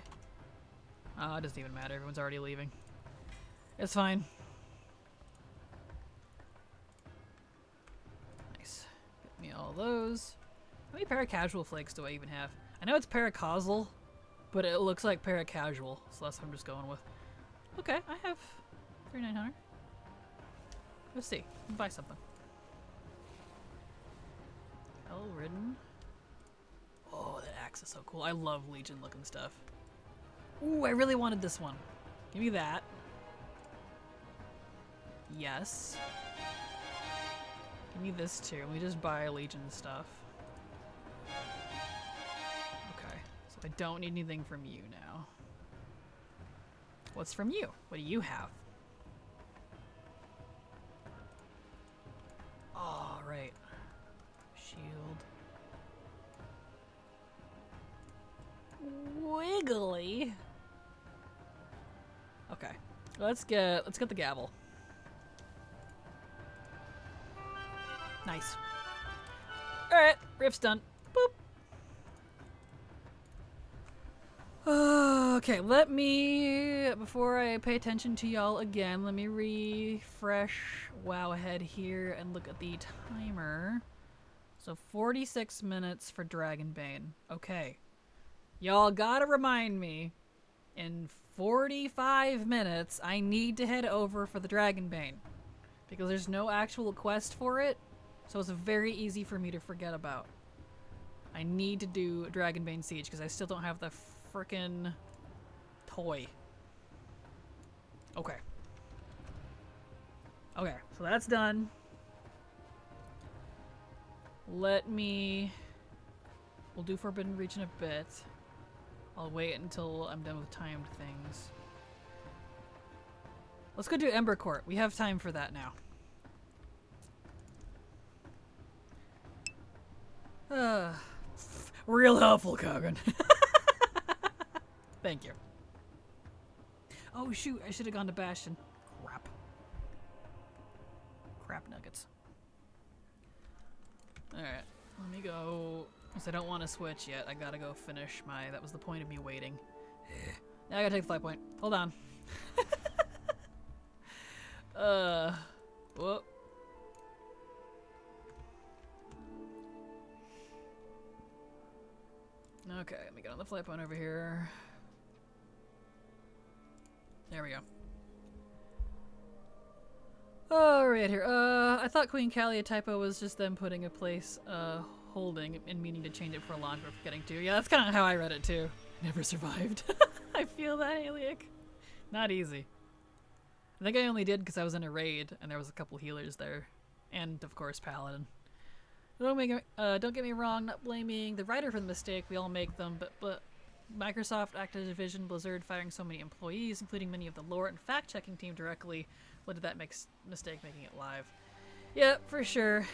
Oh, it doesn't even matter. Everyone's already leaving. It's fine. Nice. Get me all those. How many paracasual flakes do I even have? I know it's paracausal, but it looks like paracasual, so that's what I'm just going with. Okay, I have 3,900. Let's see. Let's buy something. Hell-ridden. Oh, that axe is so cool. I love Legion-looking stuff. Ooh, I really wanted this one. Give me that. Yes. Give me this too. We just buy Legion stuff. Okay, so I don't need anything from you now. What's from you? What do you have? Oh, right. Shield. Wiggly. Okay. Let's get the gavel. Nice. Alright, rift's done. Boop. Okay, let me, before I pay attention to y'all again, let me refresh WoW ahead here and look at the timer. So 46 minutes for Dragonbane. Okay. Y'all gotta remind me, in 45 minutes, I need to head over for the Dragonbane. Because there's no actual quest for it, so it's very easy for me to forget about. I need to do Dragonbane Siege because I still don't have the frickin' toy. Okay. Okay, so that's done. We'll do Forbidden Reach in a bit. I'll wait until I'm done with timed things. Let's go do Ember Court. We have time for that now. Real helpful, Kogan. Thank you. Oh shoot, I should have gone to Bastion. Crap nuggets. Alright, let me go. Because I don't want to switch yet. I gotta go finish my... That was the point of me waiting. Now I gotta take the flight point. Hold on. Whoop. Okay, let me get on the flight point over here. There we go. Oh, right here. I thought Queen Kalia typo was just them putting a place, holding and meaning to change it for launch but forgetting to. Yeah, that's kind of how I read it too. Never survived. I feel that, Aliak. Not easy. I think I only did because I was in a raid and there was a couple healers there. And, of course, Paladin. Don't get me wrong, not blaming the writer for the mistake. We all make them, but Microsoft, Activision, Blizzard firing so many employees, including many of the lore and fact-checking team directly, led to that mistake making it live. Yeah, for sure.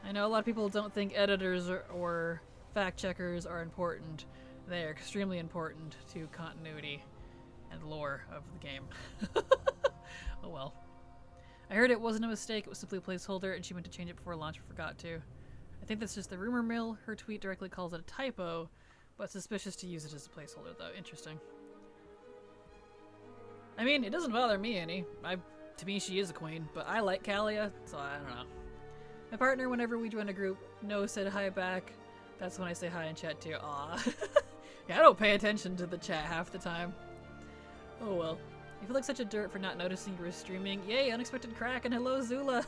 I know a lot of people don't think editors or fact-checkers are important. They are extremely important to continuity and lore of the game. Oh well. I heard it wasn't a mistake, it was simply a placeholder, and she meant to change it before launch but forgot to. I think that's just the rumor mill. Her tweet directly calls it a typo, but suspicious to use it as a placeholder, though. Interesting. I mean, it doesn't bother me any. To me, she is a queen, but I like Kalia, so I don't know. My partner, whenever we join a group, said hi back. That's when I say hi in chat too. Aw. Yeah, I don't pay attention to the chat half the time. Oh well. You feel like such a dirt for not noticing you were streaming. Yay, unexpected crack, and hello Zula.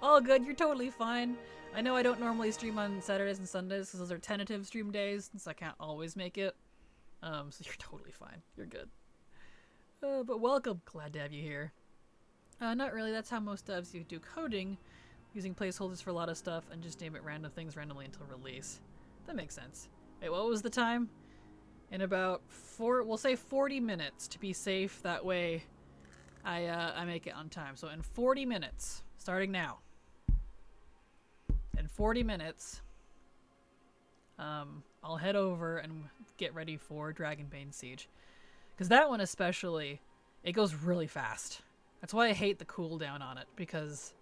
All good, you're totally fine. I know I don't normally stream on Saturdays and Sundays because those are tentative stream days, since I can't always make it. So you're totally fine. You're good. But welcome. Glad to have you here. Not really. That's how most devs do coding, using placeholders for a lot of stuff and just name it random things randomly until release. That makes sense. Wait, what was the time? In about we'll say 40 minutes to be safe. That way I make it on time. So in 40 minutes, starting now. In 40 minutes, I'll head over and get ready for Dragonbane Siege. Because that one especially, it goes really fast. That's why I hate the cooldown on it, because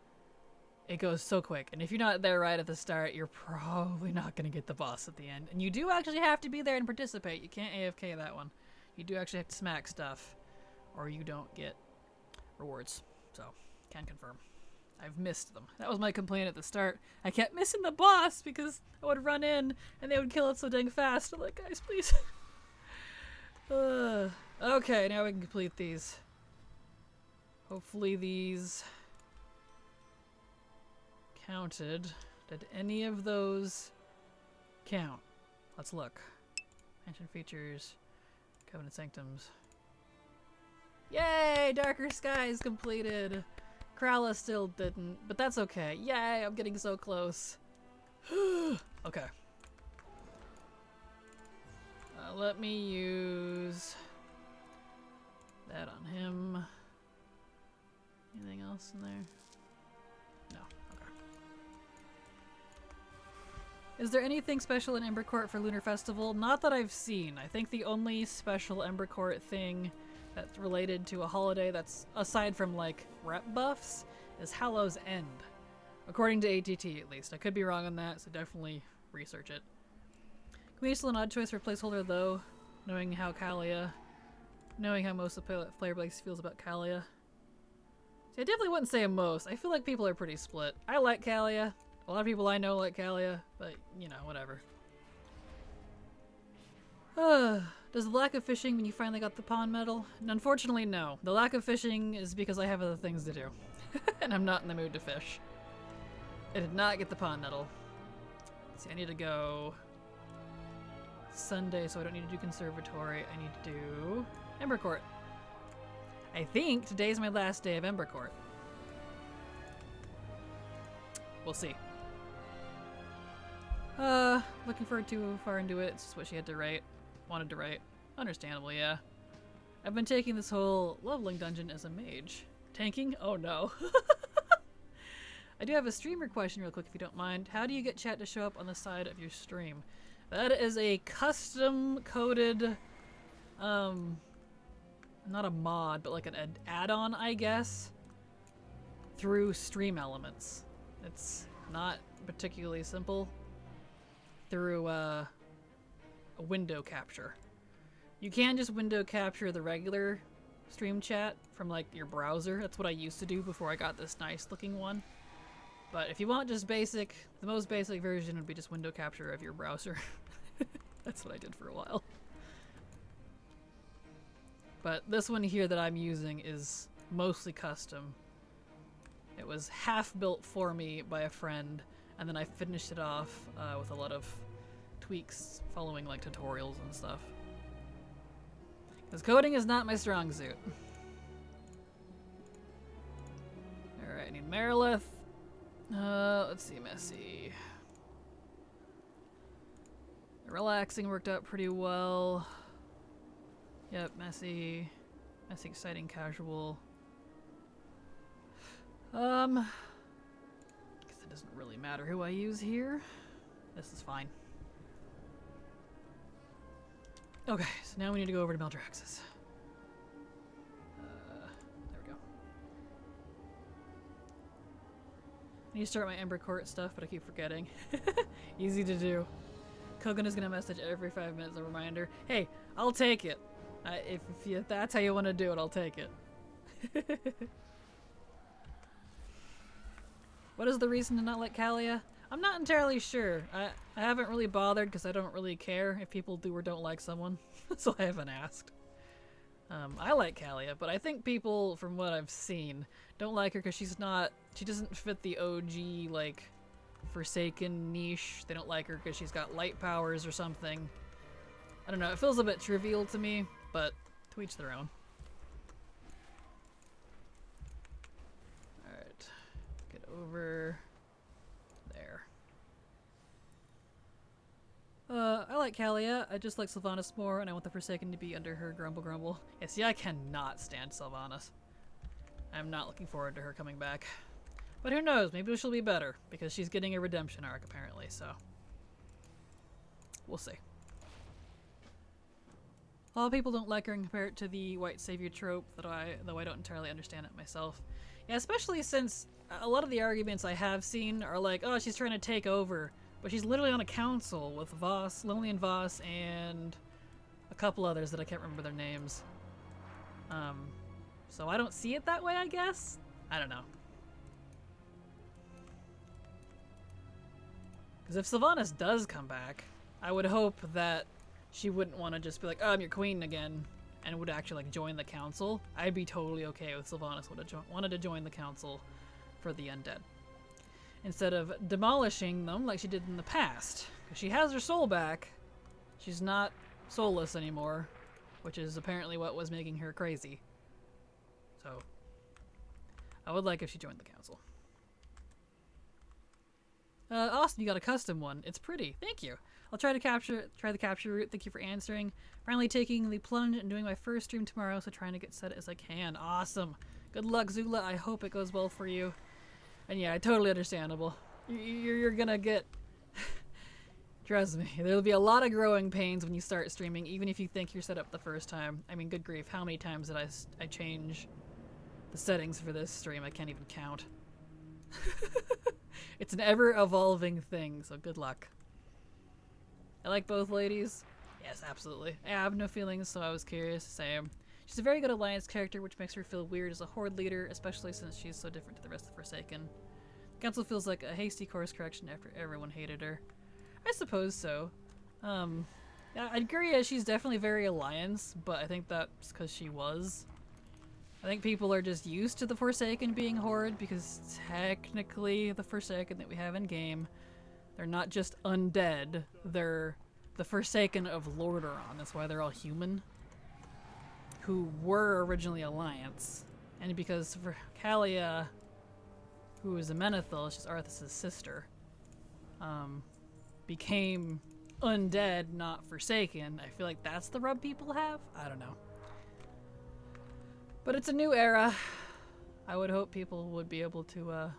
it goes so quick. And if you're not there right at the start, you're probably not going to get the boss at the end. And you do actually have to be there and participate. You can't AFK that one. You do actually have to smack stuff, or you don't get rewards. So, can confirm. I've missed them. That was my complaint at the start. I kept missing the boss because I would run in and they would kill it so dang fast. I'm like, guys, please. Okay, now we can complete these. Hopefully these counted. Did any of those count? Let's look. Ancient features. Covenant sanctums. Yay! Darker Skies completed. Krala still didn't, but that's okay. Yay! I'm getting so close. Okay. Let me use that on him. Anything else in there? No. Okay. Is there anything special in Embercourt for Lunar Festival? Not that I've seen. I think the only special Embercourt thing that's related to a holiday that's aside from like rep buffs is Hallow's End. According to ATT at least. I could be wrong on that, so definitely research it. Queen is still an odd choice for placeholder though, knowing how most of the player base feels about Kalia. See, I definitely wouldn't say most. I feel like people are pretty split. I like Kalia. A lot of people I know like Kalia, but you know, whatever. Does the lack of fishing when you finally got the pond medal? Unfortunately, no. The lack of fishing is because I have other things to do. And I'm not in the mood to fish. I did not get the pond medal. See, I need to go Sunday, so I don't need to do conservatory. I need to do Embercourt. I think today's my last day of Embercourt. We'll see. Looking forward to far into it. It's just what she had to write. Wanted to write. Understandable, yeah. I've been taking this whole leveling dungeon as a mage. Tanking? Oh no. I do have a streamer question real quick if you don't mind. How do you get chat to show up on the side of your stream? That is a custom coded, not a mod, but like an add-on, I guess, through Stream Elements. It's not particularly simple. Through a window capture. You can just window capture the regular stream chat from like your browser. That's what I used to do before I got this nice looking one. But if you want just basic, the most basic version would be just window capture of your browser. That's what I did for a while. But this one here that I'm using is mostly custom was half built for me by a friend, and then I finished it off with a lot of tweaks following like tutorials and stuff. Because coding is not my strong suit. Alright, I need Marilith. Let's see, Messy. Relaxing worked out pretty well. Yep, Messy. Messy, exciting, casual. Guess it doesn't really matter who I use here. This is fine. Okay, so now we need to go over to Maldraxxus. There we go. I need to start my Ember Court stuff, but I keep forgetting. Easy to do. Kogan is gonna message every 5 minutes a reminder. Hey, I'll take it. If that's how you want to do it, I'll take it. What is the reason to not like Kalia? I'm not entirely sure. I haven't really bothered because I don't really care if people do or don't like someone, so I haven't asked. I like Kalia, but I think people, from what I've seen, don't like her because she doesn't fit the OG, like, Forsaken niche. They don't like her because she's got light powers or something. I don't know, it feels a bit trivial to me, but to each their own. Alright, get over there. I like Kalia, I just like Sylvanas more, and I want the Forsaken to be under her grumble grumble. Yeah, see, I cannot stand Sylvanas. I'm not looking forward to her coming back. But who knows, maybe she'll be better, because she's getting a redemption arc apparently, so we'll see. A lot of people don't like her and compare it to the white savior trope, though I don't entirely understand it myself. Yeah, especially since a lot of the arguments I have seen are like, oh, she's trying to take over, but she's literally on a council with Voss, Lillian Voss, and a couple others that I can't remember their names. So I don't see it that way, I guess? I don't know. Because if Sylvanas does come back, I would hope that she wouldn't want to just be like, oh, I'm your queen again, and would actually like join the council. I'd be totally okay with Sylvanas wanted to join the council for the undead, instead of demolishing them like she did in the past. Because she has her soul back, she's not soulless anymore, which is apparently what was making her crazy. So I would like if she joined the council. Austin, you got a custom one. It's pretty. Thank you. I'll try the capture route. Thank you for answering. Finally taking the plunge and doing my first stream tomorrow, so trying to get set as I can. Awesome. Good luck, Zula. I hope it goes well for you. And yeah, totally understandable. You're gonna get... Trust me, there'll be a lot of growing pains when you start streaming, even if you think you're set up the first time. I mean, good grief, how many times did I change the settings for this stream? I can't even count. It's an ever-evolving thing, so good luck. I like both ladies. Yes, absolutely. I have no feelings, so I was curious. Same. She's a very good alliance character, which makes her feel weird as a horde leader, especially since she's so different to the rest of Forsaken. The council feels like a hasty course correction after everyone hated her. I suppose so. Yeah, I'd agree, she's definitely very alliance, but I think that's because she was. I think people are just used to the Forsaken being horde, because technically the Forsaken that we have in game, they're not just undead, they're the Forsaken of Lordaeron. That's why they're all human, who were originally alliance. And because for Kalia, who is a Menethil, she's Arthas' sister, became undead, not Forsaken. I feel like that's the rub people have? I don't know. But it's a new era. I would hope people would be able to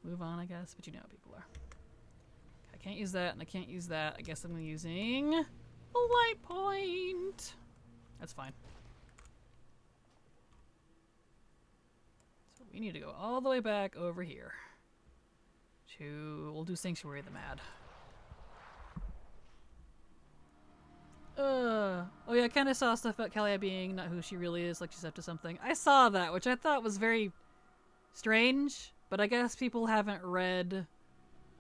move on, I guess. But you know how people are. I can't use that, and I can't use that. I guess I'm using a light point. That's fine. So we need to go all the way back over here. We'll do Sanctuary of the Mad. Oh yeah, I kind of saw stuff about Kalia being not who she really is, like she's up to something. I saw that, which I thought was very strange, but I guess people haven't read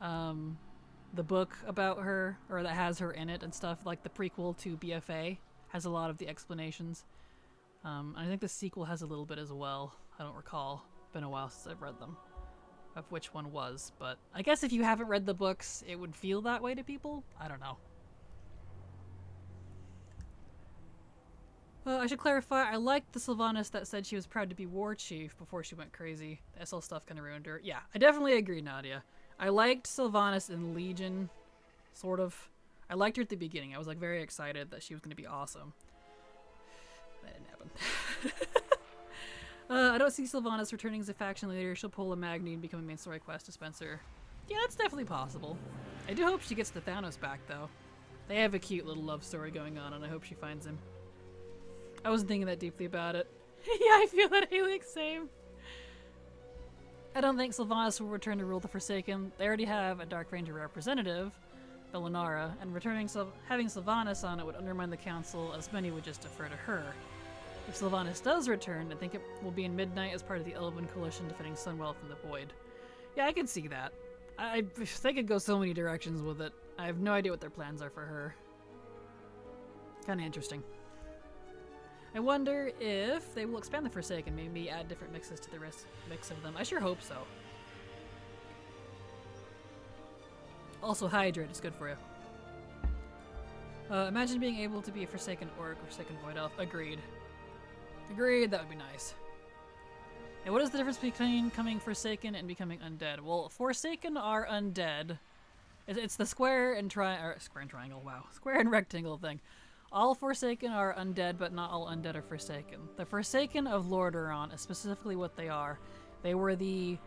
the book about her, or that has her in it and stuff, like the prequel to BFA has a lot of the explanations. I think the sequel has a little bit as well. I don't recall. Been a while since I've read them. Of which one was, but I guess if you haven't read the books, it would feel that way to people. I don't know. I should clarify, I liked the Sylvanas that said she was proud to be war chief before she went crazy. The SL stuff kind of ruined her. Yeah, I definitely agree, Nadia. I liked Sylvanas in Legion, sort of. I liked her at the beginning. I was like very excited that she was going to be awesome. That didn't happen. I don't see Sylvanas returning as a faction leader. She'll pull a Magni and become a main story quest dispenser. Yeah, that's definitely possible. I do hope she gets the Thanos back, though. They have a cute little love story going on, and I hope she finds him. I wasn't thinking that deeply about it. Yeah, I feel that, Helix, same. I don't think Sylvanas will return to rule the Forsaken. They already have a Dark Ranger representative, the Lunara, and having Sylvanas on it would undermine the Council, as many would just defer to her. If Sylvanas does return, I think it will be in Midnight as part of the Elven Coalition defending Sunwell from the Void. Yeah, I can see that. They could go so many directions with it. I have no idea what their plans are for her. Kinda interesting. I wonder if they will expand the Forsaken, maybe add different mixes to the mix of them. I sure hope so. Also, hydrate is good for you. Imagine being able to be a Forsaken Orc or Forsaken Void Elf. Agreed. Agreed, that would be nice. And what is the difference between becoming Forsaken and becoming undead? Well, Forsaken are undead. It's the square and triangle, wow. Square and rectangle thing. All Forsaken are undead, but not all undead are Forsaken. The Forsaken of Lordaeron is specifically what they are. They were the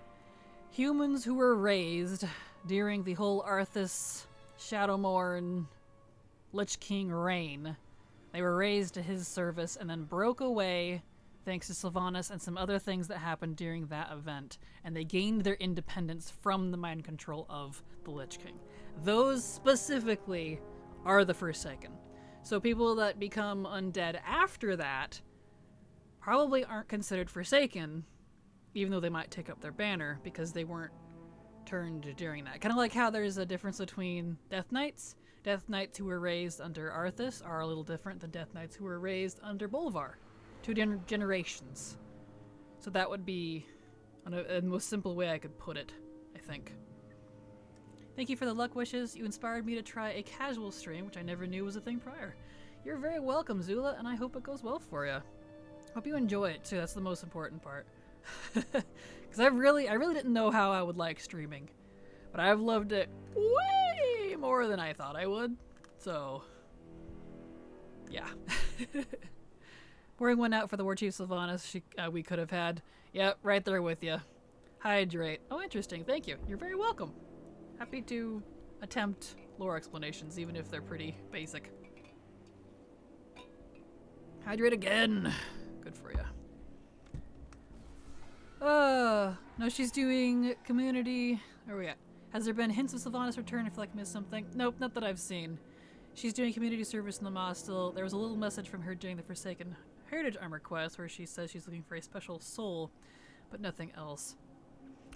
humans who were raised during the whole Arthas, Shadowmourne, Lich King reign. They were raised to his service and then broke away thanks to Sylvanas and some other things that happened during that event. And they gained their independence from the mind control of the Lich King. Those specifically are the Forsaken. So people that become undead after that probably aren't considered Forsaken, even though they might take up their banner because they weren't turned during that. Kind of like how there's a difference between Death Knights. Death Knights who were raised under Arthas are a little different than Death Knights who were raised under Bolvar. Two generations. So that would be the most simple way I could put it, I think. Thank you for the luck wishes. You inspired me to try a casual stream, which I never knew was a thing prior. You're very welcome, Zula, and I hope it goes well for you. Hope you enjoy it too. That's the most important part. Because I really didn't know how I would like streaming, but I've loved it way more than I thought I would. So, yeah. Pouring one out for the War Chief Sylvanas we could have had. Yep, right there with you. Hydrate. Oh, interesting. Thank you. You're very welcome. Happy to attempt lore explanations, even if they're pretty basic. Hydrate again. Good for you. No, she's doing community. Where are we at? Has there been hints of Sylvanas' return? I feel like I missed something. Nope, not that I've seen. She's doing community service in the Mostel. There was a little message from her during the Forsaken Heritage Armor quest where she says she's looking for a special soul, but nothing else.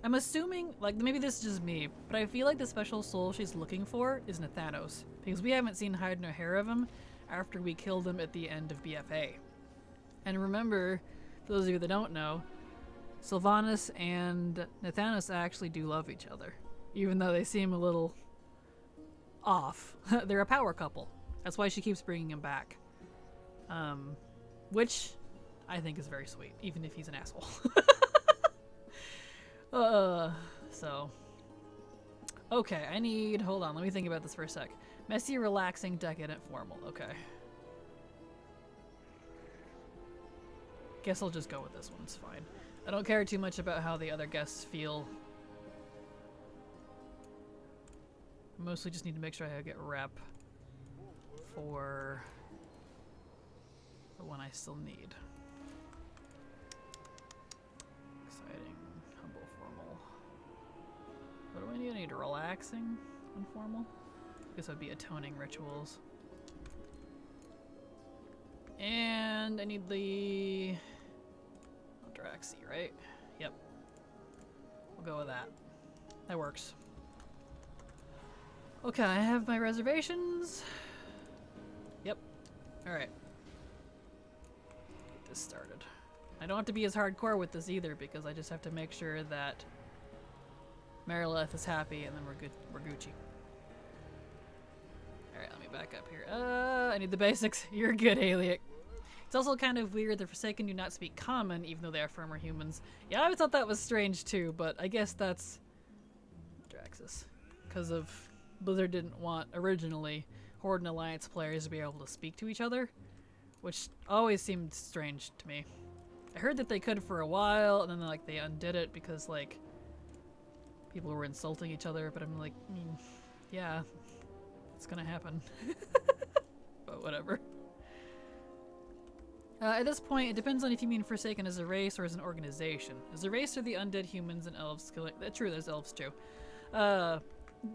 I'm assuming, like, maybe this is just me, but I feel like the special soul she's looking for is Nathanos, because we haven't seen hide nor hair of him after we killed him at the end of BFA. And remember, for those of you that don't know, Sylvanas and Nathanos actually do love each other, even though they seem a little off. They're a power couple. That's why she keeps bringing him back. Which I think is very sweet, even if he's an asshole. So. Okay, hold on, let me think about this for a sec. Messy, relaxing, decadent, formal. Okay. Guess I'll just go with this one, it's fine. I don't care too much about how the other guests feel. Mostly just need to make sure I get rep for the one I still need. Exciting, humble, formal. What do I need? I need relaxing, informal. I guess that would be atoning rituals. And I need the Eldraxi, right? Yep. We'll go with that. That works. Okay, I have my reservations. Yep. Alright. Get this started. I I don't have to be as hardcore with this either because I just have to make sure that Marileth is happy and then we're good. We're Gucci. Alright, let me back up here. I need the basics. You're good, Aliak. It's also kind of weird the Forsaken do not speak Common, even though they are former humans. Yeah, I always thought that was strange too, but I guess that's Draxus. Because of Blizzard didn't want, originally, Horde and Alliance players to be able to speak to each other, which always seemed strange to me. I heard that they could for a while, and then like they undid it because like people were insulting each other, but I'm like, yeah, it's gonna happen. But whatever. At this point, it depends on if you mean Forsaken as a race or as an organization. As a race are the undead humans and elves killing. True, there's elves too.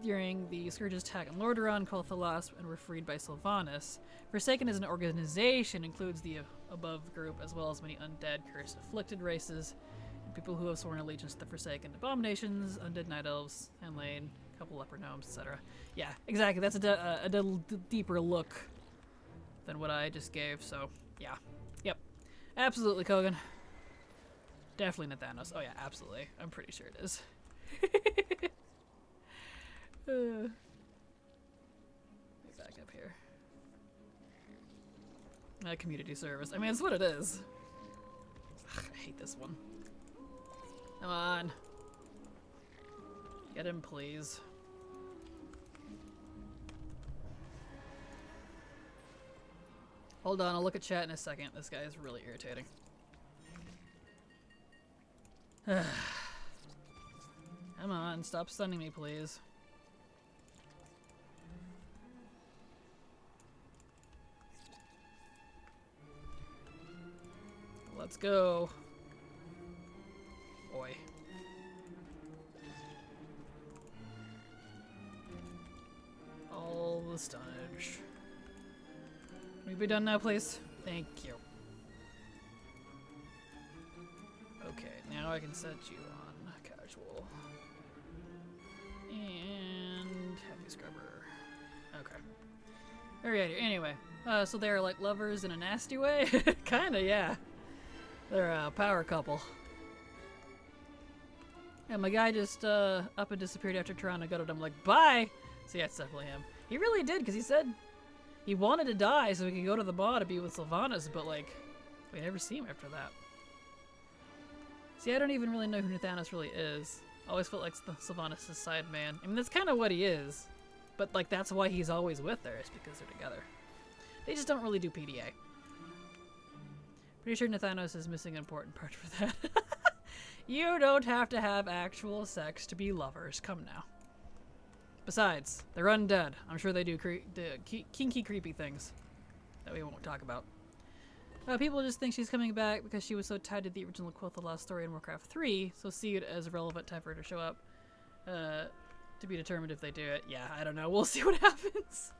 During the Scourge's attack on Lordaeron, called Thalas, and were freed by Sylvanas. Forsaken as an organization includes the above group, as well as many undead, cursed, afflicted races, and people who have sworn allegiance to the Forsaken abominations, undead night elves, and lane, a couple leper gnomes, etc. Yeah, exactly. That's a deeper look than what I just gave. So yeah. Yep. Absolutely, Kogan. Definitely Nathanos. Oh yeah, absolutely. I'm pretty sure it is. Let me back up here. Community service. I mean, it's what it is. Ugh, I hate this one. Come on. Get him, please. Hold on, I'll look at chat in a second. This guy is really irritating. Come on, stop stunning me, please. Let's go. Boy. All the stunnage. Can we be done now, please? Thank you. Okay, now I can set you on casual. And heavy scrubber. Okay. Alrighty, anyway. So they're like lovers in a nasty way? Kinda, yeah. They're a power couple. Yeah, my guy just up and disappeared after trying to go to him. Like, bye! So yeah, it's definitely him. He really did, because he said he wanted to die so he could go to the ball to be with Sylvanas, but like, we never see him after that. See, I don't even really know who Nathanos really is. I always felt like Sylvanas' side man. I mean, that's kind of what he is. But like, that's why he's always with her, is because they're together. They just don't really do PDA. Pretty sure Nathanos is missing an important part for that. You don't have to have actual sex to be lovers. Come now. Besides, they're undead. I'm sure they do kinky, creepy things that we won't talk about. People just think she's coming back because she was so tied to the original Quoth the Lost story in Warcraft 3, so see it as a relevant time for her to show up. To be determined if they do it. Yeah, I don't know. We'll see what happens.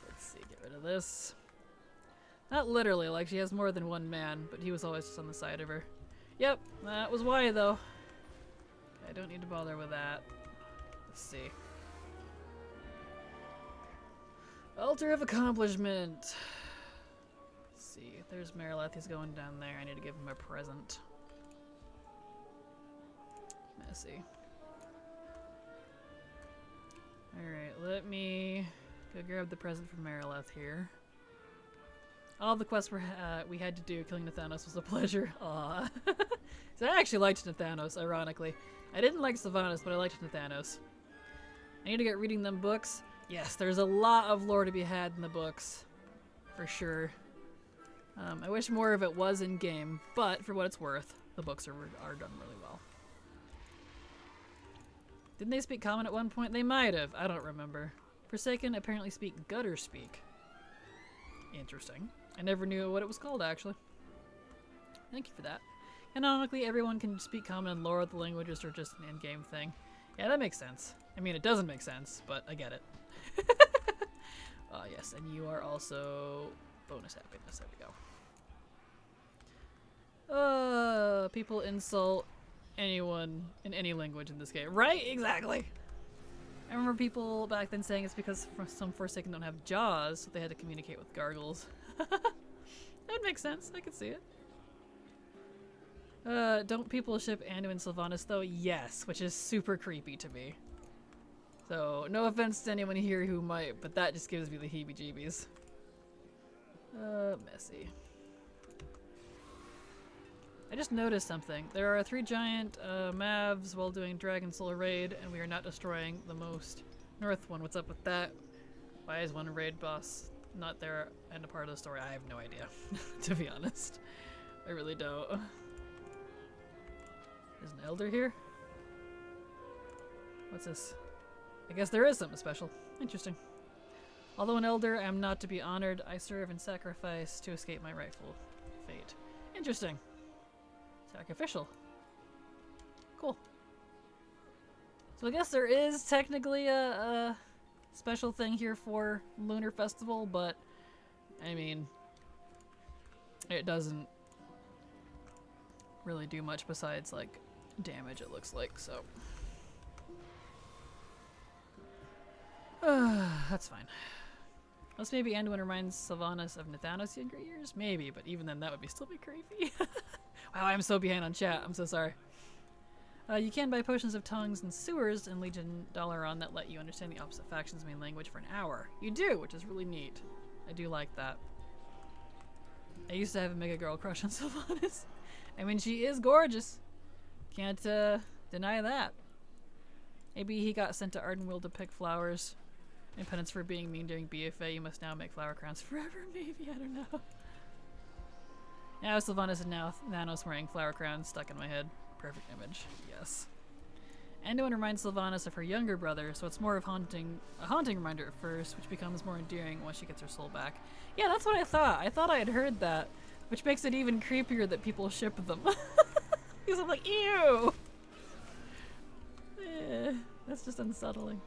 Let's see. Get rid of this. Not literally, like she has more than one man, but he was always just on the side of her. Yep, that was why though. Okay, I don't need to bother with that. Let's see. Altar of Accomplishment. Let's see, there's Marileth, he's going down there. I need to give him a present. Messy. Alright, let me go grab the present from Marileth here. All the quests we had to do killing Nathanos was a pleasure. Aww. So I actually liked Nathanos, ironically. I didn't like Sylvanas, but I liked Nathanos. I need to get reading them books. Yes, there's a lot of lore to be had in the books. For sure. I wish more of it was in-game, but for what it's worth, the books are done really well. Didn't they speak Common at one point? They might have. I don't remember. Forsaken apparently speak Gutter Speak. Interesting. I never knew what it was called, actually. Thank you for that. Canonically, everyone can speak Common and lore. The languages are just an in-game thing. Yeah, that makes sense. I mean, it doesn't make sense, but I get it. Yes, and you are also bonus happiness. There we go. People insult anyone in any language in this game. Right? Exactly. I remember people back then saying it's because some Forsaken don't have jaws, so they had to communicate with gargles. That would make sense. I could see it. Don't people ship Anduin and Sylvanas though? Yes, which is super creepy to me. So, no offense to anyone here who might, but that just gives me the heebie-jeebies. Messy. I just noticed something. There are 3 giant Mavs while doing Dragon Soul raid, and we are not destroying the most north one. What's up with that? Why is one raid boss not there and a part of the story? I have no idea, to be honest. I really don't. There's an elder here? What's this? I guess there is something special. Interesting. Although an elder, I am not to be honored. I serve and sacrifice to escape my rightful fate. Interesting. Sacrificial. Cool. So I guess there is technically a special thing here for Lunar Festival, but I mean, it doesn't really do much besides like damage, it looks like, so. That's fine. Unless maybe Anduin reminds Sylvanas of Nathanos' younger years? Maybe, but even then that would still be creepy. Wow, I'm so behind on chat. I'm so sorry. You can buy potions of tongues and sewers in Legion Dalaran that let you understand the opposite faction's main language for an hour. You do, which is really neat. I do like that. I used to have a mega girl crush on Sylvanas. I mean, she is gorgeous. Can't deny that. Maybe he got sent to Ardenweald to pick flowers. In penance for being mean during BFA, you must now make flower crowns forever. Maybe, I don't know. Now Sylvanas and now Thanos wearing flower crowns stuck in my head. Perfect image. Yes. Anduin reminds Sylvanas of her younger brother, so it's more of a haunting reminder at first, which becomes more endearing once she gets her soul back. Yeah, that's what I thought. I thought I had heard that, which makes it even creepier that people ship them. Because I'm like, ew! That's just unsettling.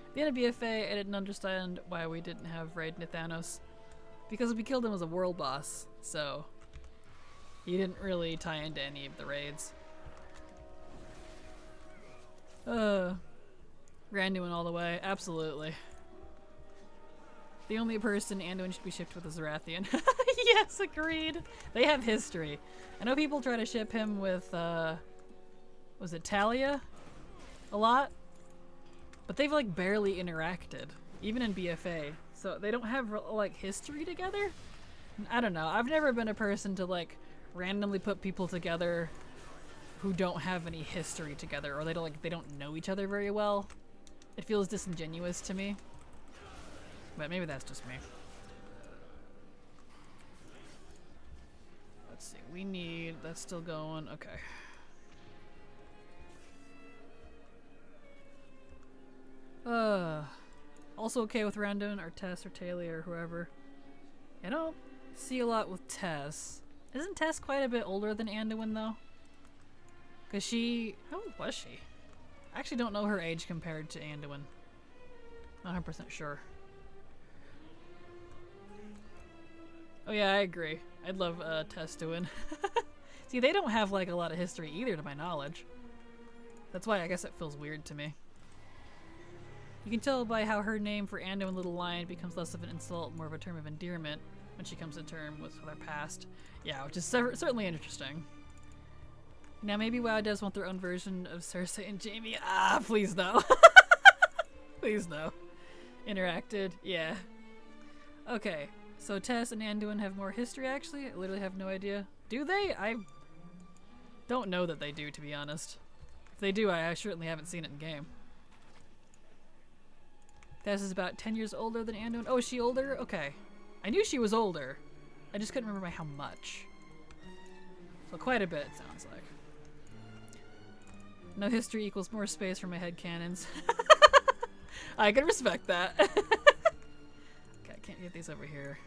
At the end of BFA, I didn't understand why we didn't have raid Nathanos. Because we killed him as a world boss, so he didn't really tie into any of the raids. Randuin all the way, absolutely. The only person Anduin should be shipped with is Zarathian. Yes, agreed. They have history. I know people try to ship him with, was it Talia? A lot? But they've like barely interacted, even in BFA. So they don't have like history together? I don't know. I've never been a person to like randomly put people together who don't have any history together, or they don't know each other very well. It feels disingenuous to me. But maybe that's just me. Let's see. We need... That's still going. Okay. Also okay with Randuin or Tess or Talia or whoever. I don't see a lot with Tess. Isn't Tess quite a bit older than Anduin though? Cause she... How old was she? I actually don't know her age compared to Anduin. Not 100% sure. Oh yeah, I agree. I'd love Tess doing. See, they don't have like a lot of history either to my knowledge. That's why I guess it feels weird to me. You can tell by how her name for Anduin Little Lion becomes less of an insult, more of a term of endearment when she comes to term with her past. Yeah, which is certainly interesting. Now maybe WoW does want their own version of Cersei and Jaime. Ah, please no. Please no. Interacted, yeah. Okay, so Tess and Anduin have more history actually? I literally have no idea. Do they? I don't know that they do, to be honest. If they do, I certainly haven't seen it in game. Tess is about 10 years older than Anduin. Oh, is she older? Okay. I knew she was older. I just couldn't remember by how much. So quite a bit, it sounds like. No history equals more space for my headcanons. I can respect that. Okay, I can't get these over here.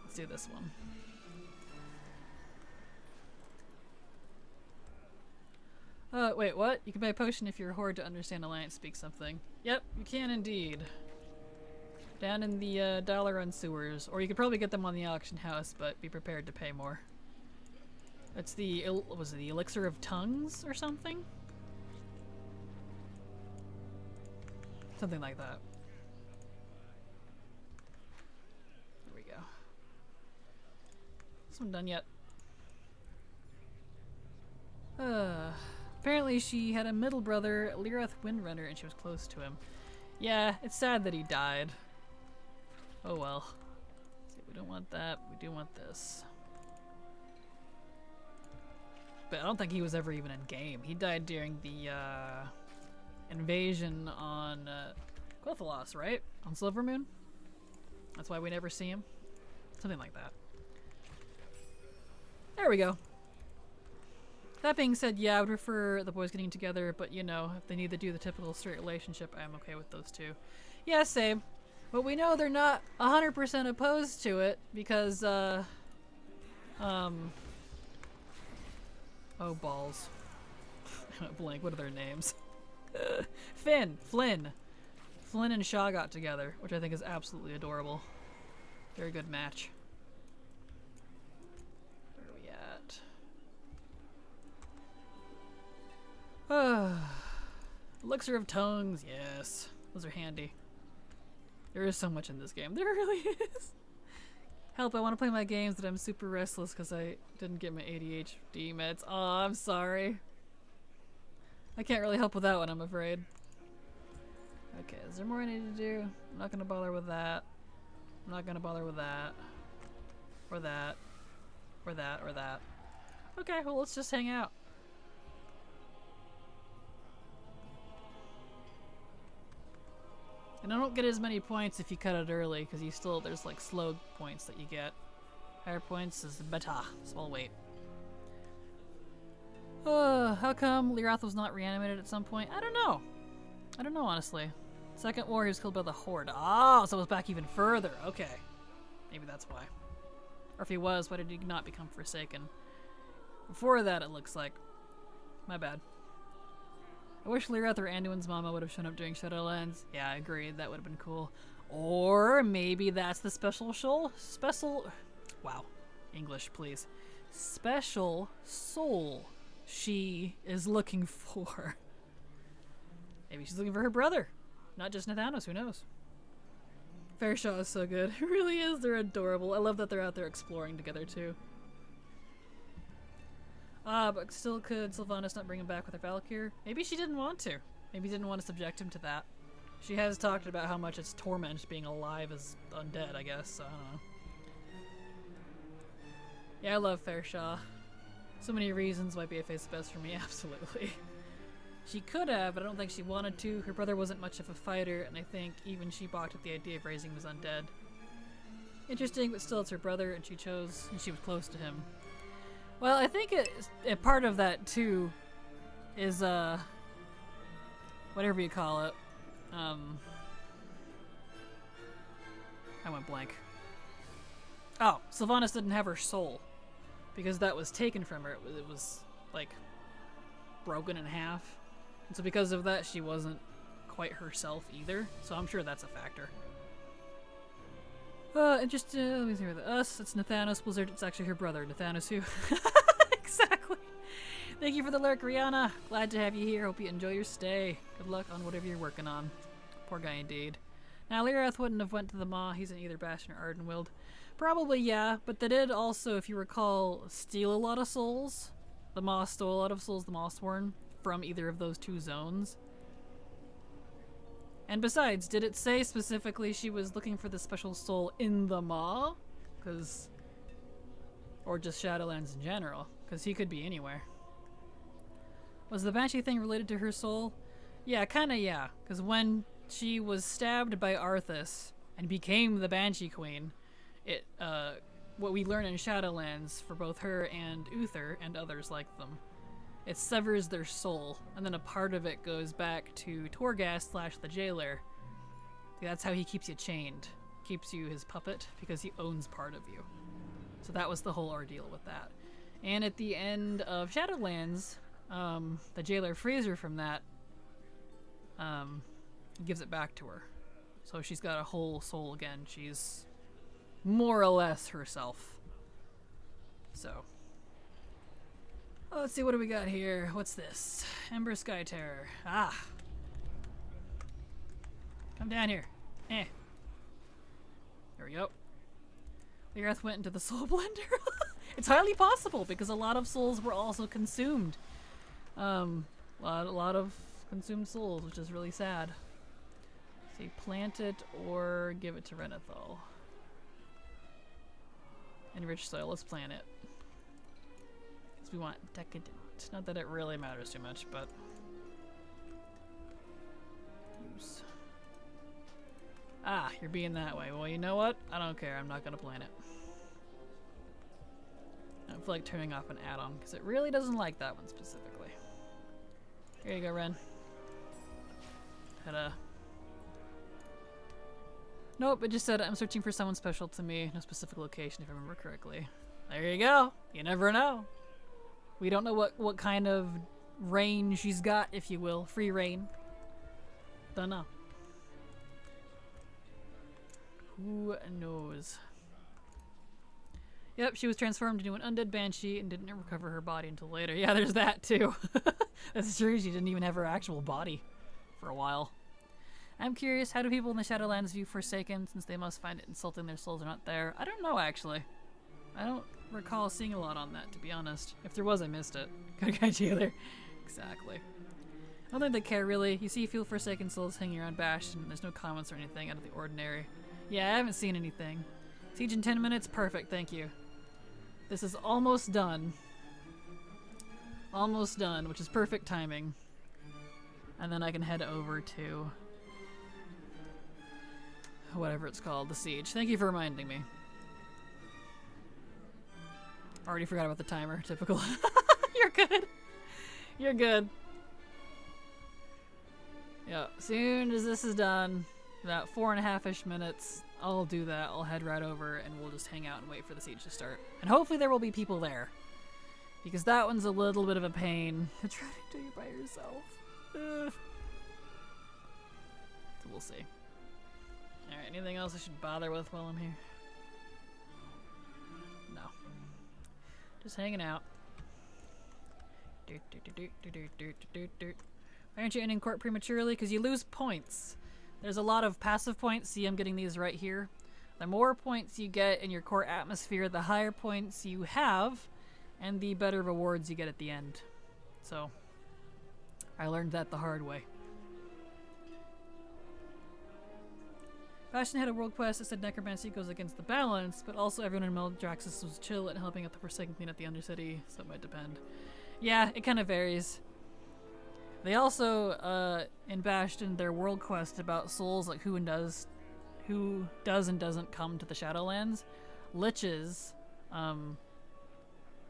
Let's do this one. Wait, what? You can buy a potion if you're a horde to understand Alliance speak something. Yep, you can indeed. Down in the Dalaran sewers. Or you could probably get them on the auction house, but be prepared to pay more. That's the, was it the Elixir of Tongues or something? Something like that. There we go. This one done yet? Apparently she had a middle brother, Lirith Windrunner, and she was close to him. Yeah, it's sad that he died. Oh well. See, we don't want that. We do want this. But I don't think he was ever even in game. He died during the invasion on Quithalos, right? On Silvermoon? That's why we never see him. Something like that. There we go. That being said, yeah, I would prefer the boys getting together, but you know, if they need to do the typical straight relationship, I'm okay with those two. Yeah, same. But we know they're not 100% opposed to it because, oh balls. Blank, what are their names? Flynn and Shaw got together, which I think is absolutely adorable. Very good match. Where are we at? Elixir of Tongues, yes. Those are handy. There is so much in this game. There really is. Help, I want to play my games, but I'm super restless because I didn't get my ADHD meds. Oh, I'm sorry. I can't really help with that one, I'm afraid. Okay, is there more I need to do? I'm not going to bother with that. I'm not going to bother with that. Or that. Or that. Or that. Okay, well, let's just hang out. And I don't get as many points if you cut it early, because you still, there's like slow points that you get. Higher points is better, so I'll wait. How come Lirath was not reanimated at some point? I don't know. I don't know, honestly. Second war, he was killed by the Horde. Oh, so it was back even further. Okay. Maybe that's why. Or if he was, why did he not become Forsaken? Before that, it looks like. My bad. I wish Lirath or Anduin's mama would have shown up during Shadowlands. Yeah, I agree. That would have been cool. Or maybe that's the wow. English, please. Special soul she is looking for. Maybe she's looking for her brother. Not just Nathanos, who knows? Farshaw is so good. It really is. They're adorable. I love that they're out there exploring together, too. But still, could Sylvanas not bring him back with her Valkyr? Maybe she didn't want to. Maybe didn't want to subject him to that. She has talked about how much it's torment being alive as undead, I guess, so I don't know. Yeah, I love Farshaw. So many reasons why BFA is the best for me, absolutely. She could have, but I don't think she wanted to. Her brother wasn't much of a fighter, and I think even she balked at the idea of raising him as undead. Interesting, but still it's her brother, and she chose, and she was close to him. Well, I think a part of that, too, is, whatever you call it. I went blank. Oh, Sylvanas didn't have her soul, because that was taken from her. It was, like, broken in half. And so because of that, she wasn't quite herself either. So I'm sure that's a factor. Interesting. Let me see with us. It's Nathanos Blizzard. It's actually her brother, Nathanos who. Exactly. Thank you for the lurk, Rihanna. Glad to have you here. Hope you enjoy your stay. Good luck on whatever you're working on. Poor guy indeed. Now, Lirath wouldn't have went to the Maw. He's in either Bastion or Ardenweald. Probably, yeah. But they did also, if you recall, steal a lot of souls. The Maw stole a lot of souls, the Mawsworn, from either of those two zones. And besides, did it say specifically she was looking for the special soul in the Maw? Or just Shadowlands in general? Because he could be anywhere. Was the Banshee thing related to her soul? Yeah, kinda yeah. Because when she was stabbed by Arthas and became the Banshee Queen, what we learn in Shadowlands for both her and Uther and others like them, it severs their soul, and then a part of it goes back to Torghast / the jailer. That's how he keeps you chained. Keeps you his puppet, because he owns part of you. So that was the whole ordeal with that. And at the end of Shadowlands, the jailer frees her from that, gives it back to her. So she's got a whole soul again. She's more or less herself. So. Oh, let's see, what do we got here? What's this? Ember Sky Terror. Ah. Come down here. There we go. The Earth went into the Soul Blender. It's highly possible, because a lot of souls were also consumed A lot of consumed souls, which is really sad. So you plant it or give it to Renethal. Enriched soil, let's plant it. Because we want decadent. Not that it really matters too much, but... Use. Ah, you're being that way. Well, you know what? I don't care. I'm not gonna plant it. I don't feel like turning off an add-on, because it really doesn't like that one specifically. Here you go, Ren. Ta-da. Nope, it just said I'm searching for someone special to me. No specific location, if I remember correctly. There you go. You never know. We don't know what kind of reign she's got, if you will. Free reign. Don't know. Who knows? Yep, she was transformed into an undead banshee and didn't recover her body until later. Yeah, there's that too. That's true, she didn't even have her actual body for a while. I'm curious, how do people in the Shadowlands view Forsaken, since they must find it insulting their souls are not there? I don't know, actually. I don't recall seeing a lot on that, to be honest. If there was, I missed it. Could've got you there. Exactly. I don't think they care, really. You see a few Forsaken souls hanging around Bastion, and there's no comments or anything out of the ordinary. Yeah, I haven't seen anything. Siege in 10 minutes? Perfect, thank you. This is almost done. Almost done, which is perfect timing. And then I can head over to... whatever it's called, the siege. Thank you for reminding me. Already forgot about the timer. Typical. You're good. You're good. Yeah, soon as this is done, about 4.5-ish minutes, I'll do that. I'll head right over and we'll just hang out and wait for the siege to start. And hopefully there will be people there. Because that one's a little bit of a pain to try to do by yourself. So we'll see. Alright, anything else I should bother with while I'm here? No. Just hanging out. Why aren't you ending court prematurely? Because you lose points. There's a lot of passive points. See, I'm getting these right here. The more points you get in your court atmosphere, the higher points you have, and the better rewards you get at the end. So, I learned that the hard way. Bastion had a world quest that said necromancy goes against the balance, but also everyone in Meldraxxus was chill at helping out the Forsaken clean up the Undercity, so it might depend. Yeah, it kind of varies. They also, in Bastion, their world quest about souls, like who does and doesn't come to the Shadowlands. Liches,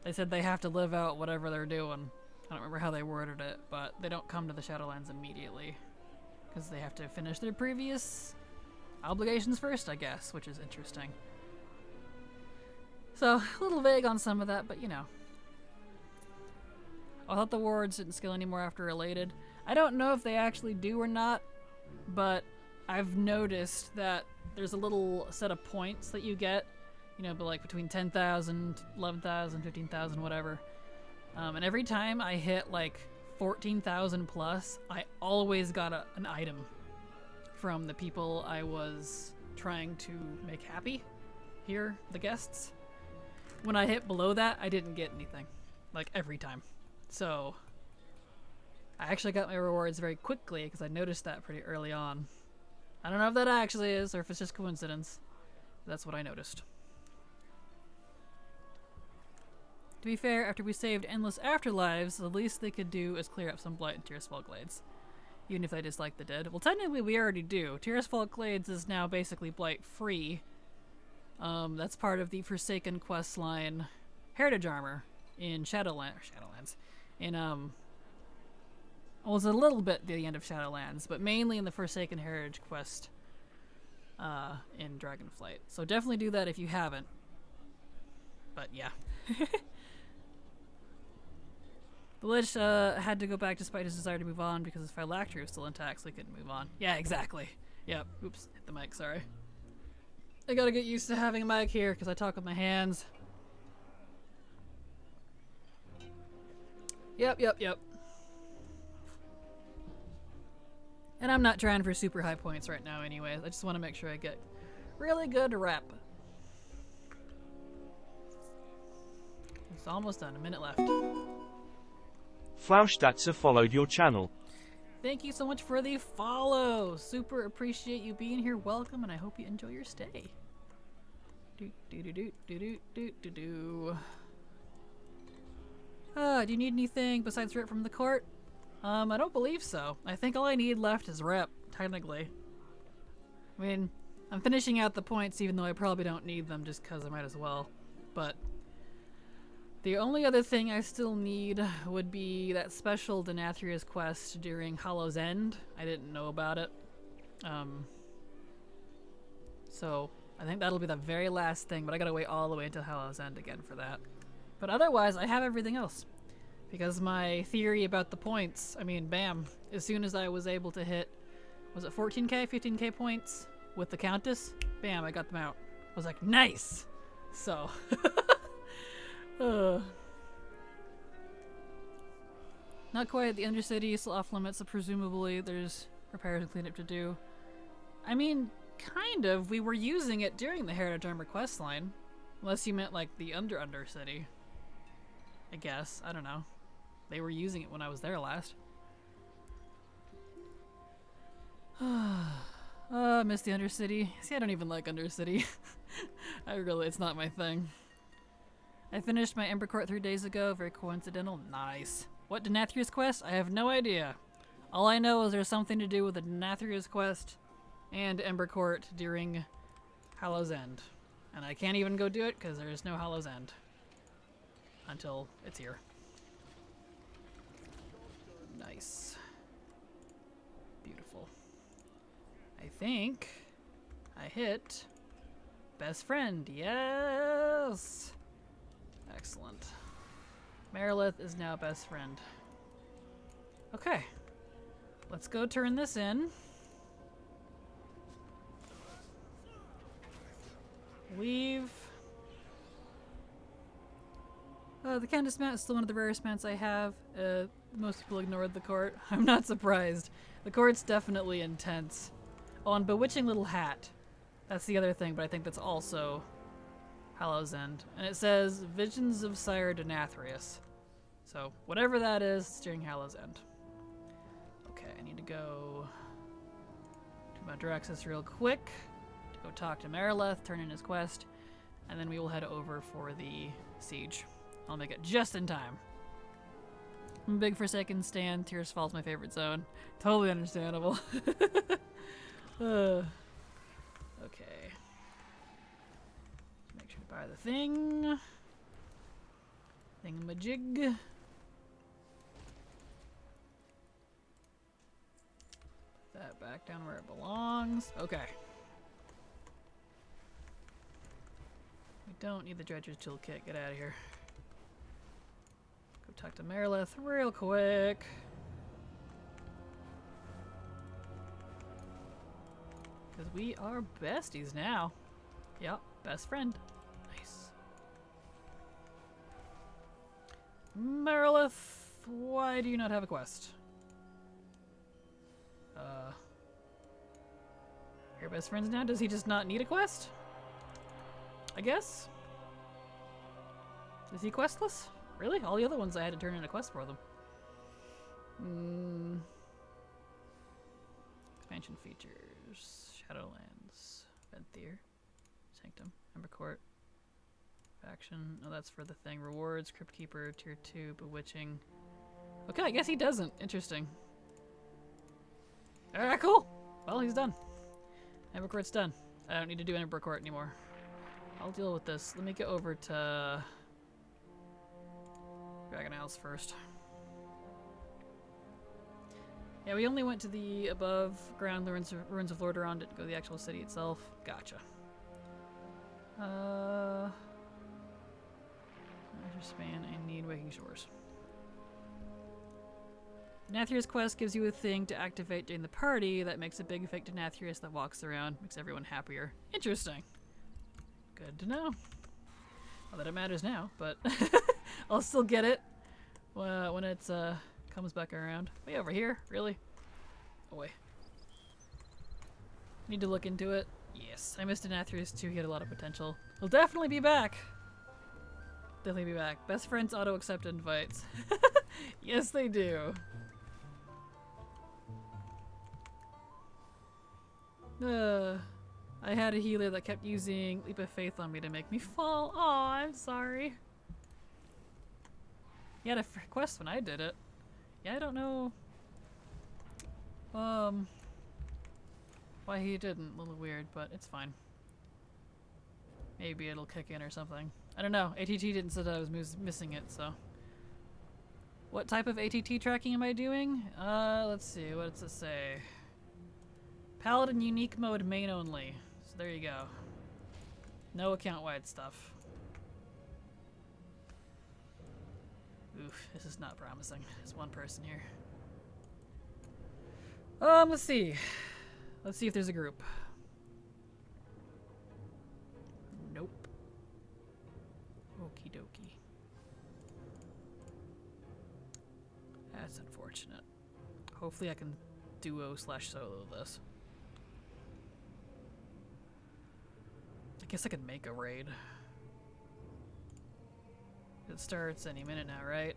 they said they have to live out whatever they're doing. I don't remember how they worded it, but they don't come to the Shadowlands immediately. Because they have to finish their previous obligations first, I guess, which is interesting. So, a little vague on some of that, but you know. I thought the wards didn't scale anymore after Elated. I don't know if they actually do or not, but I've noticed that there's a little set of points that you get, you know, but like between 10,000, 11,000, 15,000, whatever. And every time I hit like 14,000 plus, I always got an item from the people I was trying to make happy here, the guests. When I hit below that, I didn't get anything, like every time. So I actually got my rewards very quickly because I noticed that pretty early on. I don't know if that actually is or if it's just coincidence. That's what I noticed. To be fair, after we saved endless afterlives, the least they could do is clear up some blight in Tearsfall Glades. Even if they dislike the dead. Well, technically we already do. Tearsfall Glades is now basically blight free. That's part of the Forsaken quest line Heritage Armor in Shadowlands. In, well, it's a little bit the end of Shadowlands, but mainly in the Forsaken Heritage quest in Dragonflight. So definitely do that if you haven't. But yeah. The Lich had to go back despite his desire to move on because his phylactery was still intact, so he couldn't move on. Yeah, exactly. Yep. Oops, hit the mic, sorry. I gotta get used to having a mic here because I talk with my hands. Yep. And I'm not trying for super high points right now anyways. I just want to make sure I get really good rep. It's almost done. A minute left. Flauschdatzer followed your channel. Thank you so much for the follow. Super appreciate you being here. Welcome, and I hope you enjoy your stay. Do do do do do do do do do. Do you need anything besides rep from the court? I don't believe so. I think all I need left is rep, technically. I mean, I'm finishing out the points even though I probably don't need them just because I might as well. But the only other thing I still need would be that special Denathrius quest during Hollow's End. I didn't know about it. So I think that'll be the very last thing, but I gotta wait all the way until Hollow's End again for that. But otherwise, I have everything else. Because my theory about the points, I mean, bam, as soon as I was able to hit, was it 14k, 15k points with the Countess? Bam, I got them out. I was like, nice! So, not quite. The Undercity still off limits, so presumably there's repairs and cleanup to do. I mean, kind of. We were using it during the Heritage Armor questline. Unless you meant like the Undercity. I guess. I don't know. They were using it when I was there last. I miss the Undercity. See, I don't even like Undercity. It's not my thing. I finished my Ember Court 3 days ago. Very coincidental. Nice. What Denathrius quest? I have no idea. All I know is there's something to do with the Denathrius quest and Ember Court during Hollow's End. And I can't even go do it because there's no Hollow's End. Until it's here. Nice. Beautiful. I think I hit best friend. Yes! Excellent. Marilith is now best friend. Okay. Let's go turn this in. Leave. The Candace mount is still one of the rarest mounts I have. Most people ignored the court. I'm not surprised. The court's definitely intense. Oh, and Bewitching Little Hat. That's the other thing, but I think that's also Hollow's End. And it says Visions of Sire Denathrius. So, whatever that is, it's during Hollow's End. Okay, I need to go to Madraxis real quick to go talk to Marileth, turn in his quest, and then we will head over for the siege. I'll make it just in time. I'm a big Forsaken stan. Tears Fall's my favorite zone. Totally understandable. Okay. Make sure to buy the thing. Thingamajig. Put that back down where it belongs. Okay. We don't need the Dredger's Toolkit. Get out of here. Go talk to Marilith real quick. Because we are besties now. Yep, best friend. Nice. Marilith, why do you not have a quest? You're best friends now? Does he just not need a quest? I guess? Is he questless? Really? All the other ones I had to turn in a quest for them. Expansion features. Shadowlands. Venthyr. Sanctum. Ember Court. Faction. Oh, that's for the thing. Rewards. Crypt Keeper. Tier 2. Bewitching. Okay, I guess he doesn't. Interesting. Alright, cool. Well, he's done. Ember Court's done. I don't need to do Ember Court anymore. I'll deal with this. Let me get over to Dragon Isles first. Yeah, we only went to the above ground ruins of Lordaeron, didn't go to the actual city itself. Gotcha. Measure span, I need Waking Shores. Denathrius quest gives you a thing to activate during the party that makes a big fake Denathrius that walks around, makes everyone happier. Interesting. Good to know. Not that it matters now, but I'll still get it when it comes back around. Way over here? Really? Oh wait. Need to look into it. Yes, I missed Denathrius too. He had a lot of potential. He'll definitely be back. definitely be back. Best friends auto-accept invites. Yes, they do. I had a healer that kept using Leap of Faith on me to make me fall. Aw, I'm sorry. He had a quest when I did it. Yeah, I don't know. Why he didn't. A little weird, but it's fine. Maybe it'll kick in or something. I don't know. ATT didn't say that I was missing it, so. What type of ATT tracking am I doing? Let's see. What does it say? Paladin unique mode main only. So there you go. No account-wide stuff. Oof, this is not promising. There's one person here. Let's see. Let's see if there's a group. Nope. Okie dokie. That's unfortunate. Hopefully I can duo/solo this. I guess I could make a raid. It starts any minute now, right?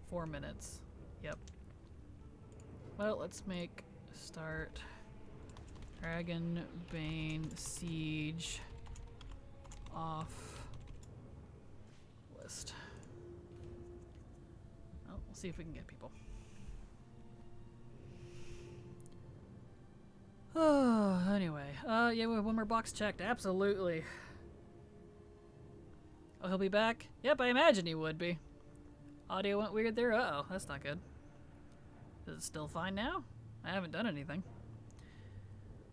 4 minutes. Yep. Well, let's make start Dragon Bane Siege off list. Well, we'll see if we can get people. Oh, anyway. Yeah, we have one more box checked. Absolutely. Oh, he'll be back? Yep, I imagine he would be. Audio went weird there. Uh-oh, that's not good. Is it still fine now? I haven't done anything.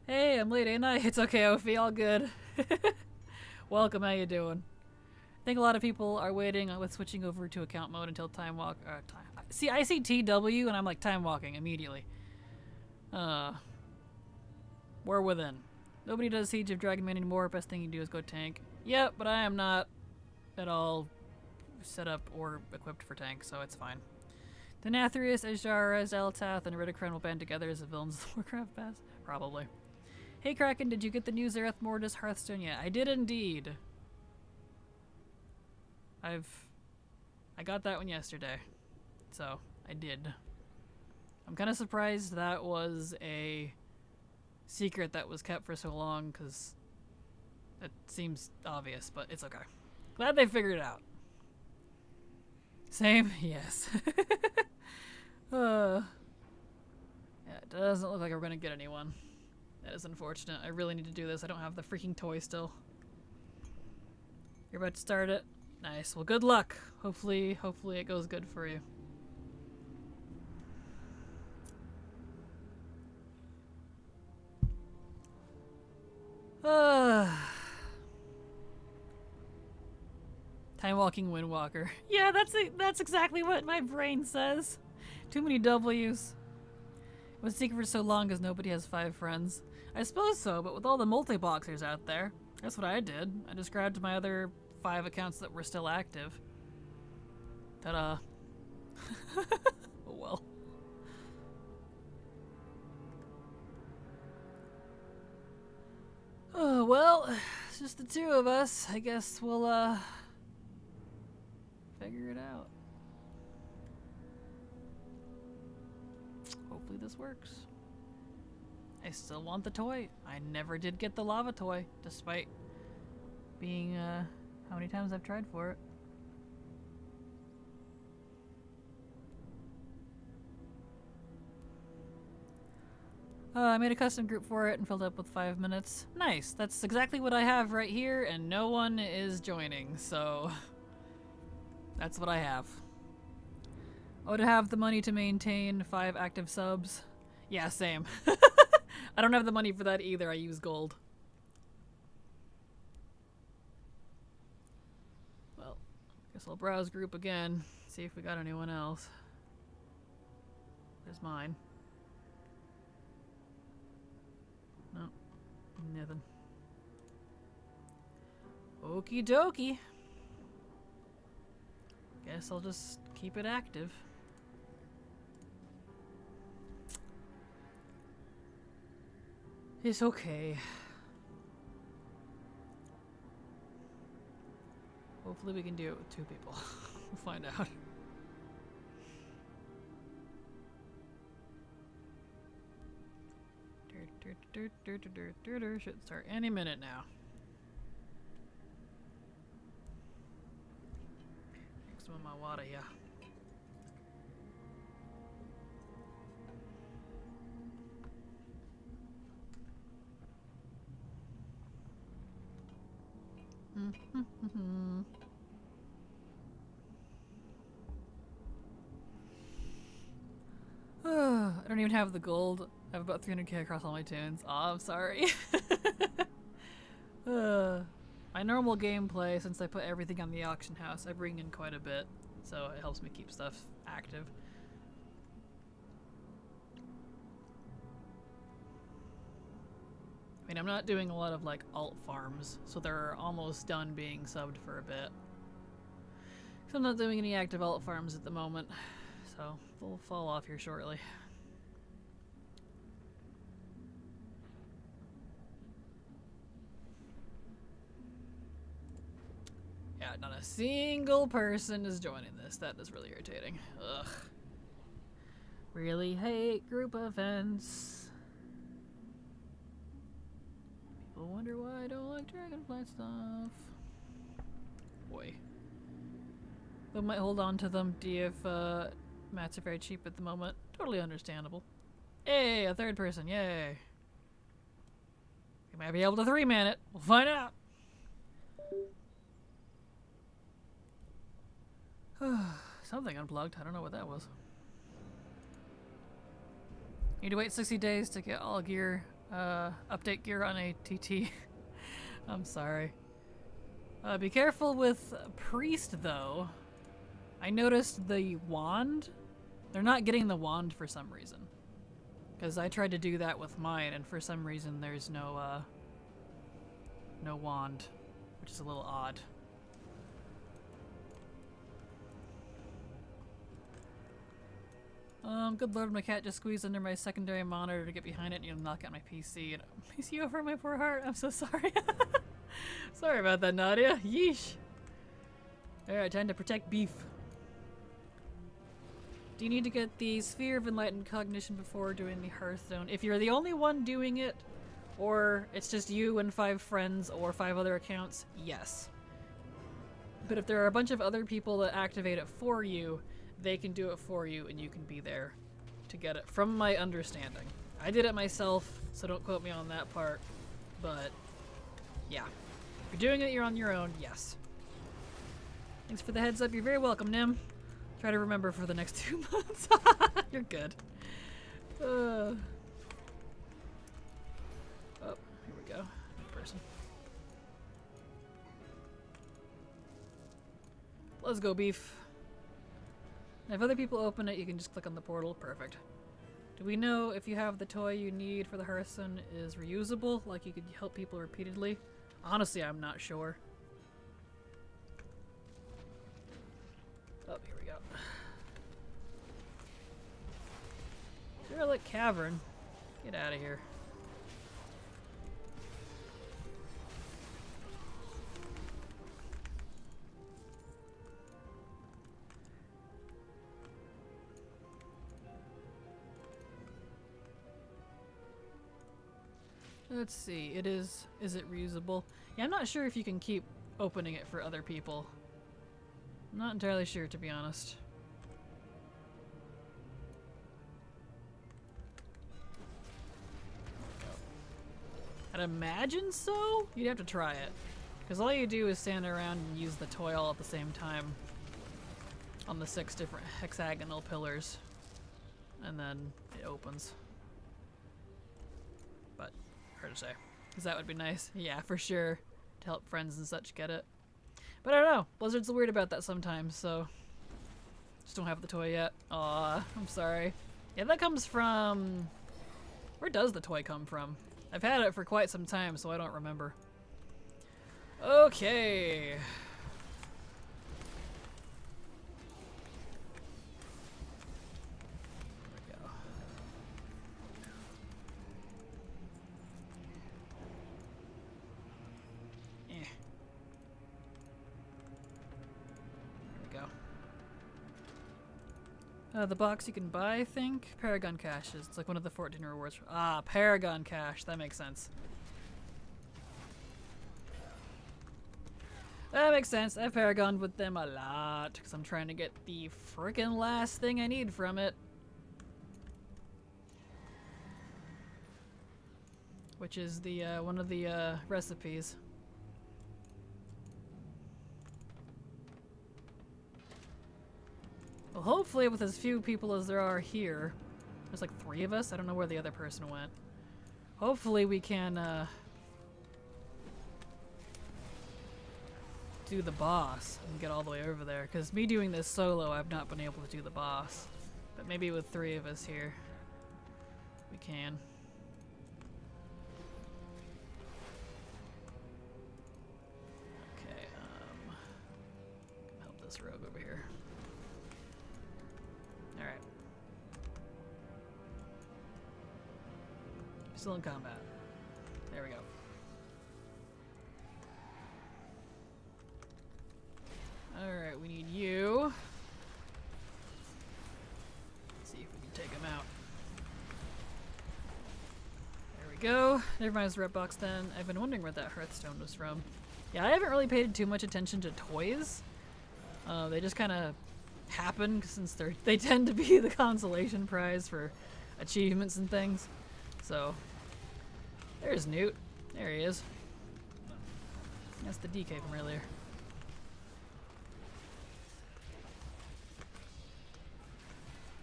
Hey, I'm late, ain't I? It's okay, Ophi, all good. Welcome, how you doing? I think a lot of people are waiting with switching over to account mode until time. See, I see TW and I'm like time walking immediately. We're within. Nobody does Siege of Dragon Man anymore. Best thing you do is go tank. Yep, but I am not at all set up or equipped for tank, so it's fine. Denathrius, Azshara, Xalatath, and Ridicron will band together as the villains of the Warcraft pass? Probably. Hey Kraken, did you get the new Zereth Mortis Hearthstone yet? I did indeed. I got that one yesterday. So, I did. I'm kind of surprised that was a secret that was kept for so long, because it seems obvious, but it's okay. Glad they figured it out. Same? Yes. Yeah, it doesn't look like we're gonna get anyone. That is unfortunate. I really need to do this. I don't have the freaking toy still. You're about to start it? Nice. Well, good luck. Hopefully it goes good for you. Time walking windwalker. Yeah, that's exactly what my brain says. Too many W's. It was secret for so long because nobody has 5 friends. I suppose so, but with all the multi-boxers out there, that's what I did. I just grabbed my other 5 accounts that were still active. Ta-da. Oh well. Oh, well, it's just the 2 of us. I guess we'll, figure it out. Hopefully this works. I still want the toy. I never did get the lava toy, despite being, how many times I've tried for it. I made a custom group for it and filled up with 5 minutes. Nice. That's exactly what I have right here, and no one is joining, so that's what I have. Oh, to have the money to maintain 5 active subs. Yeah, same. I don't have the money for that either. I use gold. Well, guess I'll browse group again, see if we got anyone else. There's mine. No, nothing. Okie dokie. Guess I'll just keep it active. It's okay. Hopefully we can do it with 2 people. We'll find out. Should start any minute now. Drink some of my water, yeah. I don't even have the gold. I have about 300k across all my tunes. Aw, I'm sorry. My normal gameplay, since I put everything on the auction house, I bring in quite a bit, so it helps me keep stuff active. I mean, I'm not doing a lot of like alt farms, so they're almost done being subbed for a bit. So I'm not doing any active alt farms at the moment, so they'll fall off here shortly. Yeah, not a single person is joining this. That is really irritating. Ugh. Really hate group events. People wonder why I don't like Dragonflight stuff. Boy. But might hold on to them, if mats are very cheap at the moment. Totally understandable. Hey, a 3rd person, yay. We might be able to 3-man it. We'll find out. Something unplugged. I don't know what that was. Need to wait 60 days to get all gear, update gear on a TT. I'm sorry. Be careful with Priest, though. I noticed the wand. They're not getting the wand for some reason. Because I tried to do that with mine, and for some reason there's no wand, which is a little odd. Good lord, my cat just squeezed under my secondary monitor to get behind it and knock out my PC. And PC over my poor heart. I'm so sorry. Sorry about that, Nadia. Yeesh. Alright, time to protect beef. Do you need to get the Sphere of Enlightened Cognition before doing the Hearthstone? If you're the only one doing it, or it's just you and 5 friends or 5 other accounts, yes. But if there are a bunch of other people that activate it for you, they can do it for you and you can be there to get it, from my understanding. I did it myself, so don't quote me on that part, but yeah. If you're doing it, you're on your own, yes. Thanks for the heads up, you're very welcome, Nim. Try to remember for the next 2 months. You're good. Oh, here we go. New person. Let's go, beef. If other people open it, you can just click on the portal. Perfect. Do we know if you have the toy you need for the Hearthstone is reusable? Like you could help people repeatedly? Honestly, I'm not sure. Oh, here we go. Derelict Cavern. Get out of here. Let's see, is it reusable? Yeah, I'm not sure if you can keep opening it for other people. I'm not entirely sure, to be honest. I'd imagine so? You'd have to try it. Because all you do is stand around and use the toy all at the same time on the 6 different hexagonal pillars. And then it opens. But hard to say. Because that would be nice. Yeah, for sure. To help friends and such get it. But I don't know. Blizzard's weird about that sometimes, so just don't have the toy yet. Aw, I'm sorry. Yeah, that comes from... Where does the toy come from? I've had it for quite some time, so I don't remember. Okay. There we go. The box you can buy, I think. Paragon caches. It's like one of the 14 rewards. Ah, Paragon cache. That makes sense. That makes sense. I've Paragoned with them a lot because I'm trying to get the frickin' last thing I need from it. Which is the one of the recipes. Well, hopefully with as few people as there are here, there's like 3 of us. I don't know where the other person went. Hopefully we can do the boss and get all the way over there. Because me doing this solo, I've not been able to do the boss. But maybe with 3 of us here, we can. Okay, help this rogue over here. Alright. Still in combat. There we go. Alright, we need you. Let's see if we can take him out. There we go. Never mind his red box then. I've been wondering where that Hearthstone was from. Yeah, I haven't really paid too much attention to toys. They just kind of happen since they tend to be the consolation prize for achievements and things. So, there's Newt. There he is. That's the DK from earlier.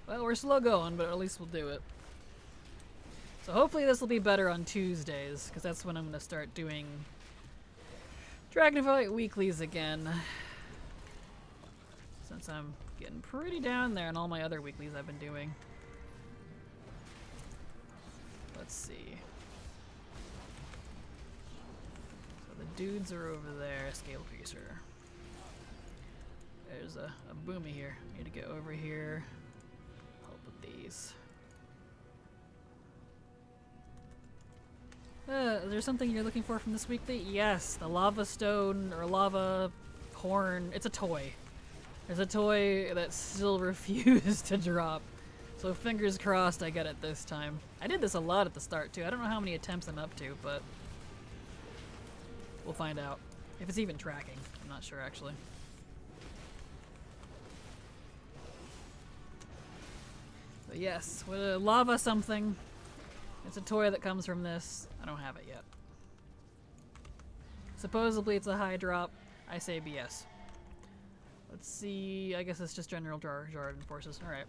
Well, we're slow going, but at least we'll do it. So hopefully this will be better on Tuesdays, because that's when I'm going to start doing Dragonflight weeklies again. Since I'm getting pretty down there on all my other weeklies I've been doing. Let's see. So the dudes are over there, Scale Piercer. There's a boomy here. Need to get over here. Help with these. Is there something you're looking for from this weekly? Yes, the lava stone or lava horn. It's a toy. There's a toy that still refused to drop. So fingers crossed I get it this time. I did this a lot at the start too. I don't know how many attempts I'm up to, but we'll find out. If it's even tracking. I'm not sure actually. But yes, with a lava something. It's a toy that comes from this. I don't have it yet. Supposedly it's a high drop. I say BS. Let's see. I guess it's just general Jarden forces. Alright.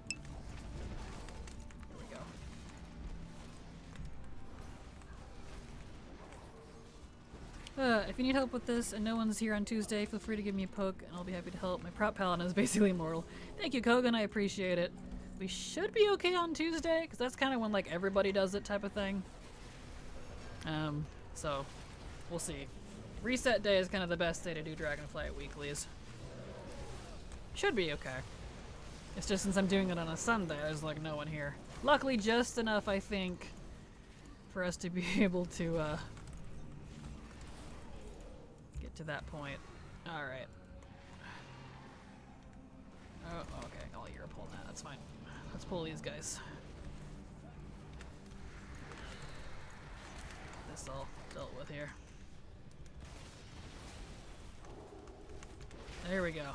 There we go. If you need help with this and no one's here on Tuesday, feel free to give me a poke and I'll be happy to help. My prop paladin is basically immortal. Thank you, Kogan. I appreciate it. We should be okay on Tuesday, because that's kind of when like everybody does it type of thing. So we'll see. Reset day is kind of the best day to do Dragonflight weeklies. Should be okay. It's just since I'm doing it on a Sunday, there's like no one here. Luckily, just enough, I think, for us to be able to get to that point. All right. Oh, okay. Oh, you're pulling that. That's fine. Let's pull these guys. This all dealt with here. There we go.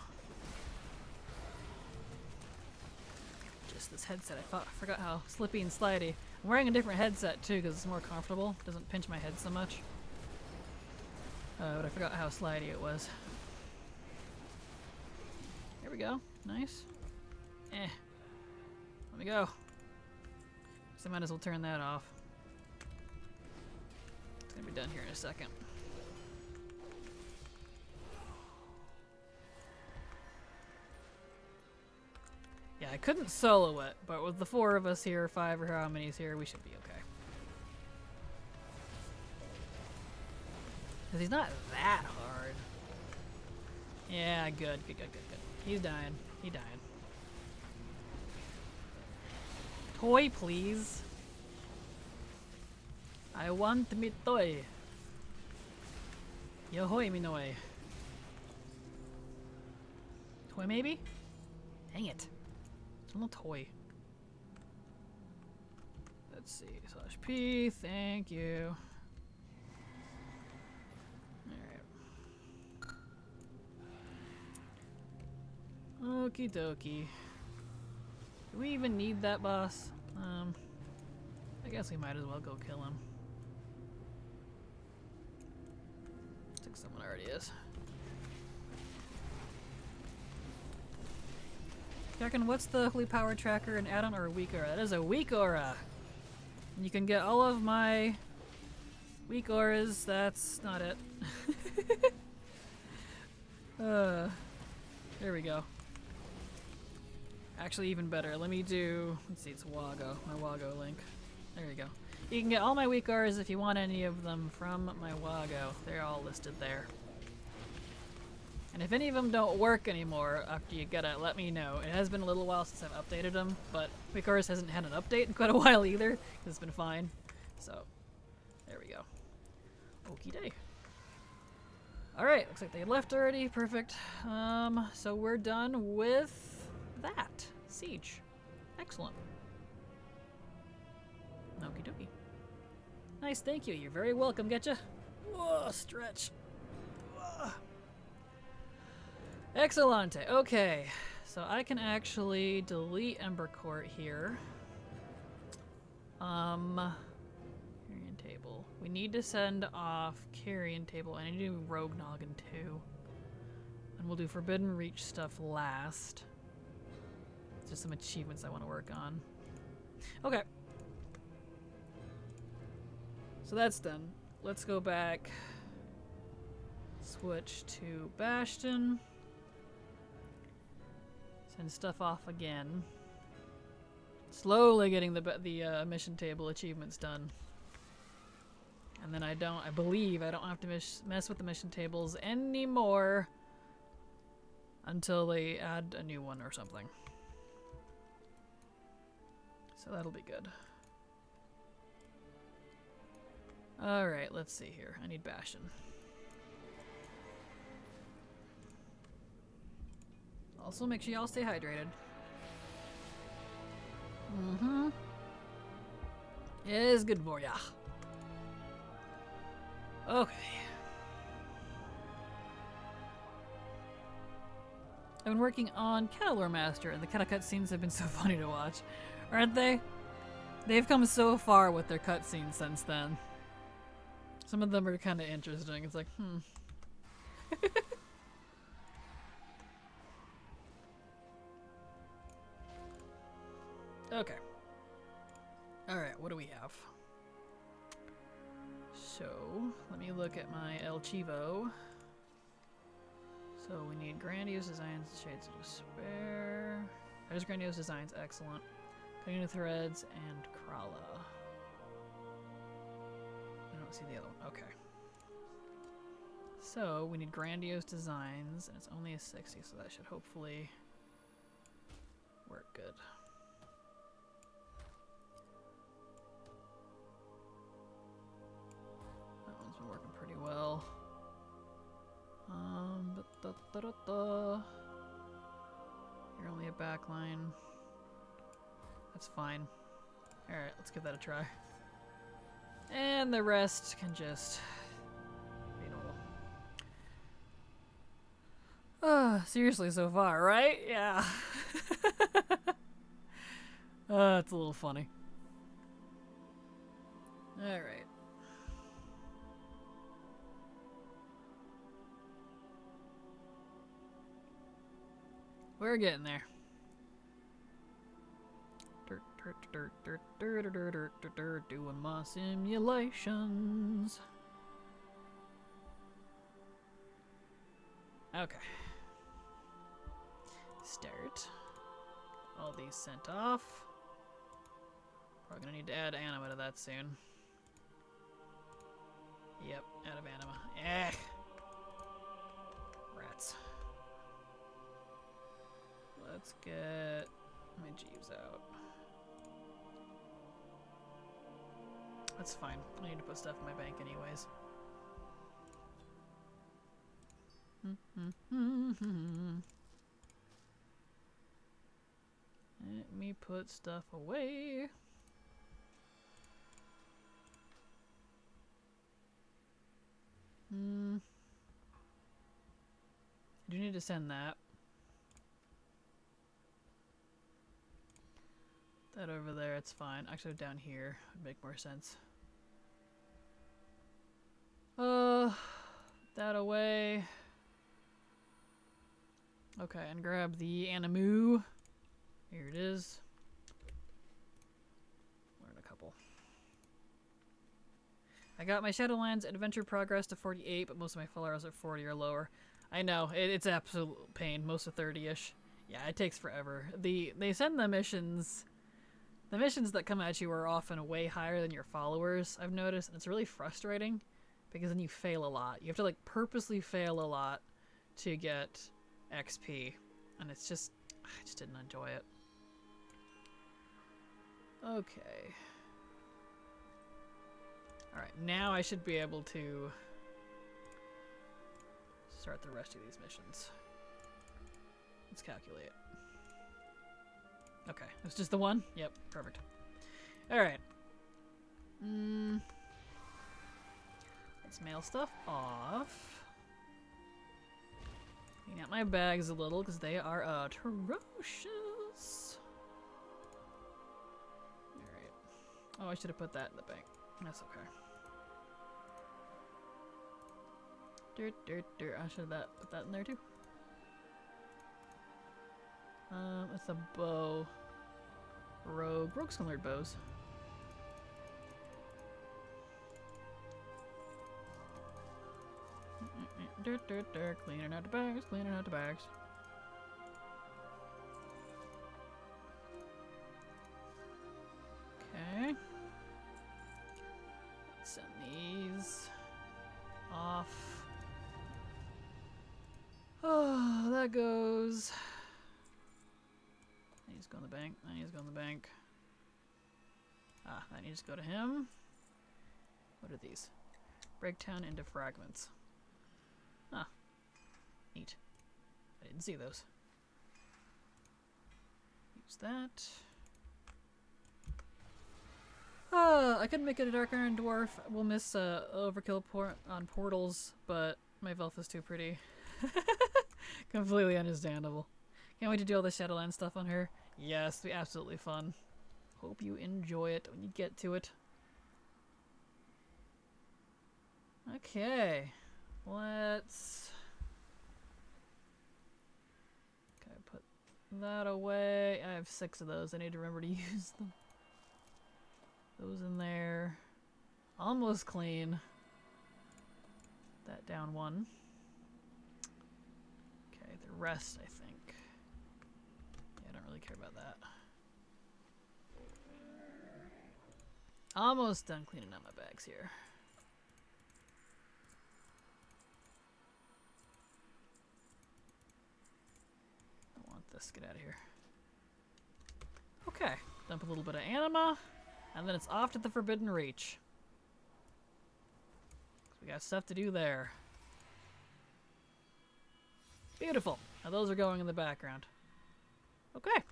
Just this headset. I forgot how slippy and slidey. I'm wearing a different headset too because it's more comfortable. It doesn't pinch my head so much. But I forgot how slidey it was. There we go. Nice. Let me go. So I might as well turn that off. It's gonna be done here in a second. Yeah, I couldn't solo it, but with the 4 of us here, 5 or how many's here, we should be okay. Because he's not that hard. Yeah, good. He's dying. He died. Toy, please. I want me toy. Yohoi minoi. Toy maybe? Dang it. It's a little toy. Let's see. /P. Thank you. Alright. Okie dokie. Do we even need that boss? I guess we might as well go kill him. I think someone already is. Checking, what's the holy power tracker, an add-on or a weak aura? That is a weak aura. You can get all of my weak auras. That's not it. There we go. Actually, even better. Let me do. Let's see. It's Wago. My Wago link. There you go. You can get all my weak auras if you want any of them from my Wago. They're all listed there. And if any of them don't work anymore after you get it, let me know. It has been a little while since I've updated them, but weak auras hasn't had an update in quite a while either, because it's been fine. So, there we go. Okie day. Alright, looks like they left already. Perfect. So we're done with that. Siege. Excellent. Okie dokie. Nice, thank you. You're very welcome, getcha? Whoa, stretch. Whoa. Excellente. Okay, so I can actually delete Ember Court here. Carrion Table. We need to send off Carrion Table. I need to do Rogue Noggin too. And we'll do Forbidden Reach stuff last. Just some achievements I want to work on. Okay. So that's done. Let's go back. Switch to Bastion. Send stuff off again. Slowly getting the mission table achievements done. And then I believe I don't have to mess with the mission tables anymore until they add a new one or something. So that'll be good. Alright, let's see here. I need Bastion. Also, make sure y'all stay hydrated. Mm-hmm. It is good for ya. Okay. I've been working on Catalor Master, and the Cata cutscenes have been so funny to watch. Aren't they? They've come so far with their cutscenes since then. Some of them are kind of interesting. It's like, Okay. Alright, what do we have? So, let me look at my El Chivo. So, we need Grandiose Designs, Shades of Despair. There's Grandiose Designs, excellent. Cutting the Threads, and Krala. I don't see the other one. Okay. So, we need Grandiose Designs, and it's only a 60, so that should hopefully work good. That one's been working pretty well. You're only a backline. That's fine. Alright, let's give that a try. And the rest can just be normal. Seriously so far, right? Yeah. It's a little funny. Alright. We're getting there. Doing my simulations. Okay. Start. All these sent off. Probably gonna need to add anima to that soon. Yep, out of anima. Eh. Rats. Let's get my Jeeves out. That's fine. I need to put stuff in my bank anyways. Let me put stuff away. I do need to send that. That over there, it's fine. Actually, down here would make more sense. That away. Okay, and grab the Animu. Here it is. Learn a couple. I got my Shadowlands adventure progress to 48, but most of my full arrows are 40 or lower. I know, it's absolute pain. Most are 30-ish. Yeah, it takes forever. They send the missions that come at you are often way higher than your followers, I've noticed, and it's really frustrating because then you fail a lot. You have to like purposely fail a lot to get XP, and it's just, I just didn't enjoy it. Okay. Alright, now I should be able to start the rest of these missions. Let's calculate. Okay, it's just the one? Yep, perfect. Alright. Let's mail stuff off. Clean out my bags a little because they are atrocious. Alright. Oh, I should have put that in the bank. That's okay. I should have put that in there too. It's a bow. Rogue. Rogues can learn bows. Cleaning out the bags, cleaning out the bags. Okay. Let's send these off. Oh, that goes. That needs to go in the bank. That needs to go in the bank. Ah, that needs to go to him. What are these? Break down into fragments. Ah, neat. I didn't see those. Use that. I couldn't make it a Dark Iron Dwarf. We'll miss overkill on portals, but my Velf is too pretty. Completely understandable. Can't wait to do all the Shadowland stuff on her. Yes, it'll be absolutely fun. Hope you enjoy it when you get to it. Okay. Let's... Okay, put that away. I have 6 of those. I need to remember to use them. Those in there. Almost clean. That down 1. Okay, the rest, I think. Yeah, I don't really care about that. Almost done cleaning out my bags here. I want this. Get out of here. Okay. Dump a little bit of anima. And then it's off to the Forbidden Reach. We got stuff to do there. Beautiful. Now those are going in the background. Okay.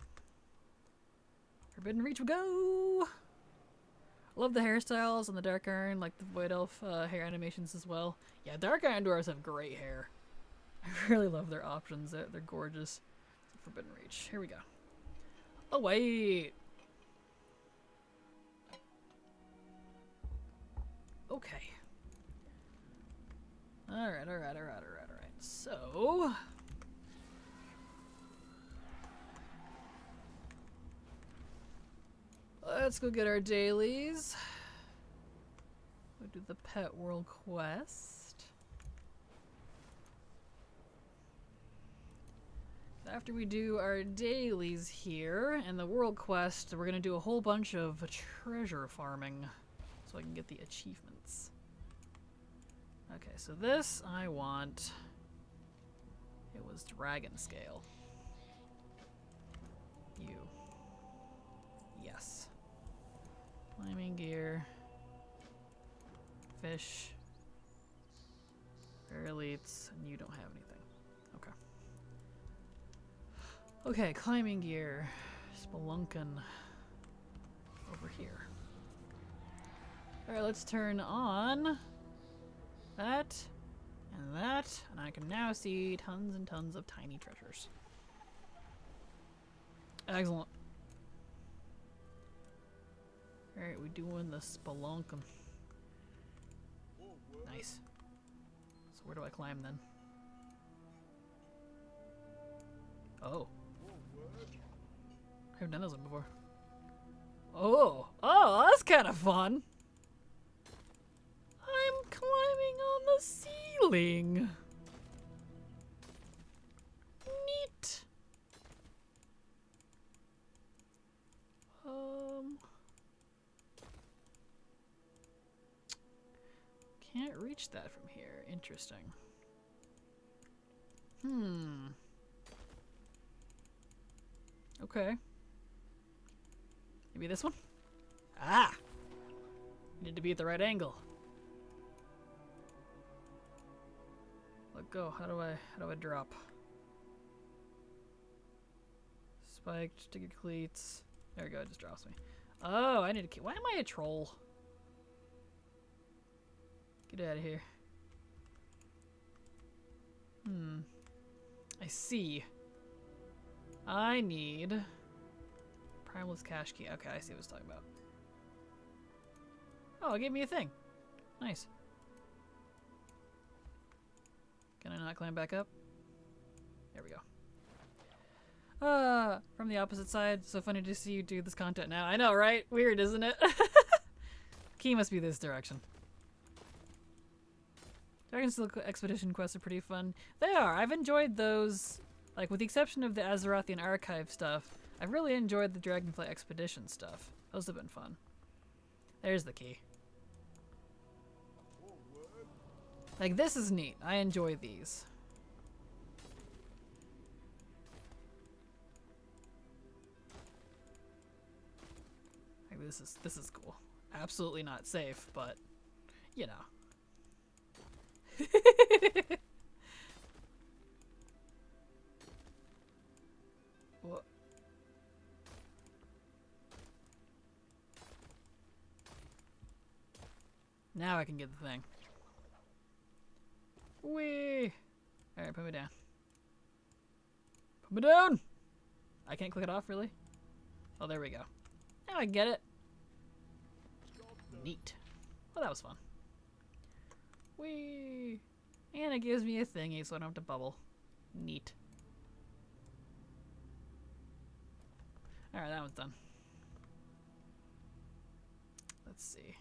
Forbidden Reach we go. I love the hairstyles and the Dark Iron, like the Void Elf hair animations as well. Yeah, Dark Iron Dwarves have great hair. I really love their options. They're gorgeous. Forbidden Reach. Here we go. Oh, wait. Okay. Alright. So... let's go get our dailies. Go do the Pet World Quest. After we do our dailies here and the World Quest, we're gonna do a whole bunch of treasure farming so I can get the achievements. Okay, so this I want. It was Dragon Scale. You. Yes. Climbing gear. Fish. Fair elites, and you don't have anything. Okay. Okay, climbing gear. spelunking over here. Alright, let's turn on that and that, and I can now see tons and tons of tiny treasures. Excellent. Alright, we're doing the spelunking. Nice. So where do I climb then? Oh. I haven't done this one before. Oh! Oh, that's kind of fun! I'm climbing on the ceiling! Neat! Can't reach that from here. Interesting. Okay. Maybe this one? Ah! Need to be at the right angle. Let go. How do I drop? Spiked, sticky cleats. There we go, it just drops me. Oh, I need to why am I a troll? Get out of here. I see. I need Primal's cache key. Okay, I see what it's talking about. Oh, it gave me a thing. Nice. Can I not climb back up? There we go. From the opposite side. So funny to see you do this content now. I know, right? Weird, isn't it? Key must be this direction. Dragonsteel Expedition quests are pretty fun. They are. I've enjoyed those. Like, with the exception of the Azerothian Archive stuff, I've really enjoyed the Dragonflight Expedition stuff. Those have been fun. There's the key. Like, this is neat. I enjoy these. Like, this is cool. Absolutely not safe, but you know. What? Now I can get the thing. Whee! Alright, put me down. Put me down! I can't click it off, really? Oh, there we go. Now I get it. Neat. Well, that was fun. Whee! And it gives me a thingy so I don't have to bubble. Neat. Alright, that one's done. Let's see.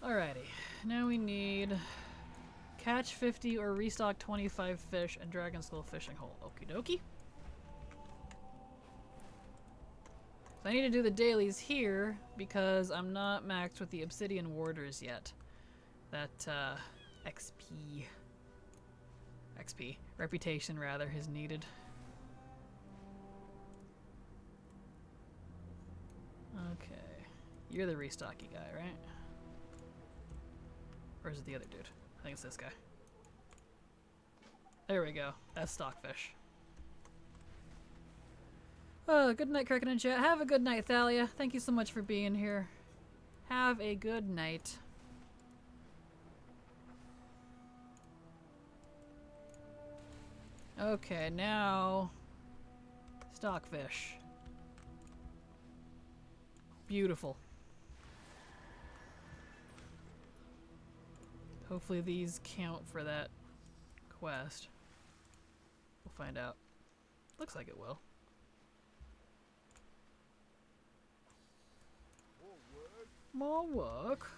Alrighty. Now we need catch 50 or restock 25 fish and dragon skull fishing hole. Okie dokie. So I need to do the dailies here because I'm not maxed with the obsidian warders yet. That XP reputation rather is needed. Okay, you're the restocky guy, right? Or is it the other dude? I think it's this guy. There we go. That's stockfish. Oh, good night, Kraken and chat. Have a good night, Thalia. Thank you so much for being here. Have a good night. Okay, now stockfish. Beautiful. Hopefully these count for that quest. We'll find out. Looks like it will. More work.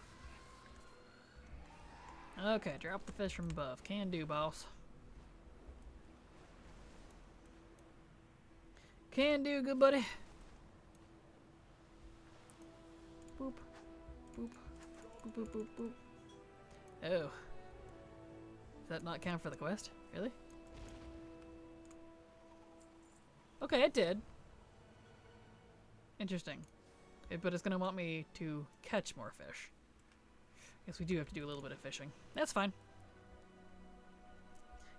Okay, drop the fish from above. Can do, boss. Can do, good buddy. Boop. Boop. Boop, boop, boop, boop. Oh. Does that not count for the quest? Really? Okay, it did. Interesting. But it's gonna want me to catch more fish. Guess we do have to do a little bit of fishing. That's fine.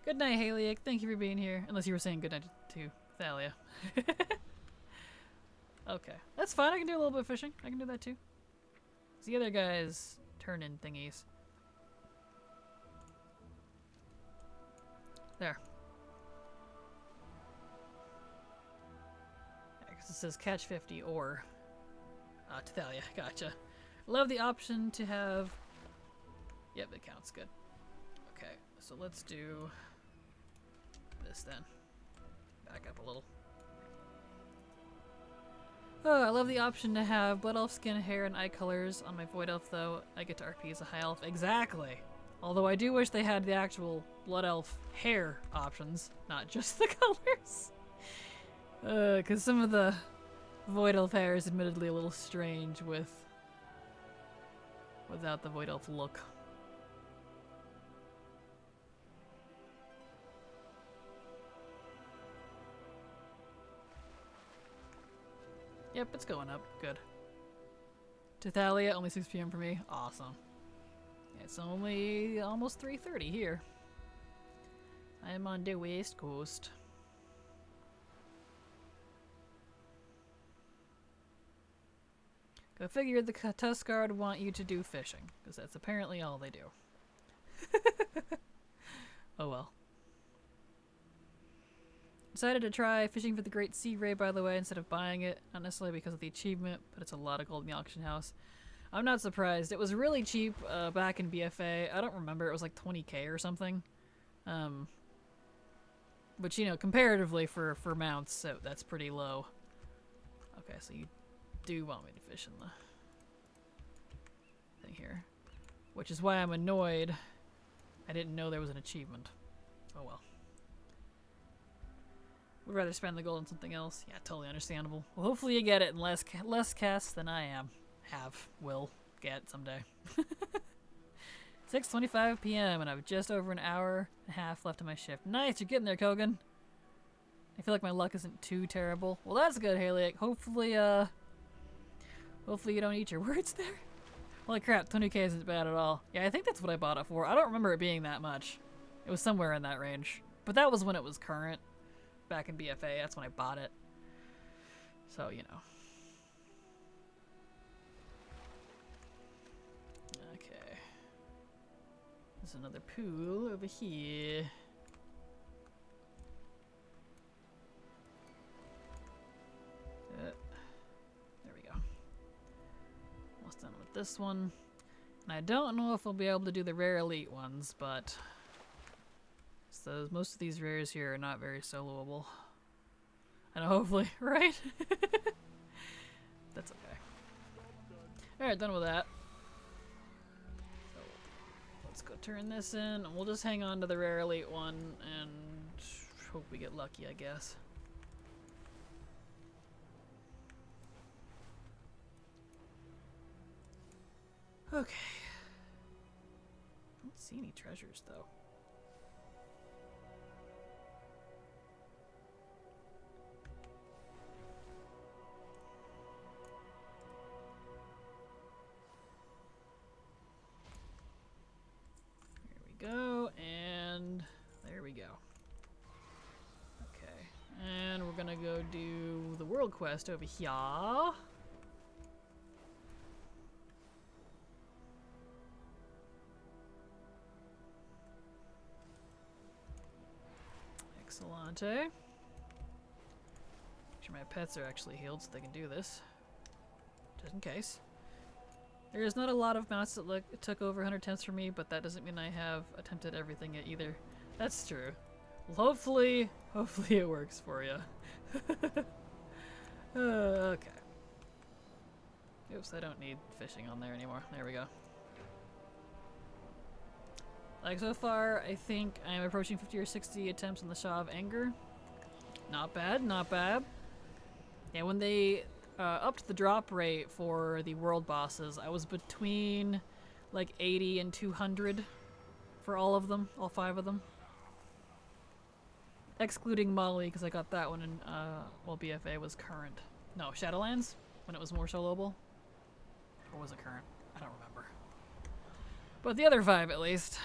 Good night, Haliac. Thank you for being here. Unless you were saying good night to Thalia. Okay. That's fine. I can do a little bit of fishing. I can do that too. The other guys turn in thingies. There. Because it says catch 50 or Thalia. Gotcha. Love the option to have. Yep, it counts. Good. Okay, so let's do this then. Back up a little. Oh, I love the option to have Blood Elf skin, hair, and eye colors on my Void Elf, though. I get to RP as a High Elf. Exactly! Although I do wish they had the actual Blood Elf hair options, not just the colors. Because some of the Void Elf hair is admittedly a little strange without the Void Elf look. Yep, it's going up. Good. To Thalia, only 6 p.m. for me. Awesome. It's only almost 3:30 here. I am on the West Coast. Go figure the Tuskar want you to do fishing, because that's apparently all they do. Oh well. Decided to try fishing for the Great Sea Ray, by the way, instead of buying it. Not necessarily because of the achievement, but it's a lot of gold in the auction house. I'm not surprised. It was really cheap back in BFA. I don't remember. It was like 20k or something. Which, you know, comparatively for mounts, so that's pretty low. Okay, so you do want me to fish in the thing here. Which is why I'm annoyed. I didn't know there was an achievement. Oh well. Would rather spend the gold on something else. Yeah, totally understandable. Well, hopefully you get it in less casts than I will get someday. 6:25 p.m. and I've just over an hour and a half left of my shift. Nice, you're getting there, Kogan. I feel like my luck isn't too terrible. Well, that's good, Haliac. Hopefully you don't eat your words there. Holy crap, 20k isn't bad at all. Yeah, I think that's what I bought it for. I don't remember it being that much. It was somewhere in that range. But that was when it was current. Back in BFA, that's when I bought it. So, you know. Okay. There's another pool over here. There we go. Almost done with this one. And I don't know if I'll be able to do the rare elite ones, but so most of these rares here are not very soloable. And hopefully, right? That's okay. Alright, done with that. So let's go turn this in, and we'll just hang on to the rare elite one and hope we get lucky, I guess. Okay. I don't see any treasures though. Go, and there we go. Okay, and we're gonna go do the world quest over here. Excellent. Make sure my pets are actually healed so they can do this, just in case. There is not a lot of mounts that took over 100 attempts for me, but that doesn't mean I have attempted everything yet either. That's true. Well, hopefully it works for you. Okay. Oops, I don't need fishing on there anymore. There we go. Like, so far, I think I'm approaching 50 or 60 attempts on the Shaw of Anger. Not bad, not bad. Yeah, when they upped the drop rate for the world bosses, I was between like 80 and 200 for all of them, all 5 of them. Excluding Molly, because I got that one in, well, BFA was current. No, Shadowlands, when it was more soloable. Or was it current? I don't remember. But the other 5, at least.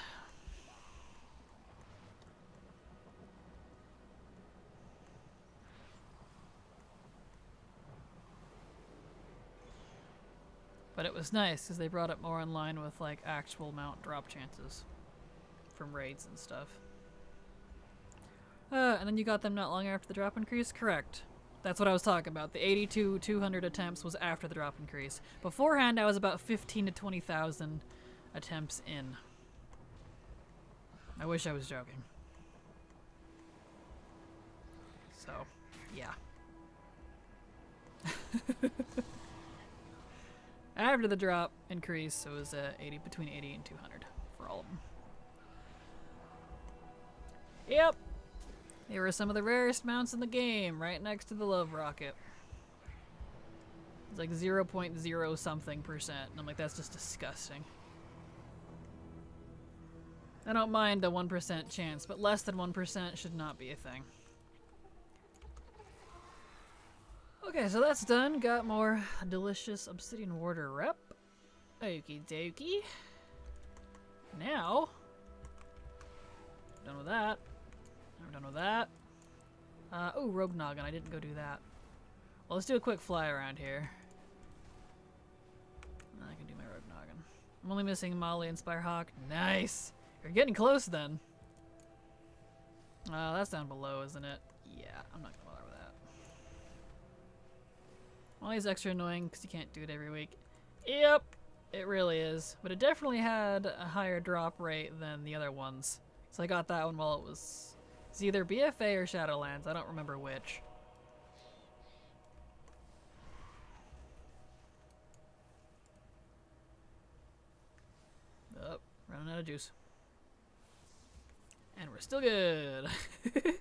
But it was nice because they brought it more in line with like actual mount drop chances from raids and stuff. And then you got them not long after the drop increase? Correct. That's what I was talking about. The 82,200 attempts was after the drop increase. Beforehand, I was about 15 to 20,000 attempts in. I wish I was joking. So, yeah. After the drop increase, it was between 80 and 200 for all of them. Yep. They were some of the rarest mounts in the game, right next to the Love Rocket. It's like 0.0 something%, and I'm like, that's just disgusting. I don't mind a 1% chance, but less than 1% should not be a thing. Okay, so that's done. Got more delicious Obsidian Warder rep. Okie dokie. Now, done with that. I'm done with that. Oh, Rogue Noggin. I didn't go do that. Well, let's do a quick fly around here. I can do my Rogue Noggin. I'm only missing Molly and Spirehawk. Nice! You're getting close then. That's down below, isn't it? Yeah, I'm not gonna bother with that. Molly's extra annoying because you can't do it every week. Yep, it really is. But it definitely had a higher drop rate than the other ones. So I got that one while it was... It's either BFA or Shadowlands. I don't remember which. Oh, running out of juice. And we're still good. Okay,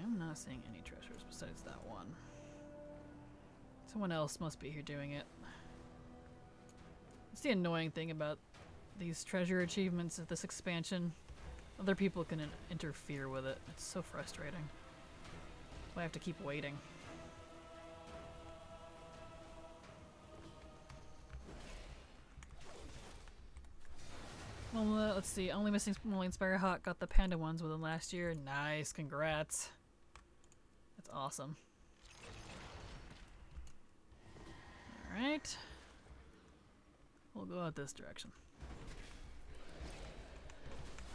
I'm not seeing any treasures besides that one. Someone else must be here doing it. It's the annoying thing about these treasure achievements of this expansion. Other people can interfere with it. It's so frustrating. I have to keep waiting. Well, let's see. Only missing Molly and Spirehawk got the panda ones within last year. Nice, congrats. That's awesome. Alright. We'll go out this direction.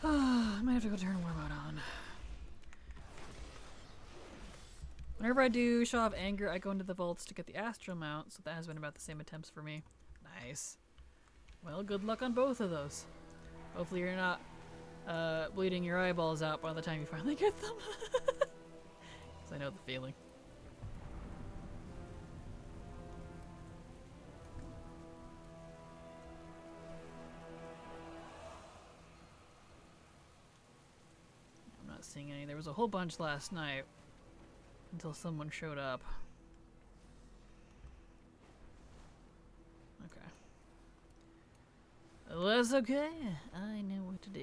I might have to go turn War Mode on. Whenever I do Show Off Anger, I go into the vaults to get the Astral mount, so that has been about the same attempts for me. Nice. Well, good luck on both of those. Hopefully you're not bleeding your eyeballs out by the time you finally get them. Because I know the feeling. I'm not seeing any. There was a whole bunch last night until someone showed up. Okay. Well, that's okay. I know what to do.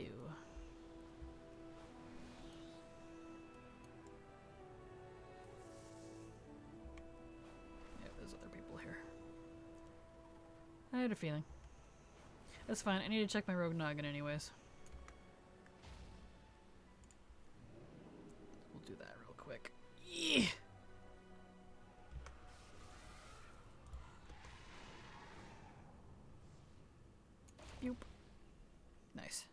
Yeah, there's other people here. I had a feeling. That's fine. I need to check my Rogue Noggin anyways. We'll do that real quick. Yeah. Boop. Nice.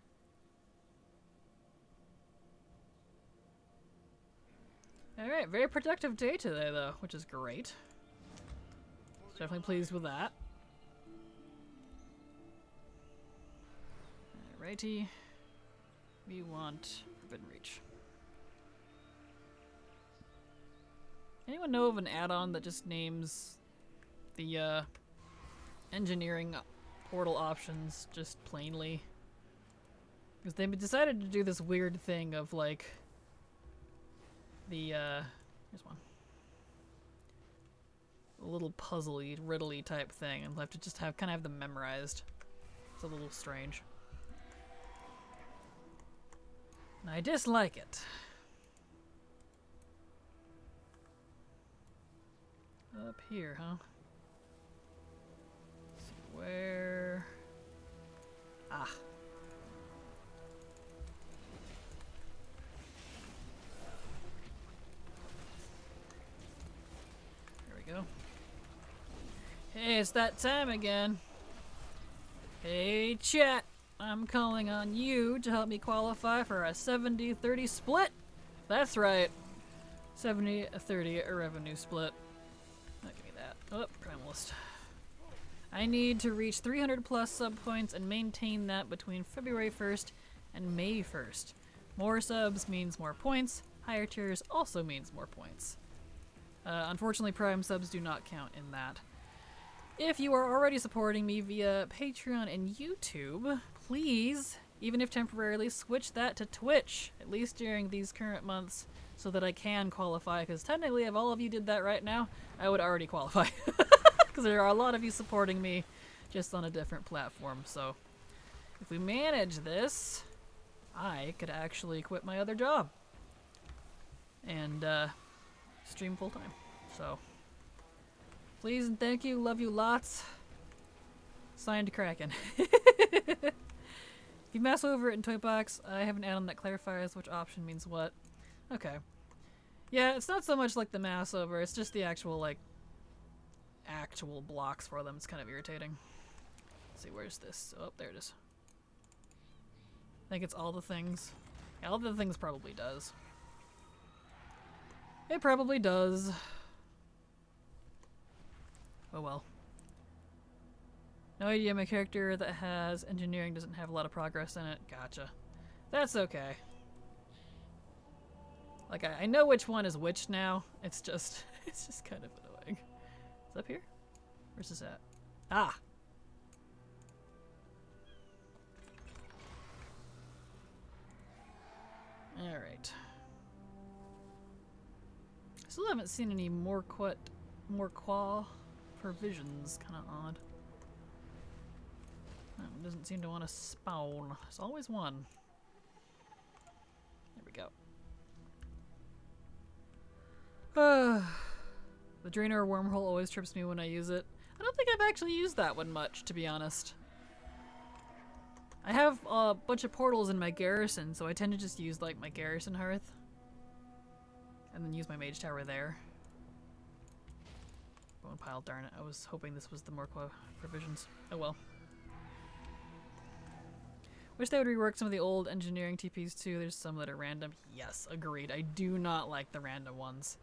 Alright, very productive day today though, which is great. Definitely pleased with that. Alrighty. We want Forbidden Reach. Anyone know of an add-on that just names the engineering portal options just plainly? Because they decided to do this weird thing of like the here's one, a little puzzly, riddly type thing, and have to just kind of have them memorized. It's a little strange. And I dislike it. Up here, huh? Let's see where. Ah. it's that time again. Hey, chat. I'm calling on you to help me qualify for a 70-30 split. That's right. 70-30 revenue split. Not give me that. Oh, Primalist. I need to reach 300 plus sub points and maintain that between February 1st and May 1st. More subs means more points. Higher tiers also means more points. Unfortunately, Prime subs do not count in that. If you are already supporting me via Patreon and YouTube, please, even if temporarily, switch that to Twitch, at least during these current months, so that I can qualify, because technically if all of you did that right now, I would already qualify. Because there are a lot of you supporting me just on a different platform, so if we manage this, I could actually quit my other job and stream full-time. So please and thank you, love you lots. Signed Kraken. If you mouse over it in Toybox, I have an add-on that clarifies which option means what. Okay. Yeah, it's not so much like the mouse over, it's just the actual, like, actual blocks for them. It's kind of irritating. Let's see, where's this? Oh, there it is. I think it's all the things. Yeah, all the things probably does. It probably does. Oh well. No idea my character that has engineering doesn't have a lot of progress in it. Gotcha. That's okay. Like, I know which one is which now. It's just kind of annoying. Is it up here? Where's this at? Ah! Alright. Still haven't seen any more qua provisions. Kinda odd. That one doesn't seem to want to spawn. There's always one. There we go. The drainer wormhole always trips me when I use it. I don't think I've actually used that one much, to be honest. I have a bunch of portals in my garrison, so I tend to just use like my garrison hearth. And then use my mage tower there. Bone pile, darn it. I was hoping this was the more provisions. Oh well. Wish they would rework some of the old engineering TPs too. There's some that are random. Yes, agreed. I do not like the random ones.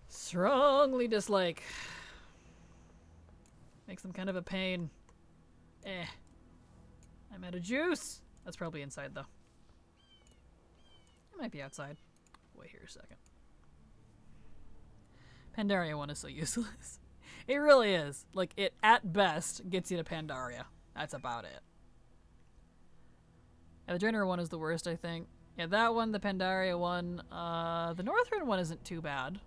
Strongly dislike. Makes them kind of a pain. Eh. I'm out of juice. That's probably inside though. It might be outside. Wait here a second. Pandaria one is so useless. It really is. Like, it at best gets you to Pandaria. That's about it. Yeah, the Draenor one is the worst, I think. Yeah, that one, the Pandaria one. The Northrend one isn't too bad,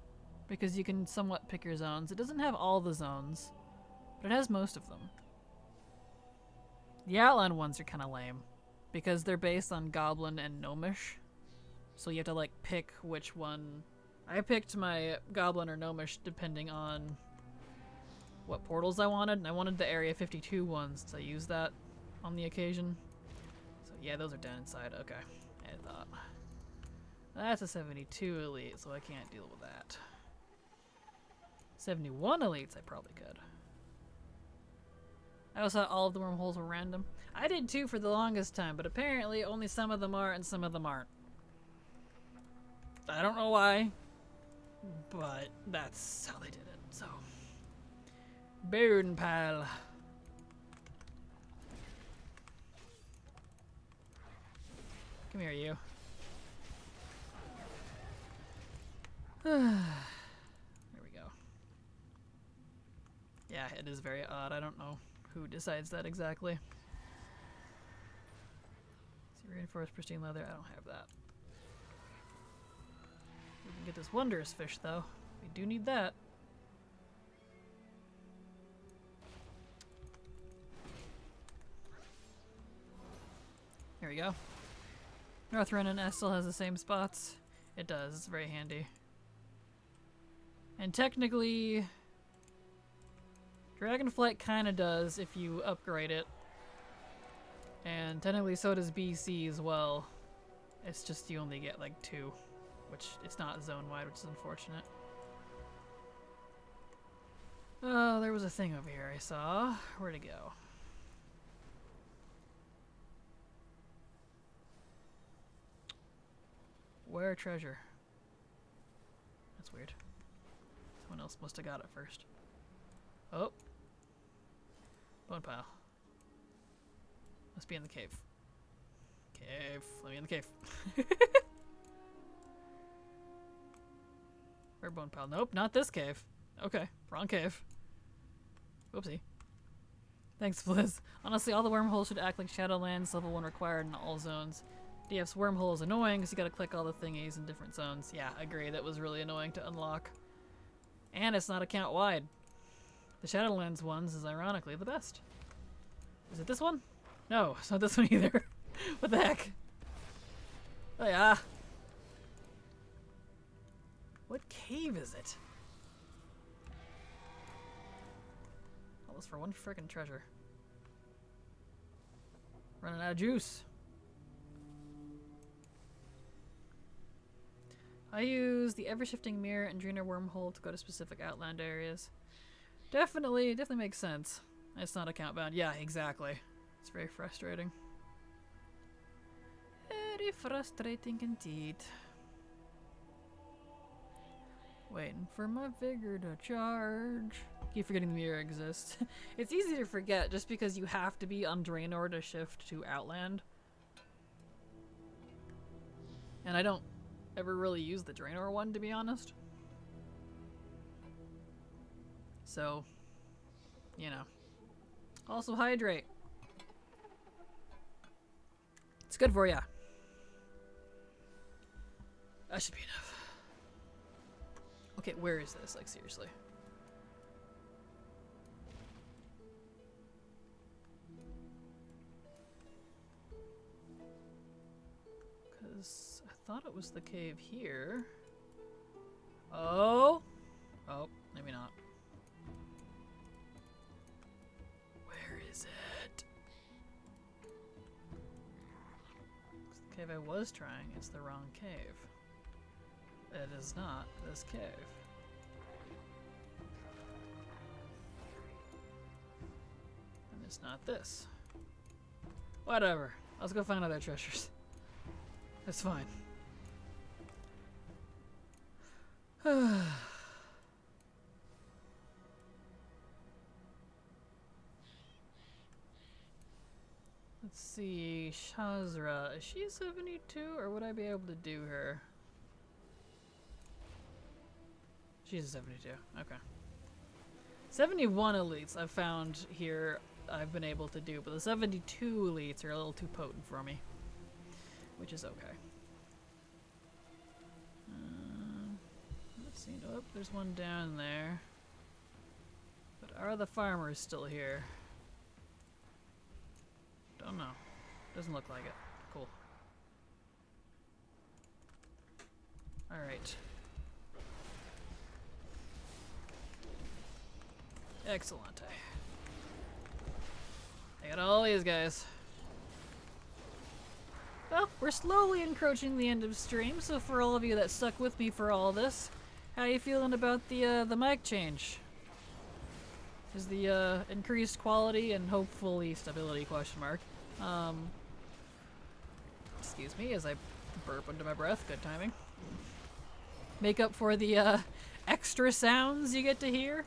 because you can somewhat pick your zones. It doesn't have all the zones, but it has most of them. The Outland ones are kind of lame, because they're based on Goblin and Gnomish. So you have to, like, pick which one. I picked my Goblin or Gnomish depending on what portals I wanted, and I wanted the Area 52 ones, so I used that on the occasion. So yeah, those are down inside. Okay, I thought. That's a 72 elite, so I can't deal with that. 71 elites, I probably could. I also thought all of the wormholes were random. I did too for the longest time, but apparently only some of them are and some of them aren't. I don't know why, but that's how they did it, so. Bone pile. Come here, you. There we go. Yeah, it is very odd. I don't know who decides that exactly. See, reinforced pristine leather. I don't have that. We can get this wondrous fish, though. We do need that. There we go. Northrend and Estel has the same spots. It does. It's very handy. And technically, Dragonflight kind of does if you upgrade it. And technically so does BC as well. It's just you only get like 2, which it's not zone-wide, which is unfortunate. Oh, there was a thing over here I saw. Where'd it go? Where treasure? That's weird. Someone else must have got it first. Oh. Bone pile. Must be in the cave. Cave. Let me in the cave. Where bone pile? Nope, not this cave. Okay, wrong cave. Whoopsie. Thanks, Blizz. Honestly, all the wormholes should act like Shadowlands, level 1 required in all zones. DF's wormhole is annoying because you gotta click all the thingies in different zones. Yeah, agree. That was really annoying to unlock. And it's not account wide. The Shadowlands ones is ironically the best. Is it this one? No, it's not this one either. What the heck? Oh yeah. What cave is it? All this for one frickin' treasure. Running out of juice. I use the ever-shifting mirror and Drainer wormhole to go to specific outland areas. Definitely makes sense. It's not account bound. Yeah, exactly. It's very frustrating. Very frustrating indeed. Waiting for my vigor to charge. Keep forgetting the mirror exists. It's easy to forget just because you have to be on Draenor to shift to Outland. And I don't ever really use the Draenor one, to be honest. So, you know. Also hydrate. It's good for ya. That should be enough. Okay, where is this? Like, seriously. Because I thought it was the cave here. Oh! Oh, maybe not. Where is it? It's the cave I was trying. It's the wrong cave. It is not this cave. And it's not this. Whatever. Let's go find other treasures. That's fine. Let's see. Shazra. Is she 72 or would I be able to do her? She's a 72. Okay. 71 elites I've found here I've been able to do, but the 72 elites are a little too potent for me. Which is okay. Let's see. Oh, there's one down there. But are the farmers still here? Don't know. Doesn't look like it. Cool. Alright. Excellent. I got all these guys. Well, we're slowly encroaching the end of stream, so for all of you that stuck with me for all this, how you feeling about the mic change? Is the increased quality and hopefully stability question mark? Excuse me as I burp under my breath. Good timing. Make up for the extra sounds you get to hear,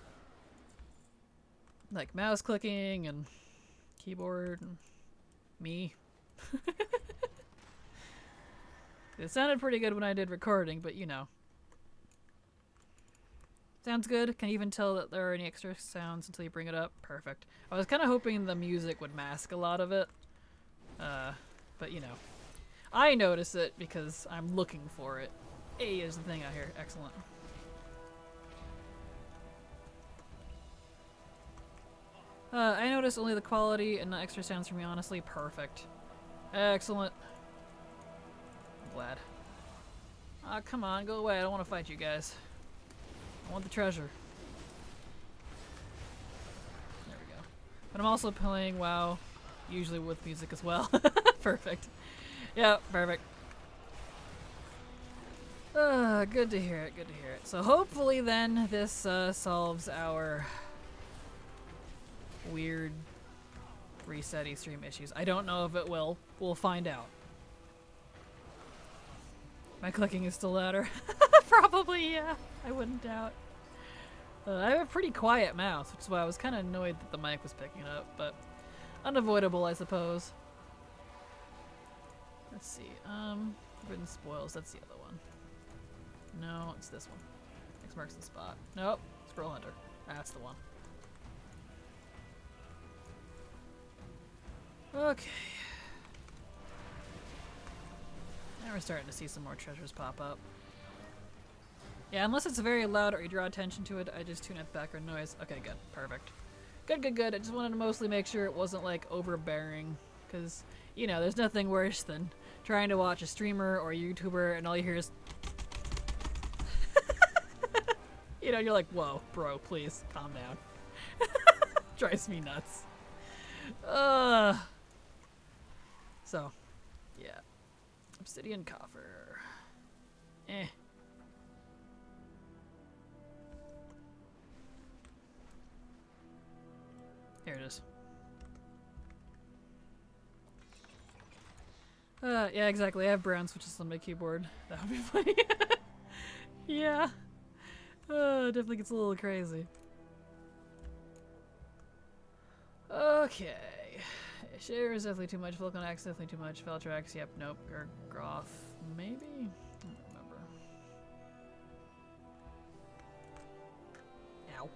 like mouse clicking and keyboard and me. It sounded pretty good when I did recording, but you know. Sounds good. Can you even tell that there are any extra sounds until you bring it up? Perfect. I was kind of hoping the music would mask a lot of it. But you know. I notice it because I'm looking for it. Hey, there's the thing out here. Excellent. I notice only the quality and the extra sounds from me, honestly. Perfect. Excellent. I'm glad. Ah, come on, go away. I don't want to fight you guys. I want the treasure. There we go. But I'm also playing WoW, usually with music as well. Perfect. Yeah, perfect. Good to hear it, good to hear it. So hopefully then this solves our weird resetty stream issues. I don't know if it will. We'll find out. My clicking is still louder. Probably, yeah. I wouldn't doubt. I have a pretty quiet mouth, which is why I was kind of annoyed that the mic was picking up, but unavoidable, I suppose. Let's see. Forbidden Spoils. That's the other one. No, it's this one. X marks the spot. Nope. Scroll Hunter. That's the one. Okay. Now we're starting to see some more treasures pop up. Yeah, unless it's very loud or you draw attention to it, I just tune out the background noise. Okay, good. Perfect. Good, good, good. I just wanted to mostly make sure it wasn't, like, overbearing. Because, you know, there's nothing worse than trying to watch a streamer or a YouTuber and all you hear is... You know, you're like, whoa, bro, please, calm down. Drives me nuts. So, yeah. Obsidian coffer. Eh. Here it is. Yeah, exactly. I have brown switches on my keyboard. That would be funny. Yeah. It definitely gets a little crazy. Okay. Share is definitely too much. Vulcan Axe definitely too much. Feltrax, yep, nope. Groth, maybe? I don't remember. Ow.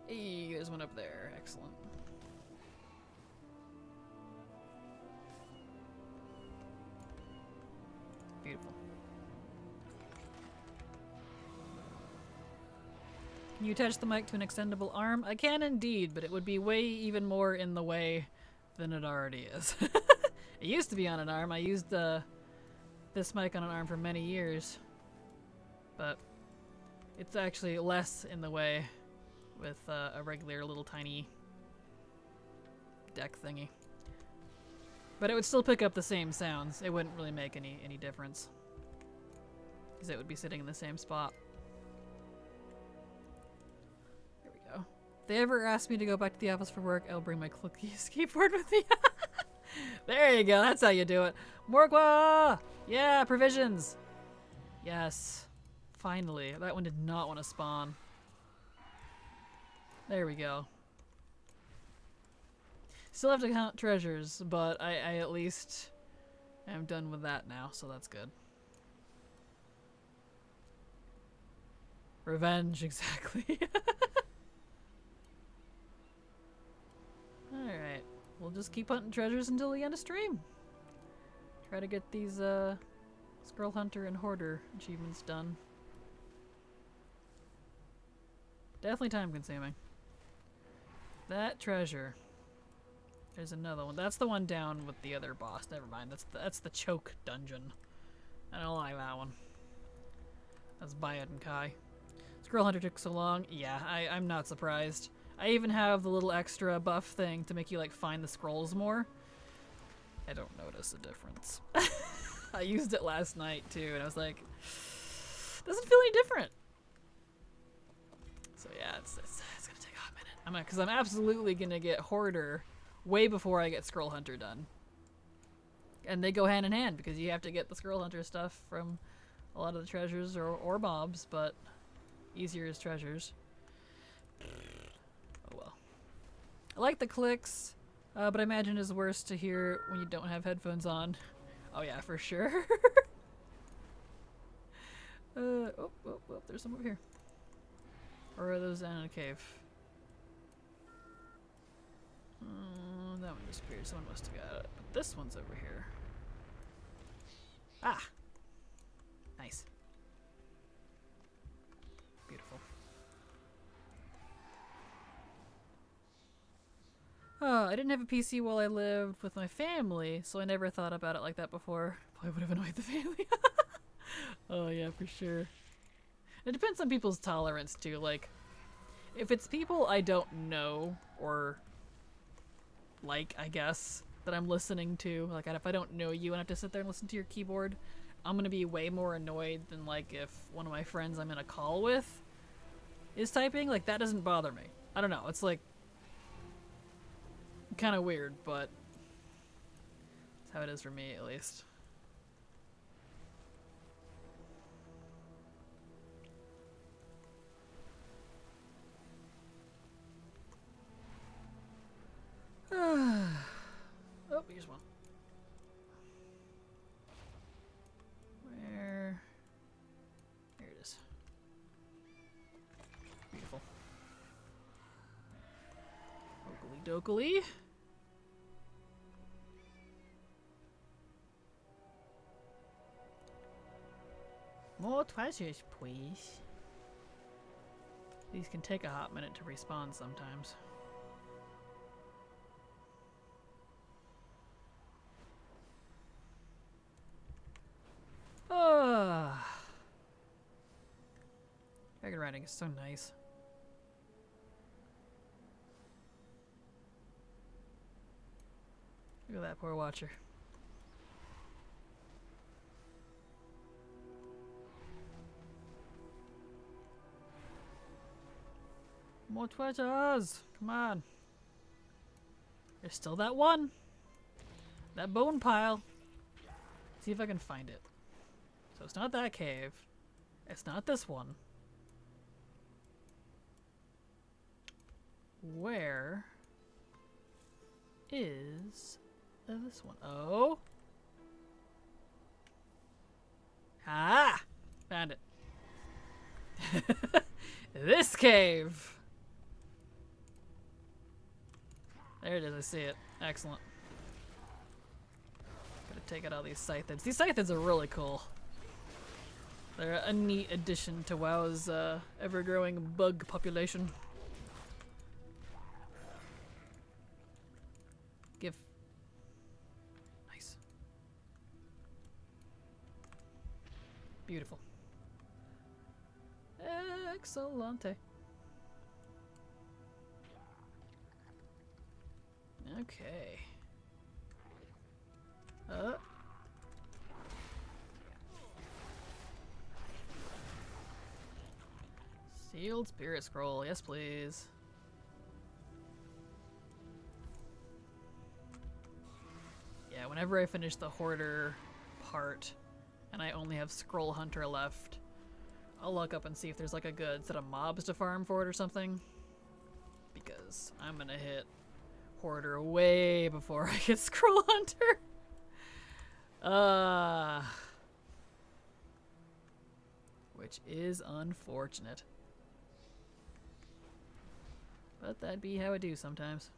Hey, there's one up there. Excellent. Beautiful. Can you attach the mic to an extendable arm? I can indeed, but it would be way even more in the way than it already is. It used to be on an arm. I used this mic on an arm for many years, but it's actually less in the way with a regular little tiny deck thingy. But it would still pick up the same sounds. It wouldn't really make any difference, because it would be sitting in the same spot. If they ever ask me to go back to the office for work, I'll bring my clicky keyboard with me. There you go. That's how you do it. Morgwa! Yeah, provisions. Yes. Finally. That one did not want to spawn. There we go. Still have to count treasures, but I at least am done with that now, so that's good. Revenge, exactly. Alright, we'll just keep hunting treasures until the end of stream. Try to get these Scroll Hunter and Hoarder achievements done. Definitely time consuming. That treasure. There's another one. That's the one down with the other boss. Never mind. That's the choke dungeon. I don't like that one. That's Bayad and Kai. Scroll Hunter took so long. Yeah, I'm not surprised. I even have the little extra buff thing to make you like find the scrolls more. I don't notice a difference. I used it last night too, and I was like, doesn't feel any different. So yeah, it's gonna take a hot minute. Because I'm absolutely gonna get Hoarder way before I get Scroll Hunter done. And they go hand in hand because you have to get the Scroll Hunter stuff from a lot of the treasures or mobs, but easier is treasures. Oh well. I like the clicks, but I imagine it's worse to hear when you don't have headphones on. Oh yeah, for sure. Oh, there's some over here. Or are those down in a cave? That one disappeared. Someone must have got it. But this one's over here. Ah! Nice. Beautiful. Oh, I didn't have a PC while I lived with my family, so I never thought about it like that before. Probably would have annoyed the family. Oh yeah, for sure. It depends on people's tolerance too. Like, if it's people I don't know or like, I guess, that I'm listening to, like if I don't know you and I have to sit there and listen to your keyboard, I'm gonna be way more annoyed than like if one of my friends I'm in a call with is typing. Like, that doesn't bother me. I don't know. It's like kind of weird, but that's how it is for me, at least. Oh, here's one. Where? There it is. Beautiful. Oakley dokley. More treasures, please. These can take a hot minute to respawn sometimes. Dragon riding is so nice. Look at that poor watcher. More treasures! Come on. There's still that one. That bone pile. See if I can find it. So it's not that cave. It's not this one. Where is this one? Oh. Ah! Found it. This cave! There it is, I see it. Excellent. Gotta take out all these scythids. These scythids are really cool. They're a neat addition to WoW's ever-growing bug population. Give. Nice. Beautiful. Excellente. Okay. Sealed spirit scroll, yes please. Yeah, whenever I finish the hoarder part and I only have scroll hunter left, I'll look up and see if there's like a good set of mobs to farm for it or something. Because I'm gonna hit hoarder way before I get scroll hunter. Which is unfortunate. But that'd be how I do sometimes.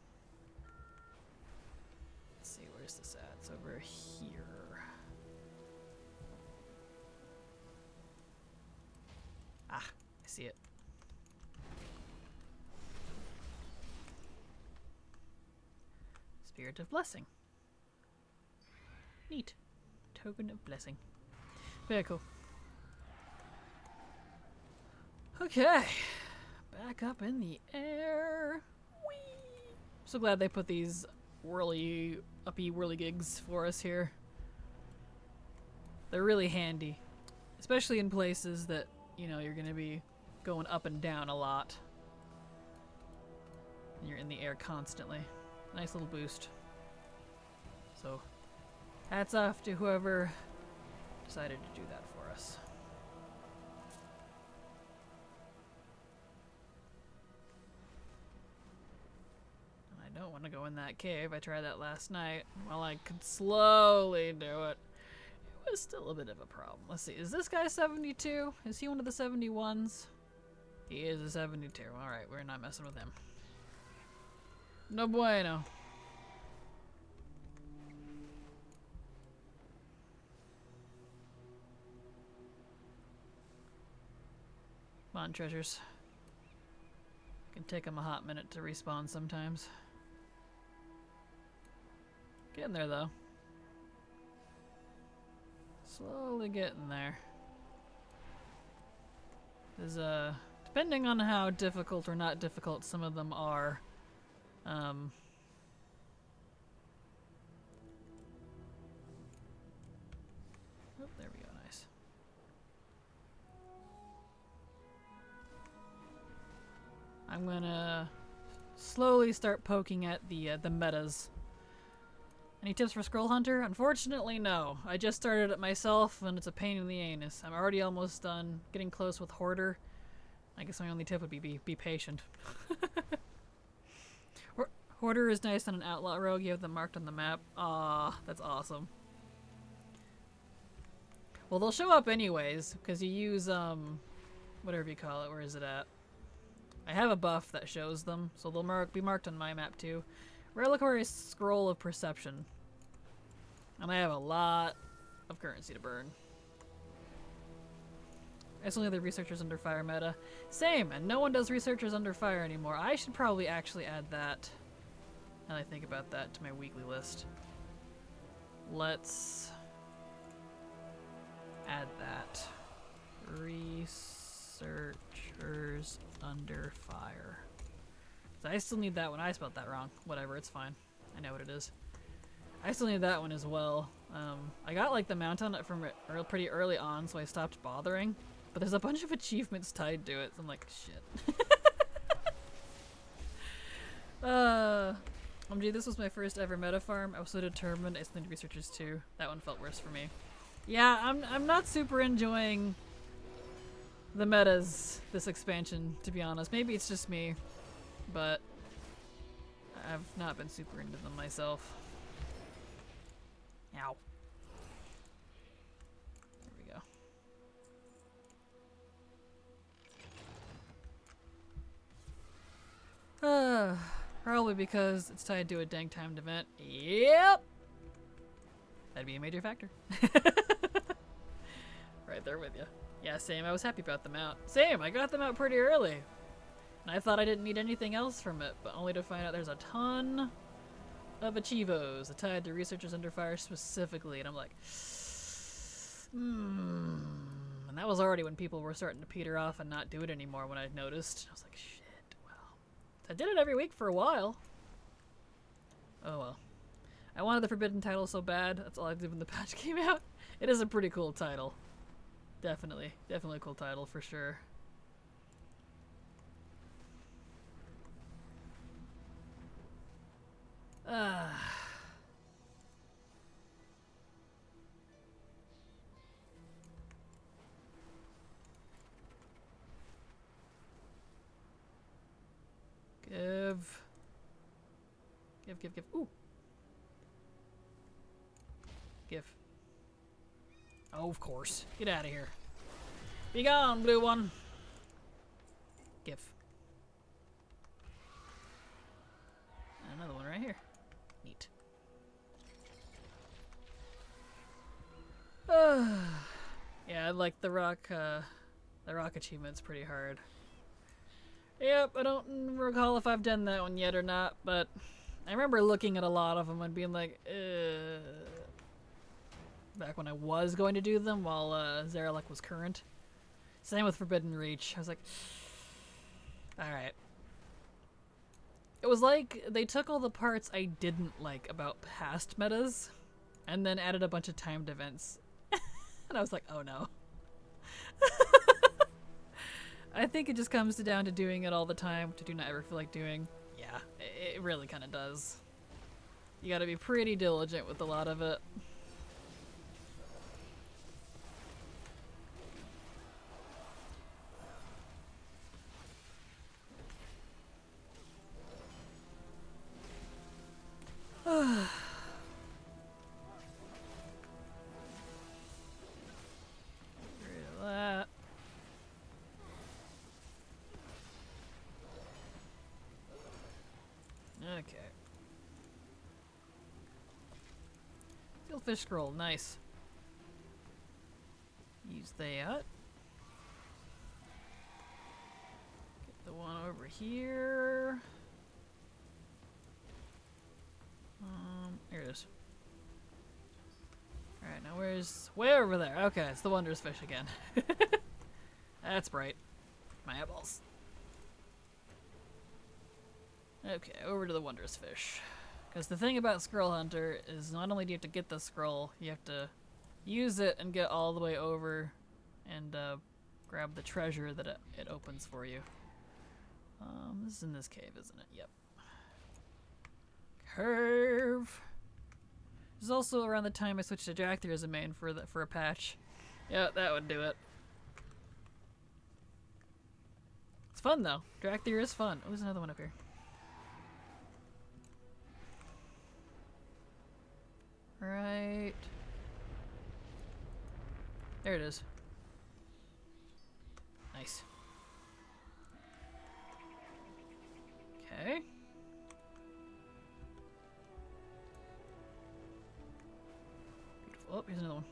Let's see, where's this at? It's over here. Ah, I see it. Spirit of Blessing. Neat. Token of Blessing. Very cool. Okay. Back up in the air. Whee! So glad they put these whirly, uppy whirligigs for us here. They're really handy. Especially in places that, you know, you're gonna be going up and down a lot. And you're in the air constantly. Nice little boost. So, hats off to whoever decided to do that for us. And I don't want to go in that cave. I tried that last night. While I could slowly do it, it was still a bit of a problem. Let's see. Is this guy 72? Is he one of the 71s? He is a 72. Alright, we're not messing with him. No bueno. Come on, treasures. Can take them a hot minute to respawn sometimes. Getting there, though. Slowly getting there. There's depending on how difficult or not difficult some of them are, oh, there we go, nice. I'm gonna slowly start poking at the metas. Any tips for Scroll Hunter? Unfortunately, no. I just started it myself, and it's a pain in the anus. I'm already almost done, getting close with Hoarder. I guess my only tip would be patient. Hoarder is nice on an Outlaw Rogue. You have them marked on the map. Ah, that's awesome. Well, they'll show up anyways, because you use, whatever you call it. Where is it at? I have a buff that shows them, so they'll be marked on my map too. Reliquary Scroll of Perception. And I have a lot of currency to burn. It's only the Researchers Under Fire meta. Same, and no one does Researchers Under Fire anymore. I should probably actually add that, now that I think about that, to my weekly list. Let's add that. Researchers Under Fire. I still need that one. I spelled that wrong. Whatever, it's fine. I know what it is. I still need that one as well. I got like the mount on it from pretty early on, so I stopped bothering. But there's a bunch of achievements tied to it, so I'm like, shit. OMG, this was my first ever meta farm. I was so determined. I still need Researchers too. That one felt worse for me. Yeah, I'm not super enjoying the metas this expansion, to be honest. Maybe it's just me. But I've not been super into them myself. Ow. There we go. Probably because it's tied to a dang timed event. Yep! That'd be a major factor. Right there with you. Yeah, same. I was happy about the mount. Same! I got them out pretty early. And I thought I didn't need anything else from it, but only to find out there's a ton of achievos tied to Researchers Under Fire specifically, and I'm like, And that was already when people were starting to peter off and not do it anymore when I noticed. I was like, shit, well. I did it every week for a while. Oh well. I wanted the Forbidden title so bad, that's all I did when the patch came out. It is a pretty cool title. Definitely a cool title for sure. Give. Ooh. Give. Oh, of course. Get out of here. Be gone, blue one. Give. Another one right here. Neat. Yeah, I like the rock achievement's pretty hard. Yep, I don't recall if I've done that one yet or not, but I remember looking at a lot of them and being like, back when I was going to do them while Zaralek was current. Same with Forbidden Reach. I was like, alright. It was like they took all the parts I didn't like about past metas and then added a bunch of timed events. And I was like, oh no. I think it just comes down to doing it all the time, which I do not ever feel like doing. Yeah, it really kind of does. You gotta be pretty diligent with a lot of it. Okay. Fieldfish scroll, nice. Use that. Get the one over here. Here it is. Alright, now where's... way over there. Okay, it's the Wondrous Fish again. That's bright. My eyeballs. Okay, over to the Wondrous Fish. Because the thing about Scroll Hunter is not only do you have to get the scroll, you have to use it and get all the way over and grab the treasure that it opens for you. This is in this cave, isn't it? Yep. Herv. This is also around the time I switched to Dracthyr as a main for a patch. Yeah, that would do it. It's fun though. Dracthyr is fun. Oh, there's another one up here. Right. There it is. Nice. Okay. Beautiful. Oh, here's another one.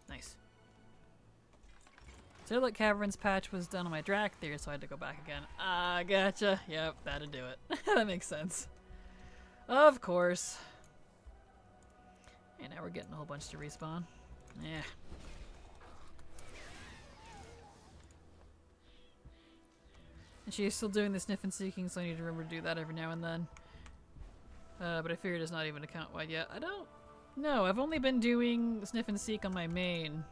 Nice. Zerlet Cavern's patch was done on my Dracthyr, so I had to go back again. Ah, gotcha. Yep, that'd do it. That makes sense. Of course. And now we're getting a whole bunch to respawn. Yeah. And she's still doing the sniff and seeking, so I need to remember to do that every now and then. But I figured it's not even account-wide yet. I don't know. I've only been doing sniff and seek on my main.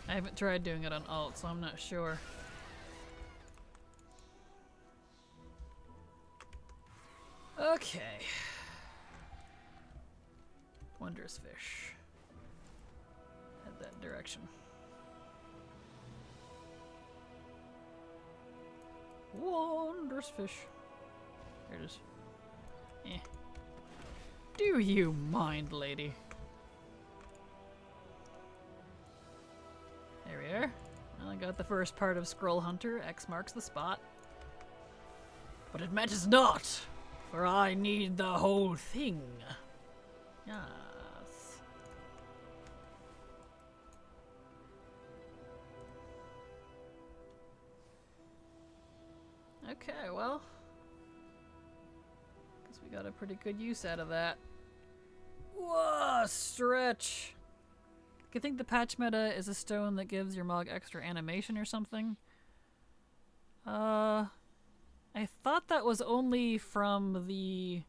I haven't tried doing it on alt, so I'm not sure. Okay. Wondrous fish. Head that direction. Wondrous fish. There it is. Eh. Do you mind, lady? There we are. Well, I got the first part of Scroll Hunter. X marks the spot. But it matters not, for I need the whole thing. Yes. Okay, well. Guess we got a pretty good use out of that. Whoa, stretch! I think the patch meta is a stone that gives your Mog extra animation or something. I thought that was only from the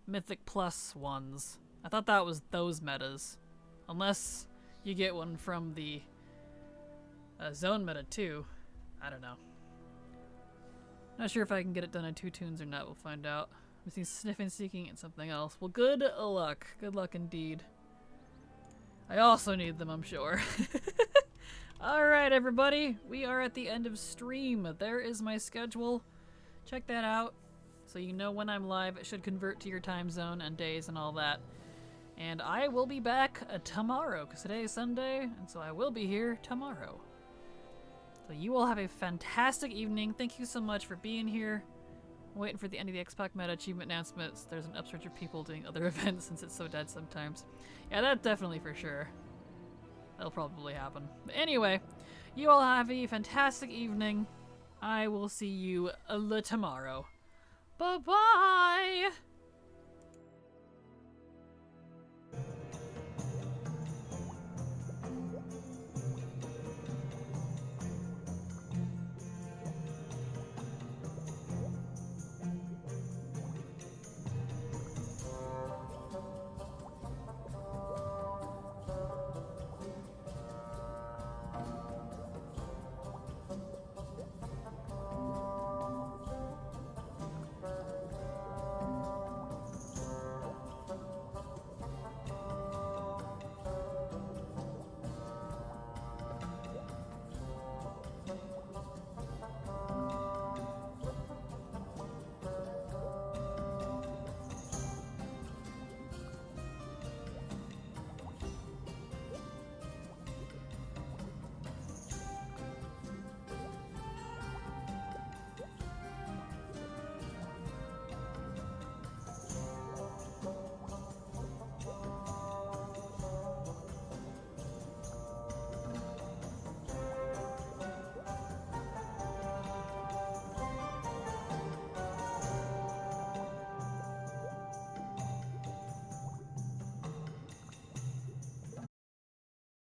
Mythic Plus ones. I thought that was those metas. Unless you get one from the zone meta too. I don't know. Not sure if I can get it done in 2 tunes or not. We'll find out. I'm seeing sniffing, seeking, and something else. Well, good luck. Good luck indeed. I also need them, I'm sure. Alright, everybody. We are at the end of stream. There is my schedule. Check that out so you know when I'm live. It should convert to your time zone and days and all that. And I will be back tomorrow, because today is Sunday, and so I will be here tomorrow. So you all have a fantastic evening. Thank you so much for being here. I'm waiting for the end of the X-Pac meta achievement announcements. There's an upsurge of people doing other events since it's so dead sometimes. Yeah, that definitely for sure. That'll probably happen. But anyway, you all have a fantastic evening. I will see you tomorrow. Bye-bye!